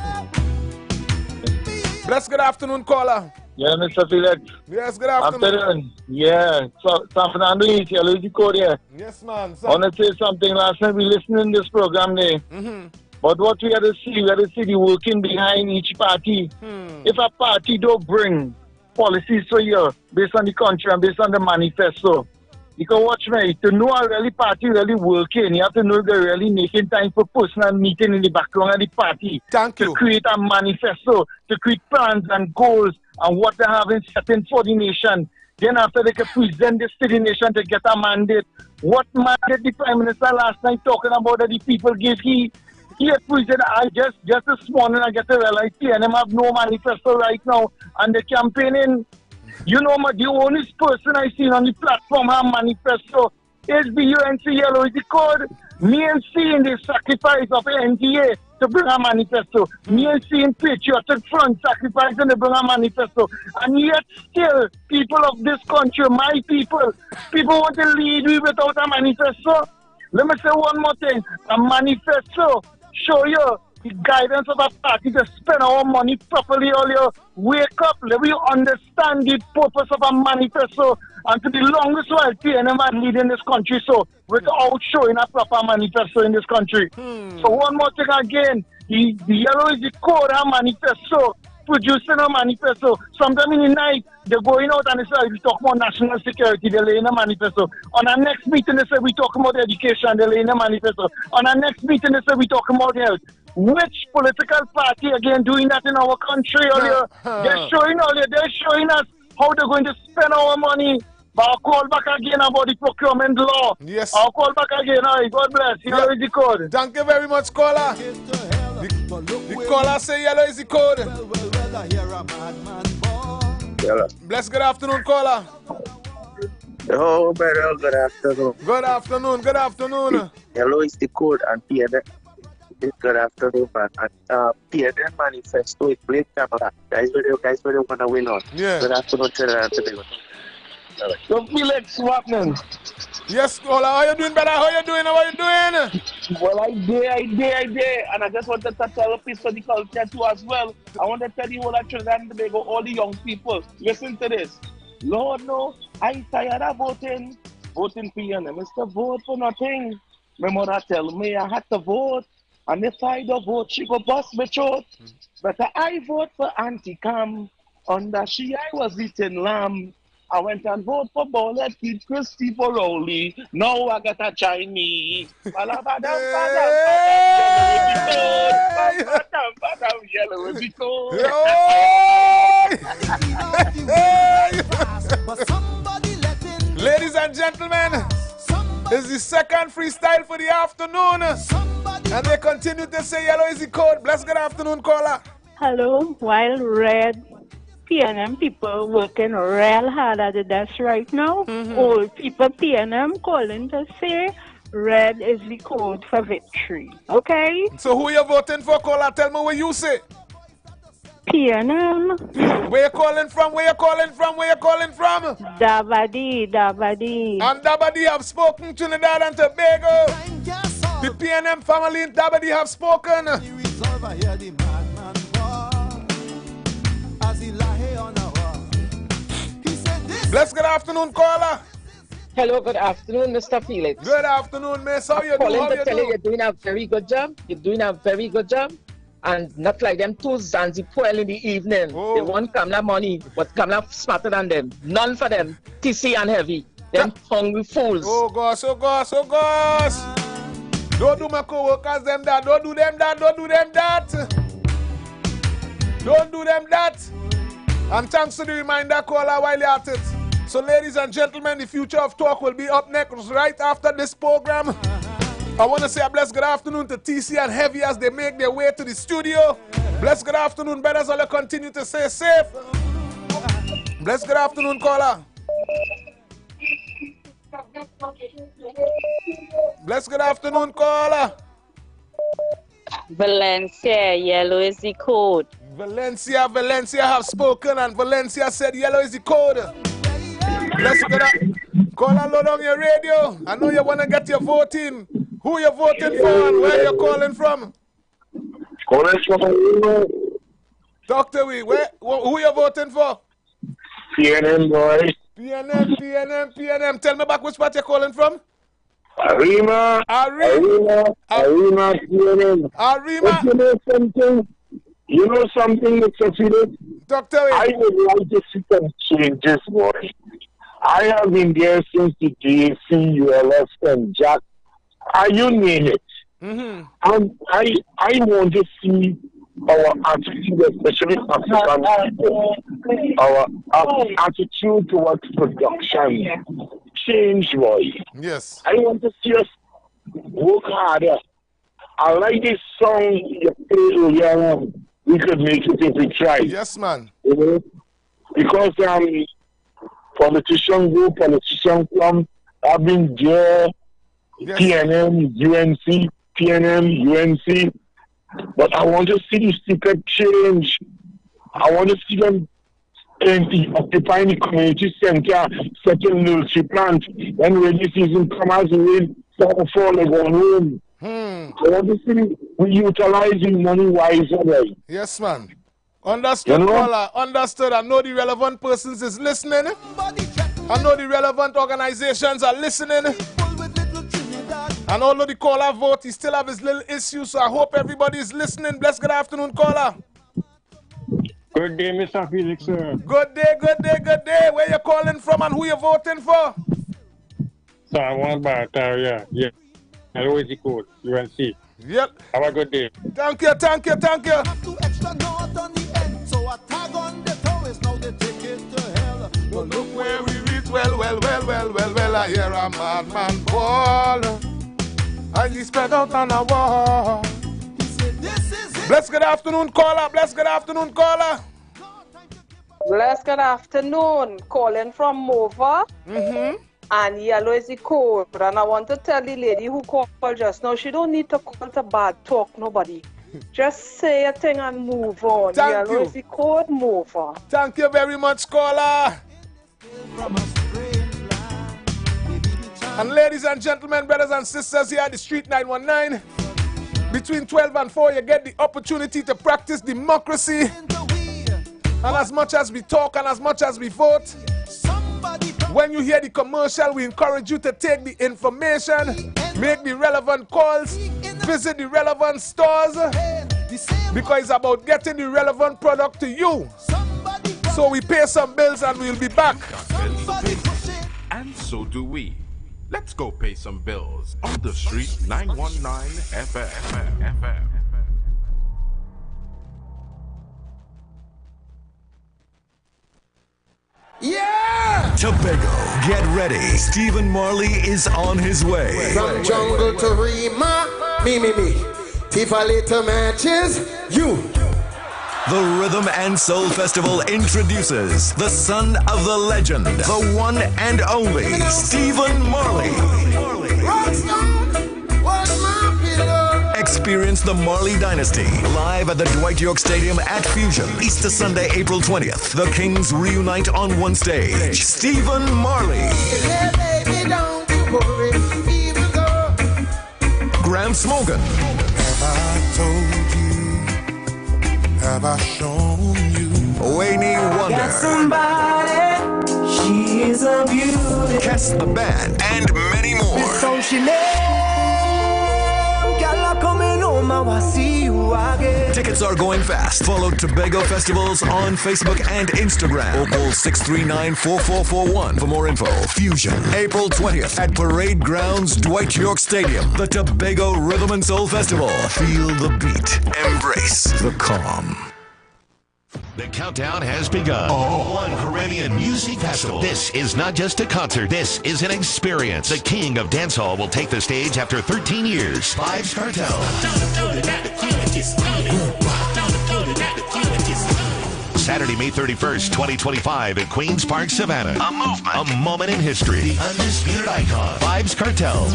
Bless, good afternoon, caller. Yeah, Mr. Felix. Yes, good afternoon. Afternoon. Yeah, so San Fernando is here. Luigi Code here. Yes, man. I want to say something. Last night we listened to this program there. But what we have to see the working behind each party. If a party don't bring policies for you based on the country and based on the manifesto, you can watch me. To know a really party really working, you have to know they're really making time for personal meeting in the background of the party. To create a manifesto, to create plans and goals and what they have in setting for the nation. Then after they can present this to the nation to get a mandate. What mandate the Prime Minister last night talking about that the people gave he had presented, I just this morning I get to realize PNM have no manifesto right now and they're campaigning. You know, the only person I seen on the platform have manifesto is the UNC Yellow is the code. Me and seeing the sacrifice of NTA to bring a manifesto. Me and seeing Patriotic Front sacrificing to bring a manifesto. And yet still, people of this country, my people want to lead me without a manifesto. Let me say one more thing. A manifesto show you the guidance of a party to spend our money properly. All you wake up, let me understand the purpose of a manifesto. And to the longest while, PNM are leading this country so without showing a proper manifesto in this country. So one more thing again, the Yellow is the code of manifesto, producing a manifesto. Sometime in the night, they're going out and they say, we talk about national security, they're laying a manifesto. On our next meeting, they say, we talk about education, they're laying a manifesto. On our next meeting, they say, we talk about health. Which political party again doing that in our country? They're showing us how they're going to spend our money. But I'll call back again about the procurement law. Yes. I'll call back again. All right, God bless. Yellow is the code. Thank you very much, caller. The caller say yellow is the code. Hello. Bless, good afternoon, caller. Oh, brother, good afternoon. Good afternoon, good afternoon. Yellow is the code and PNM. Good afternoon, man. And PNM manifesto is great camera. Guys, where you want to win on. Yeah. Good afternoon, today. So Felix, what happening? Yes, caller. How you doing, brother? How you doing? Well, I did. And I just wanted to tell a piece for the culture too as well. I want to tell you all of Trinidad and Tobago, all the young people, listen to this. Lord, no, I tired of voting PNM. It's to vote for nothing. My mother tell me I had to vote. And if I don't vote, she go bust my throat. But I vote for Anti-Cam. Under she, I was eating lamb. I went and voted for Bowlet Kid Christopher Rowley. Now I got a Chinese. Yellow with the code. and gentlemen, it's the second freestyle for the afternoon. And they continue to say yellow is the code. Bless good afternoon, caller. Hello. While red PNM people working real hard at the desk right now, old people PNM calling to say red is the code for victory. Okay? So who you voting for, caller? Tell me what you say. PNM. Where you calling from? Where you calling from? Where you calling from? Dabadi. And Dabadi have spoken Trinidad and Tobago. The PNM family in Dabadi have spoken. Bless good afternoon, caller. Hello, good afternoon, Mr. Felix. Good afternoon, miss. How you doing? How you doing? You're doing a very good job. You're doing a very good job. And not like them two Zanzipoel in the evening. They want Kamla money, but Kamla smarter than them. None for them. TC and heavy. Them hungry fools. Oh gosh, oh gosh, oh gosh. Don't do my co-workers them that. Don't do them that. Don't do them that. Don't do them that. And thanks to the reminder, caller, while you're at it. So ladies and gentlemen, the future of talk will be up next right after this program. I want to say a blessed good afternoon to TC and Heavy as they make their way to the studio. Blessed good afternoon, brothers. I'll continue to stay safe. Blessed good afternoon, caller. Blessed good afternoon, caller. Valencia, yellow is the code. Valencia have spoken and Valencia said yellow is the code. Blessed good afternoon. Caller, load on your radio. I know you want to get your vote in. Who you voting for and where you calling from? Calling from Talk to me. Who you voting for? PNM, boy. PNM. Tell me back which part you calling from? Arima, PNM. Arima. You know something, Mr. Felix? Doctor, I would like to see some changes, boy. I have been there since the DAC, ULS, and Jack. You name it. And I want to see our attitude, especially African people, our attitude towards production change, boy. Yes. I want to see us work harder. I like this song you played earlier. We could make it if we try. Yes, man. You know? Because politicians go, politicians come. I've been there. Yes. PNM, UNC. But I want to see the secret change. I want to see them occupying the community center, setting nursery plant. When rainy season comes, as rain start to fall, they go home. I want to see we utilizing money wisely. Yes, man. Understood, you know? Caller. Understood. I know the relevant persons is listening. I know the relevant organizations are listening. And although the caller vote, he still have his little issue, so I hope everybody is listening. Bless good afternoon, caller. Good day, Mr. Felix, sir. Good day. Where you calling from and who you voting for? So I want Barataria. Yeah. Hello, is the code. UNC. Yep. Have a good day. Thank you. Well, look where we reach. Well, I hear a madman call. And he spread out on a wall. Bless good afternoon, caller. Bless good afternoon. Calling from Mova. And yellow is the code. And I want to tell the lady who called just now, she don't need to call to bad talk nobody. Just say a thing and move on. Yellow is the code, move on. Thank you very much, caller. And ladies and gentlemen, brothers and sisters here at the Street 919, between 12 and 4, you get the opportunity to practice democracy. And as much as we talk and as much as we vote, when you hear the commercial, we encourage you to take the information, make the relevant calls, visit the relevant stores, because it's about getting the relevant product to you. So we pay some bills and we'll be back. And so do we. Let's go pay some bills on the Street 919 FM. Yeah! Tobago, get ready. Stephen Marley is on his way. From jungle to Rima, me. FIFA later matches, you. The Rhythm and Soul Festival introduces the son of the legend, the one and only Stephen Marley. Experience the Marley Dynasty live at the Dwight York Stadium at Fusion. Easter Sunday, April 20th. The Kings reunite on one stage. Stephen Marley. Gramps Morgan. Have I told you? Have I shown you? Wayne Wonder. Got somebody, she is a beauty. Kess the Band, and many more. So she coming home, I will see you again. Tickets are going fast. Follow Tobago Festivals on Facebook and Instagram. Or call 639-4441 for more info. Fusion, April 20th at Parade Grounds, Dwight York Stadium. The Tobago Rhythm and Soul Festival. Feel the beat. Embrace the calm. The countdown has begun. One Caribbean Music Festival. This is not just a concert. This is an experience. The king of dancehall will take the stage after 13 years. Vybz Kartel. Saturday, May 31st, 2025 at Queen's Park, Savannah. A movement. A moment in history. The undisputed icon. Vybz Kartel.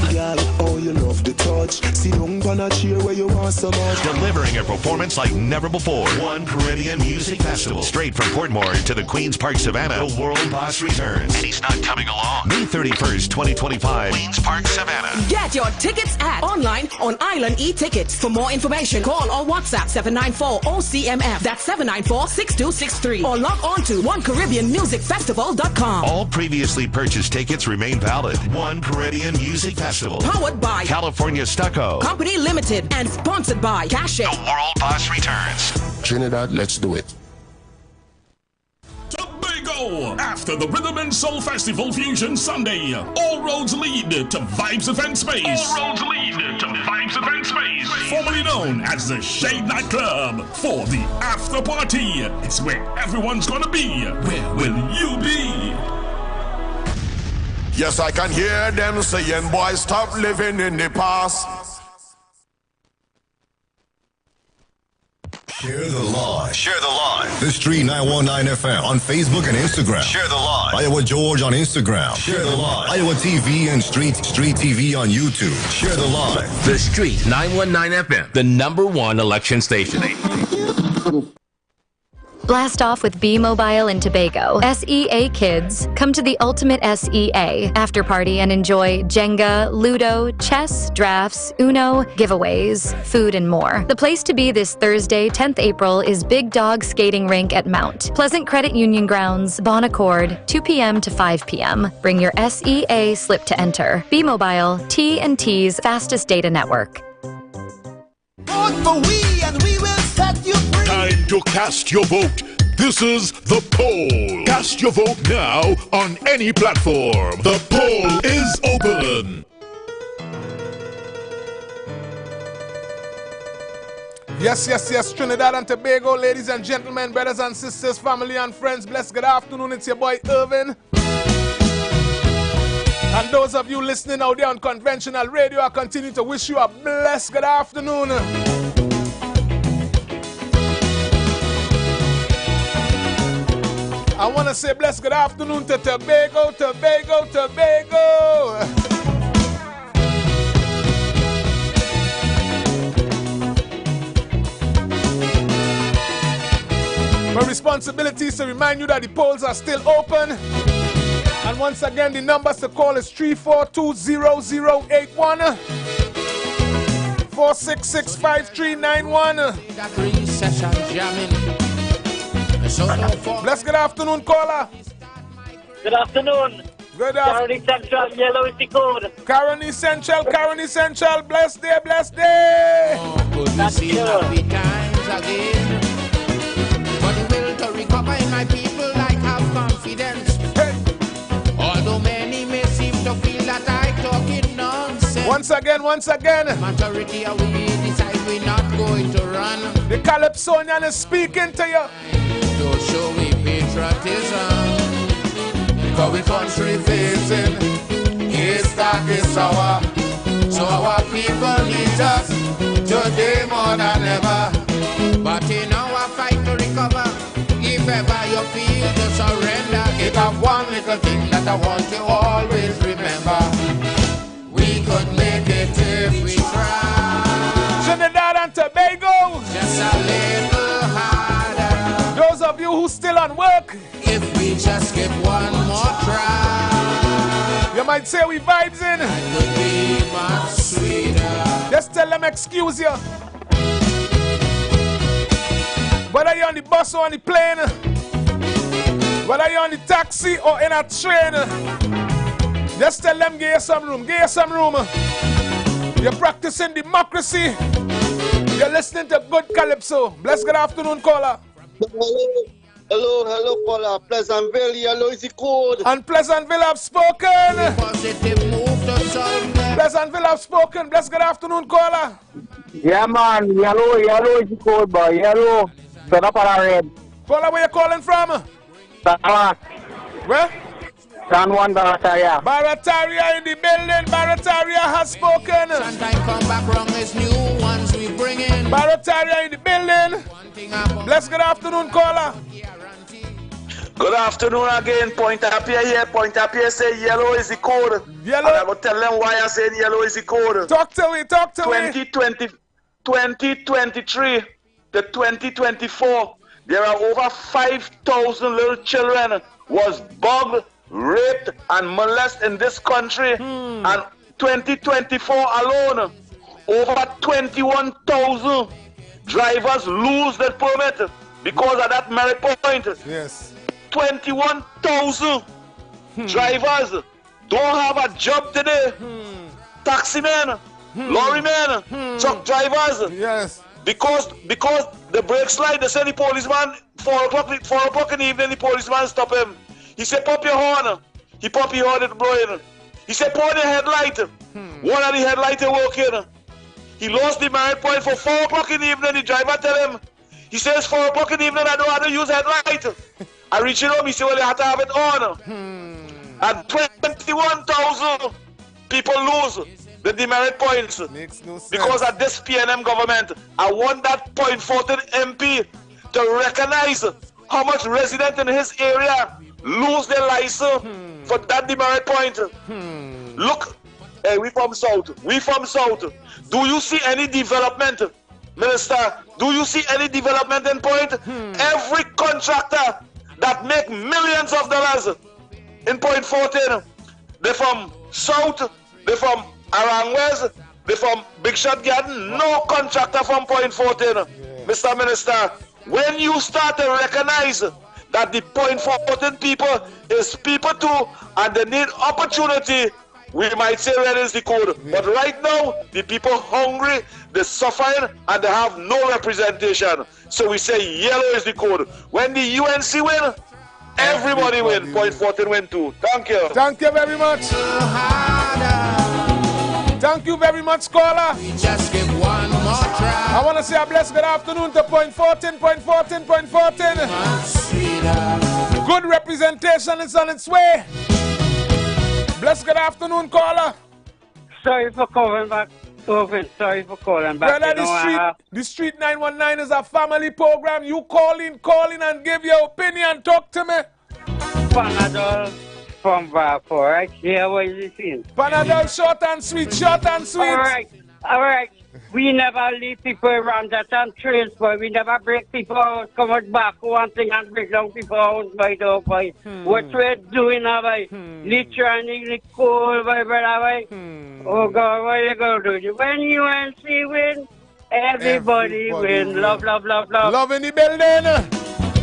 Oh, you love the touch. See, don't gonna cheer where you want so much. Delivering a performance like never before. One Caribbean Music Festival. Straight from Portmore to the Queen's Park, Savannah. The World Boss returns. And he's not coming along. May 31st, 2025. Queen's Park, Savannah. Get your tickets at online on Island e-tickets. For more information, call or WhatsApp 794-OCMF. That's 794-6263. Or log on to OneCaribbeanMusicFestival.com. All previously purchased tickets remain valid. One Caribbean Music Festival. Powered by California Stucco Company Limited and sponsored by Cash. The World Boss returns. Trinidad, let's do it. Tobago! After the Rhythm and Soul Festival Fusion Sunday, all roads lead to Vybz Event Space. All roads lead to Vybz Event Space. Formerly known as the Shade Nightclub. For the after party, it's where everyone's gonna be. Where will you be? Yes, I can hear them saying, boy, stop living in the past. Share the live. Share the live. The Street 919 FM on Facebook and Instagram. Share the live. Iowa George on Instagram. Share the live. Iowa TV and Street TV on YouTube. Share the live. The Street 919 FM, the #1 election station. Blast off with B-Mobile in Tobago. SEA kids, come to the ultimate SEA after party and enjoy Jenga, Ludo, chess, drafts, Uno, giveaways, food, and more. The place to be this Thursday, 10th April, is Big Dog Skating Rink at Mount Pleasant Credit Union Grounds, Bon Accord, 2 p.m. to 5 p.m. Bring your SEA slip to enter. B-Mobile, T&T's fastest data network. Vote for we and we will set you free. Time to cast your vote. This is the poll. Cast your vote now on any platform. The poll is open. Yes, Trinidad and Tobago, ladies and gentlemen, brothers and sisters, family and friends, blessed good afternoon. It's your boy Irvin. And those of you listening out there on conventional radio, I continue to wish you a blessed good afternoon. I want to say blessed good afternoon to Tobago. My responsibility is to remind you that the polls are still open. And once again, the numbers to call is 342-0081, 466-5391. Bless good afternoon, caller. Good afternoon. Good afternoon. Caroni Central, yellow is the code. Caroni Central, blessed day. Oh, could we see happy times again? For the will to recover in my people, I have confidence. Hey. Although many may seem to feel that I talking nonsense. Once again. Majority of we decide we're not going to run. The Calypsonian is speaking to you. To show we patriotism. our country facing is dark, is sour. So our people need us today more than ever. But in our fight to recover, if ever you feel to surrender, it have one little thing that I want you always remember. We could make it if we try. Trinidad and Tobago. Just a little harder. Those of you who still on work, if we just give one more try, you might say we vibes in. It could be much sweeter. Just tell them excuse you. Whether you're on the bus or on the plane, whether you're on the taxi or in a train, just tell them give you some room, give you some room. You're practicing democracy. You're listening to good calypso. Bless good afternoon, caller. Hello, caller. Pleasantville, yellow is the code. And Pleasantville have spoken. Pleasantville have spoken. Bless good afternoon, caller. Yeah, man. Yellow is the code, boy. Yellow. Set up on a red. Caller, where you calling from? Dallas. Where? San Juan, Barataria. Barataria in the building. Barataria has spoken. Sometimes come back wrong is new ones we bring in. Barataria in the building. Bless good afternoon, caller. Good afternoon again. Point up here. Point up here say yellow is the code. Yellow. And I will tell them why I said yellow is the code. Talk to me. 2023 to 2024, there are over 5,000 little children was bugged, raped, and molested in this country. And 2024 alone, over 21,000 drivers lose their permit because of that merit point. Yes. 21,000 drivers don't have a job today. Taxi men, lorry men, truck drivers. Yes. Because the brake slide, they say the policeman 4 o'clock in the evening, the policeman stop him. He said, pop your horn. He pop your horn, it blowing. He said, pour the headlight. One of the headlights working. He lost the merit point for 4 o'clock in the evening. The driver tell him, he says 4 o'clock in the evening, I don't have to use headlight. I reach it home, he said, well, you have to have it on. And 21,000 people lose the demerit points. Makes no sense. Because of this PNM government. I want that point 14 MP to recognize how much residents in his area lose their license for that demerit point. Look, hey, we from South. Do you see any development, Minister? Do you see any development in point? Every contractor that make millions of dollars in point 14, they're from South, they're from Arangwes, they're from Big Shot Garden. No contractor from point 14. Mr. Minister, when you start to recognize that the point 14 people is people too, and they need opportunity, we might say red is the code. But right now, the people hungry, they're suffering, and they have no representation. So we say yellow is the code. When the UNC win, everybody win. Point 14 win too. Thank you. Thank you very much. Thank you very much, caller. We just give one more try. I want to say a blessed good afternoon to point 14. Good representation is on its way. Blessed good afternoon, caller. Sorry for calling back. Sorry for calling back. Brother, the Street 919 is a family program. You call in and give your opinion. Talk to me. Panadol from Vapo, right? Yeah, what is it saying? Panadol, short and sweet. All right. We never leave people around that on trains, but we never break people out, come out back one thing and break down people out by the boy. What we're doing now, boy? Literally the cold, boy, brother, boy. Oh God, what are you gonna do? When UNC win, everybody win. Love. Love in the building.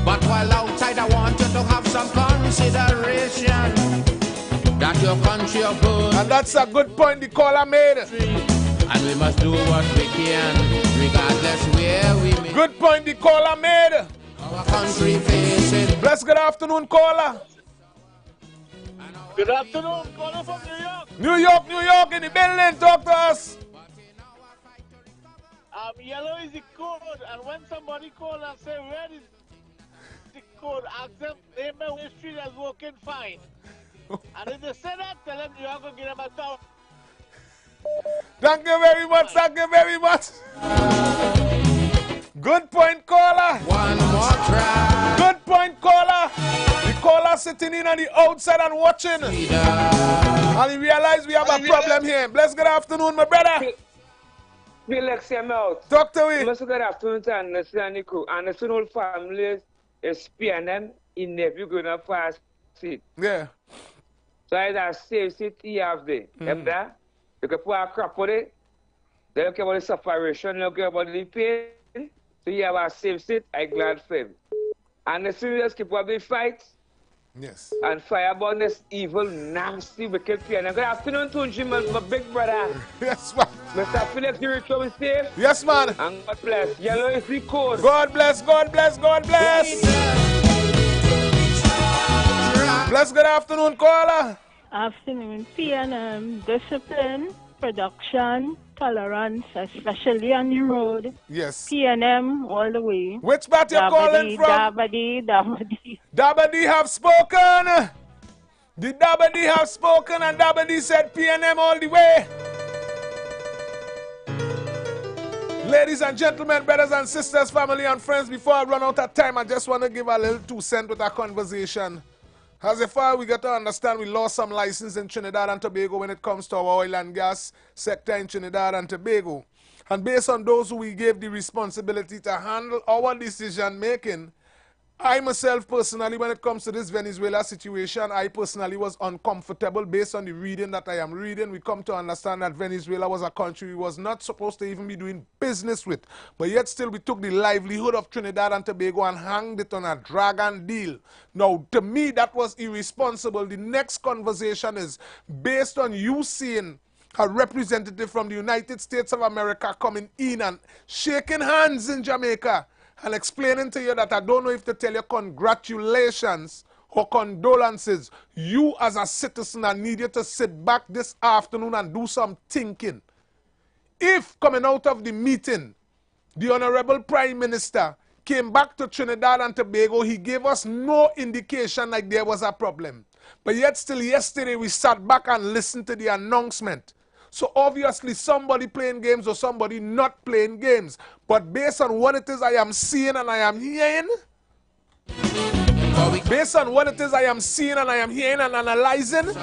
But while outside, I want you to have some consideration that your country are good. And that's a good point the caller made. And we must do what we can, regardless where we may. Good point the caller made. Our country faces. Bless good afternoon, caller. Good afternoon, caller from New York. New York in the building. Talk to us. Yellow is the code, and when somebody call and say red is the code, ask them, name the street as working fine. And if they say that, tell them you are going to give them a $1,000. Thank you very much. Thank you very much. Good point, caller. One more try. Good point, caller. The caller sitting in on the outside and watching. And he realized we have a problem here. Bless good afternoon, my brother. Relax your mouth. Talk to me. Good afternoon to Anderson and Nico. Anderson whole family is PNM in if you're going to fast seat. Yeah. So I have safe seat you have there. That? You can put a crop on it. They don't care about the separation, they don't care about the pain. So you have a safe seat, I'm glad for him. And the serious keep up the fight. Yes. And fire about this evil, nasty, wicked PNM. Good afternoon to Jim, my big brother. Yes, man. Mr. Phillips, you recover safe? Yes, man. And God bless. Yellow is the code. God bless, God bless, God bless. Bless good afternoon, caller. Afternoon, PNM, discipline, production, tolerance, especially on the road. Yes. PNM all the way. Which part you're calling from? Dabadi. Dabadi have spoken. The Dabadi have spoken and Dabadi said PNM all the way. Ladies and gentlemen, brothers and sisters, family and friends, before I run out of time, I just want to give a little 2 cents with our conversation. As a far we got to understand we lost some license in Trinidad and Tobago when it comes to our oil and gas sector in Trinidad and Tobago. And based on those who we gave the responsibility to handle our decision making, I myself personally, when it comes to this Venezuela situation, I personally was uncomfortable based on the reading that I am reading. We come to understand that Venezuela was a country we was not supposed to even be doing business with. But yet still we took the livelihood of Trinidad and Tobago and hanged it on a dragon deal. Now, to me, that was irresponsible. The next conversation is based on you seeing a representative from the United States of America coming in and shaking hands in Jamaica and explaining to you that I don't know if to tell you congratulations or condolences. You as a citizen, I need you to sit back this afternoon and do some thinking. If coming out of the meeting, the Honorable Prime Minister came back to Trinidad and Tobago, he gave us no indication like there was a problem. But yet still yesterday we sat back and listened to the announcement. So obviously somebody playing games or somebody not playing games. But based on what it is I am seeing and I am hearing, based on what it is I am seeing and I am hearing and analyzing,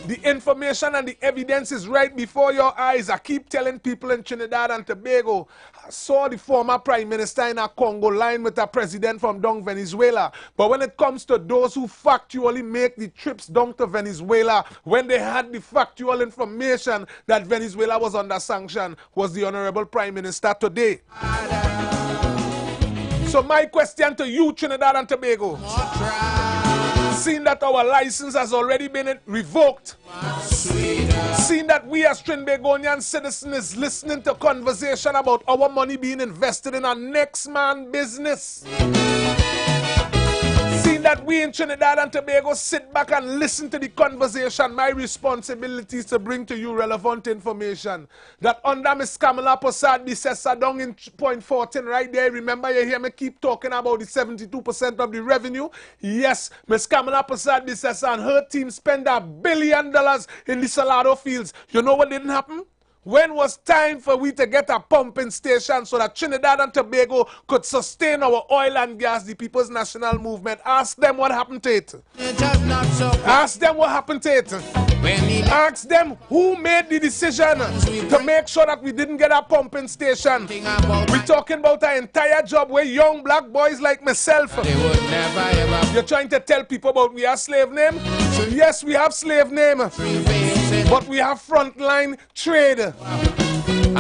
the information and the evidence is right before your eyes. I keep telling people in Trinidad and Tobago, I saw the former Prime Minister in a Congo line with a president from down Venezuela. But when it comes to those who factually make the trips down to Venezuela, when they had the factual information that Venezuela was under sanction, was the Honorable Prime Minister today. So my question to you, Trinidad and Tobago, seeing that our license has already been revoked, seeing that we as Trinbagonian citizens is listening to conversation about our money being invested in a next man business, seeing that we in Trinidad and Tobago sit back and listen to the conversation, my responsibility is to bring to you relevant information. That under Miss Kamala Posad Bisesa down in point 14 right there, remember you hear me keep talking about the 72% of the revenue? Yes, Miss Kamala Posad Bisesa and her team spend $1 billion in the Salado fields. You know what didn't happen? When was time for we to get a pumping station so that Trinidad and Tobago could sustain our oil and gas, the People's National Movement? Ask them what happened to it. Ask them what happened to it. Ask them who made the decision to make sure that we didn't get a pumping station. We're talking about an entire job where young black boys like myself. You're trying to tell people about we have slave name? Yes, we have slave name. But we have frontline trade.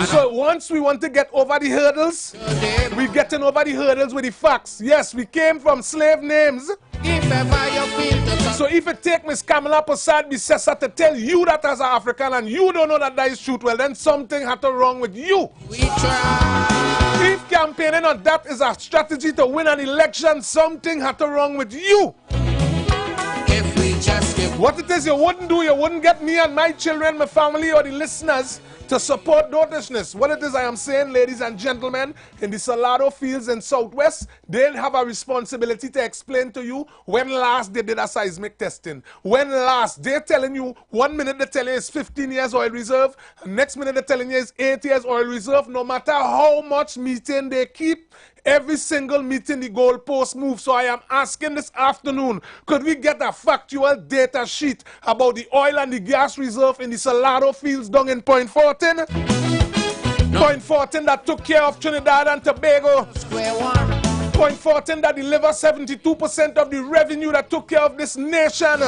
So once we want to get over the hurdles, we're getting over the hurdles with the facts. Yes, we came from slave names. So if it take Miss Kamala Posad Bisesa to tell you that as an African and you don't know that that is truth, well then something had to wrong with you. If campaigning on that is a strategy to win an election, something had to wrong with you. just give. What it is you wouldn't do, you wouldn't get me and my children, my family, or the listeners to support dotishness. What it is I am saying, ladies and gentlemen, in the Salado fields in Southwest, they'll have a responsibility to explain to you when last they did a seismic testing. When last, they're telling you, 1 minute they tell you it's 15 years oil reserve, next minute they're telling you it's 8 years oil reserve. No matter how much meeting they keep, every single meeting the goalpost moves. So I am asking this afternoon, could we get a factual data sheet about the oil and the gas reserve in the Salado fields down in Point 14? Point 14 that took care of Trinidad and Tobago. Square one. Point 14 that delivered 72% of the revenue that took care of this nation.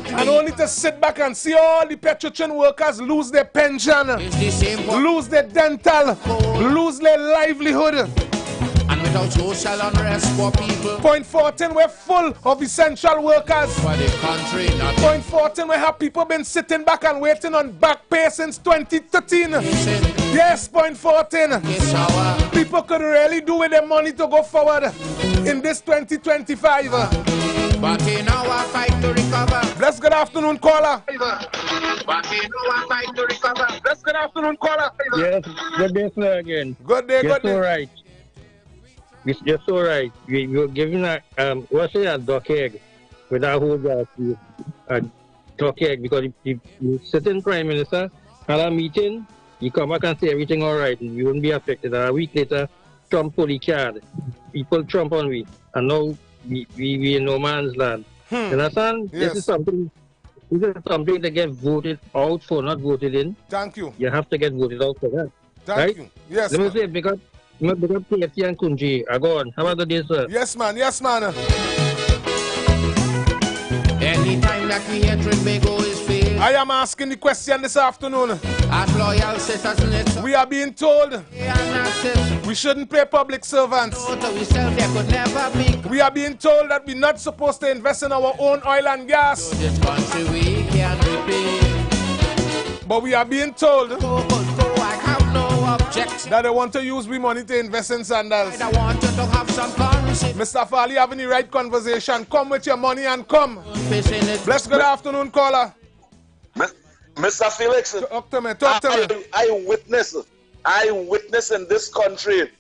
And only to sit back and see all the Petrotrin workers lose their pension, lose their dental, lose their livelihood. And without social unrest for people. Point 14, we're full of essential workers. For the country, not Point 14, we have people been sitting back and waiting on back pay since 2013. Yes, Point 14. Yes, people could really do with their money to go forward in this 2025. But in our fight to recover. Bless good afternoon, caller. But in our fight to recover. Bless good afternoon, caller. Yes, good day, sir, again. Good day, good day. You're so right. You're so right. You're giving a, what's it, a duck egg with that whole gas, a duck egg, because if you sitting Prime Minister, had a meeting, you come back and say everything all right, and you won't be affected. And a week later, Trump pull the card. People Trump on we, and now we in no man's land. You understand? Yes. This is something to get voted out for, not voted in. Thank you. You have to get voted out for that. Thank right? you. Yes, Let me say, because TFT and Kunji are gone. Have a good day, sir. Yes, man. Yes, man. Anytime that we hear Trinbago is failed. I am asking the question this afternoon. As loyal citizens, we are being told we shouldn't pay public servants. We are being told that we're not supposed to invest in our own oil and gas. This country we can't repay. But we are being told objects. That they want to use we money to invest in sandals. I want you to have some currency. Mr. Farley having the right conversation. Come with your money and come. Bless good afternoon, caller. Mr. Felix, talk to me. I witness in this country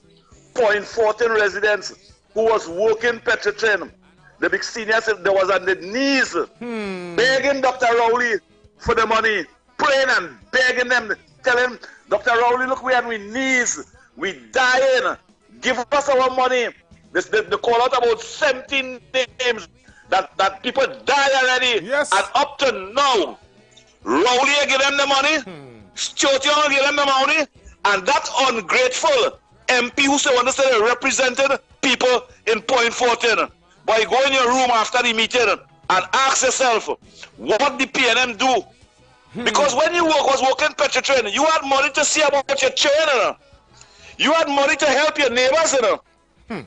Point 14 residents who was working Petrotrin. The big seniors, they was on their knees begging Dr. Rowley for the money, praying and begging them, telling Dr. Rowley, look, we on our knees, we dying, give us our money. They call out about 17 names that people died already. Yes. And up to now, Rowley give them the money, Stewart give them the money, and that ungrateful MP who say want to say they represented people in Point 14. But you go in your room after the meeting and ask yourself, what the PNM do? Because when you was working Petrotrin, you had money to see about your children. You had money to help your neighbors,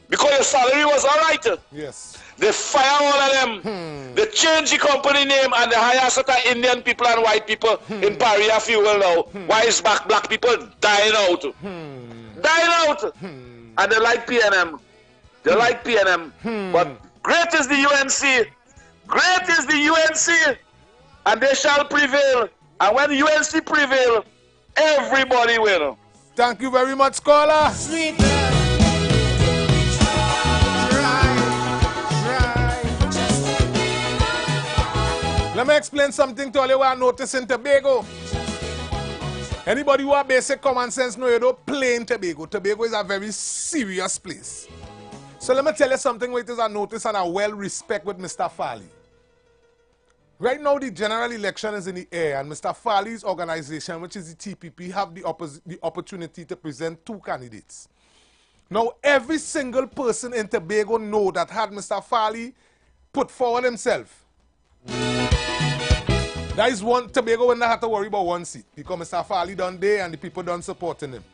because your salary was all right. Yes. They fire all of them. They change the company name and they hire certain Indian people and white people in Paria fuel now. Why is black people dying out? Dying out. And they like PNM. They like PNM. But great is the UNC. Great is the UNC. And they shall prevail. And when UNC prevail, everybody will. Thank you very much, caller. Let me explain something to all you who are noticing Tobago. Anybody who have basic common sense know you don't play in Tobago. Tobago is a very serious place. So let me tell you something which is a notice and a well-respect with Mr. Farley. Right now, the general election is in the air, and Mr. Farley's organization, which is the TPP, have the opportunity to present two candidates. Now, every single person in Tobago know that had Mr. Farley put forward himself, that is one Tobago when they have to worry about one seat, because Mr. Farley done there and the people done supporting him.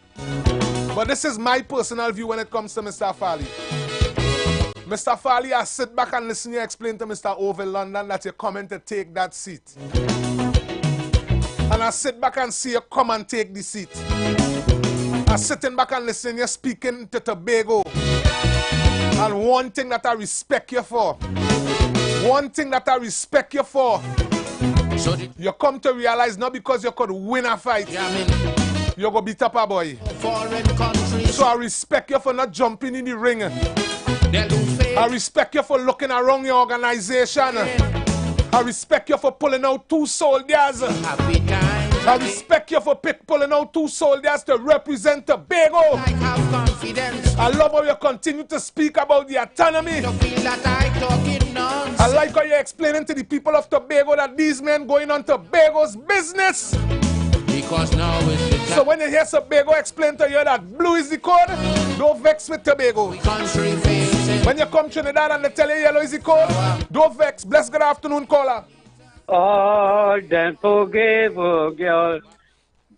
But this is my personal view when it comes to Mr. Farley. Mr. Farley, I sit back and listen to you explain to Mr. Oval London that you're coming to take that seat. And I sit back and see you come and take the seat. I sitting back and listen to you speaking to Tobago. And one thing that I respect you for, One thing that I respect you for, you come to realize not because you could win a fight, you're going to beat up a boy. So I respect you for not jumping in the ring. I respect you for looking around your organization. I respect you for pulling out 2 soldiers. I respect you for pulling out 2 soldiers to represent Tobago. I love how you continue to speak about the autonomy. I like how you're explaining to the people of Tobago that these men going on Tobago's business. Because now is the time. So when you hear Tobago explain to you that blue is the code, don't vex with Tobago. When you come Trinidad and they tell you yellow is the code, don't vex. Bless good afternoon, caller. Oh, then forgive, girl.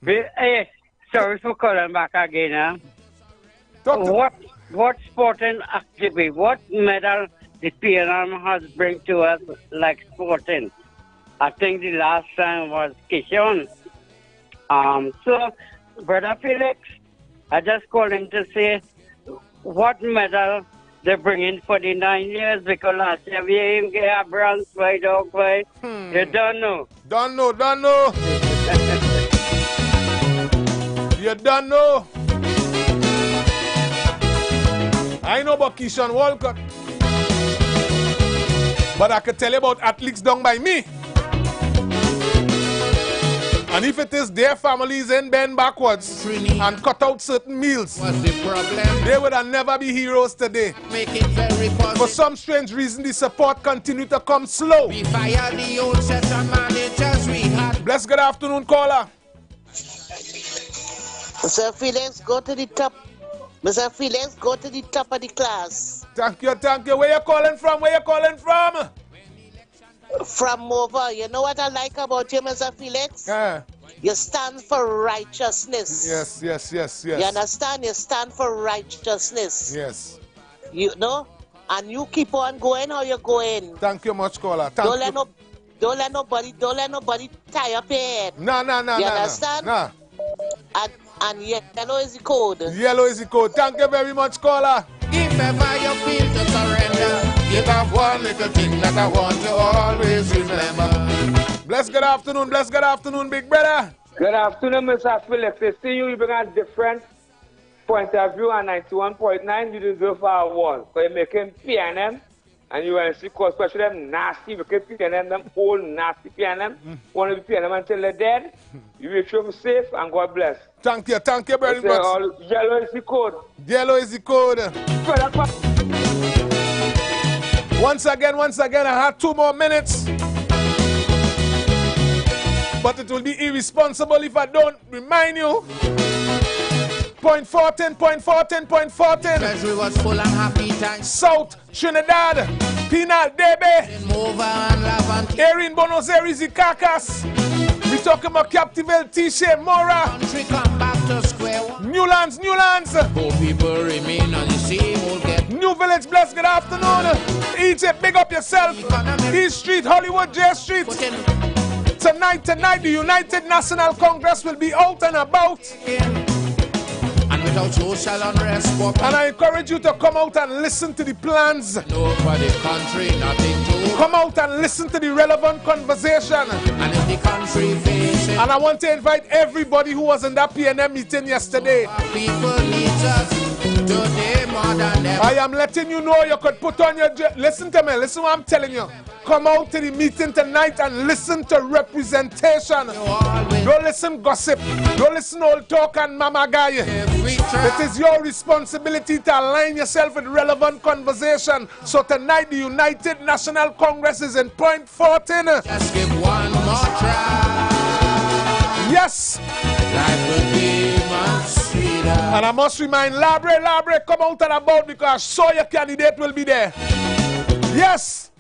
Hey, sorry for calling back again. What sporting activity, what medal the PNM has bring to us like sporting? I think the last time was Kishon. So, Brother Felix, I just called him to say what medal they bring in for the 9 years, because last year we didn't get a bronze by dog by. You don't know. Don't know. You don't know. I know about Keyshawn Walcott, but I can tell you about athletes done by me. And if it is their families in bend backwards and cut out certain meals, they would have never be heroes today. For some strange reason, the support continue to come slow. Bless good afternoon, caller. Mr. Felix, go to the top. Mr. Felix, go to the top of the class. Thank you. Where you calling from? From over. You know what I like about you, Mr. Felix? You stand for righteousness. Yes. You understand? You stand for righteousness. Yes. You know? And you keep on going how you're going. Thank you much, caller. Don't let nobody tie up your head. No. You understand? No. And yellow is the code. Yellow is the code. Thank you very much, caller. If ever you feel to surrender, you have one little thing that I want to always remember. Bless good afternoon, big brother. Good afternoon, Mr. Phillips. I see you bring a different point of view, and 91.9 you deserve for a wall. So you're making PNM, and you will see, especially them nasty, because PNM, them old nasty PNM, want to be PNM until they're dead. You will show them safe, and God bless. Thank you very much. Yellow is the code. Yellow is the code. Once again, I have 2 more minutes. But it will be irresponsible if I don't remind you. Point 14. Treasury was full and happy times. South Trinidad, Penal Debe, Erin Buenos Aires, Icacas. We talking about Captiville, Tisha, Mora. Country come back to square one. Newlands. Poor people remain on the same old get. New Village, bless good afternoon. Egypt, big up yourself. East Street, Hollywood, J Street. Tonight, the United National Congress will be out and about. And without social unrest, and I encourage you to come out and listen to the plans. No for the country, nothing to. Come out and listen to the relevant conversation. And if the country faces. And I want to invite everybody who was in that PNM meeting yesterday. People need us today more than ever. I am letting you know you could put on your. Listen to me, listen what I'm telling you. Come out to the meeting tonight and listen to representation. Don't listen gossip. Don't listen old talk and mama guy. It is your responsibility to align yourself with relevant conversation. So tonight the United National Congress is in point 14. Just give one more try. Yes. Life will be much sweeter. And I must remind Labre, come out and about because I saw your candidate will be there. Yes.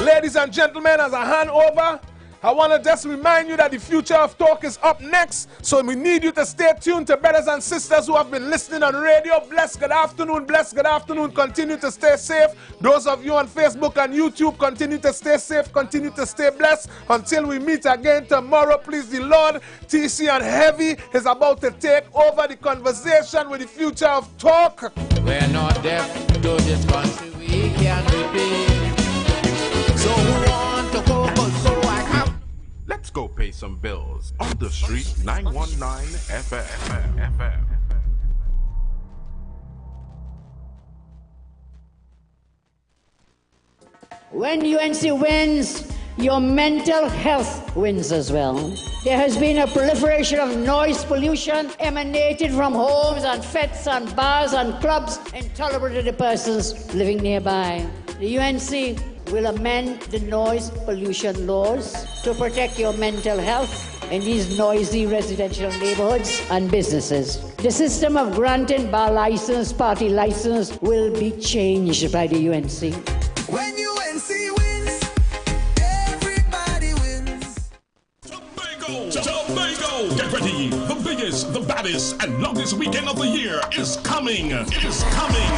Ladies and gentlemen, as I hand over, I want to just remind you that the future of talk is up next. So we need you to stay tuned to brothers and sisters who have been listening on radio. Bless good afternoon. Continue to stay safe. Those of you on Facebook and YouTube, continue to stay safe. Continue to stay blessed. Until we meet again tomorrow, please the Lord, TC and Heavy is about to take over the conversation with the future of talk. We're not deaf to this country. can't repeat. So who want to go, so I come. Let's go pay some bills on the street 919 FM. When UNC wins, your mental health wins as well. There has been a proliferation of noise pollution emanated from homes and fetes and bars and clubs intolerable to the persons living nearby. The UNC will amend the noise pollution laws to protect your mental health in these noisy residential neighborhoods and businesses. The system of granting bar license, party license will be changed by the UNC. When UNC wins, everybody wins. Tobago! Get ready! The biggest, the baddest, and longest weekend of the year is coming! It is coming!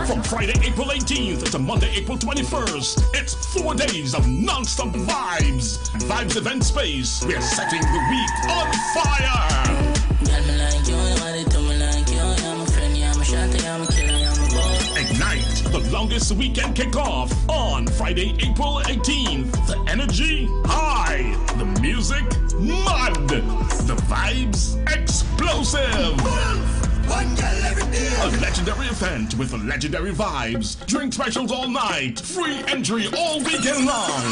From Friday, April 18th to Monday, April 21st, it's 4 days of non-stop vibes. Vibes Event Space. We're setting the week on fire! Ignite, the longest weekend kickoff on Friday, April 18th. The energy high, the music mud, the vibes explosive. One girl every day. A legendary event with legendary vibes. Drink specials all night. Free entry all weekend long.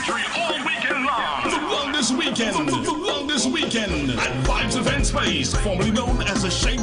Free entry all weekend long. The longest weekend. The longest weekend at Vibes Event Space, formerly known as the Shade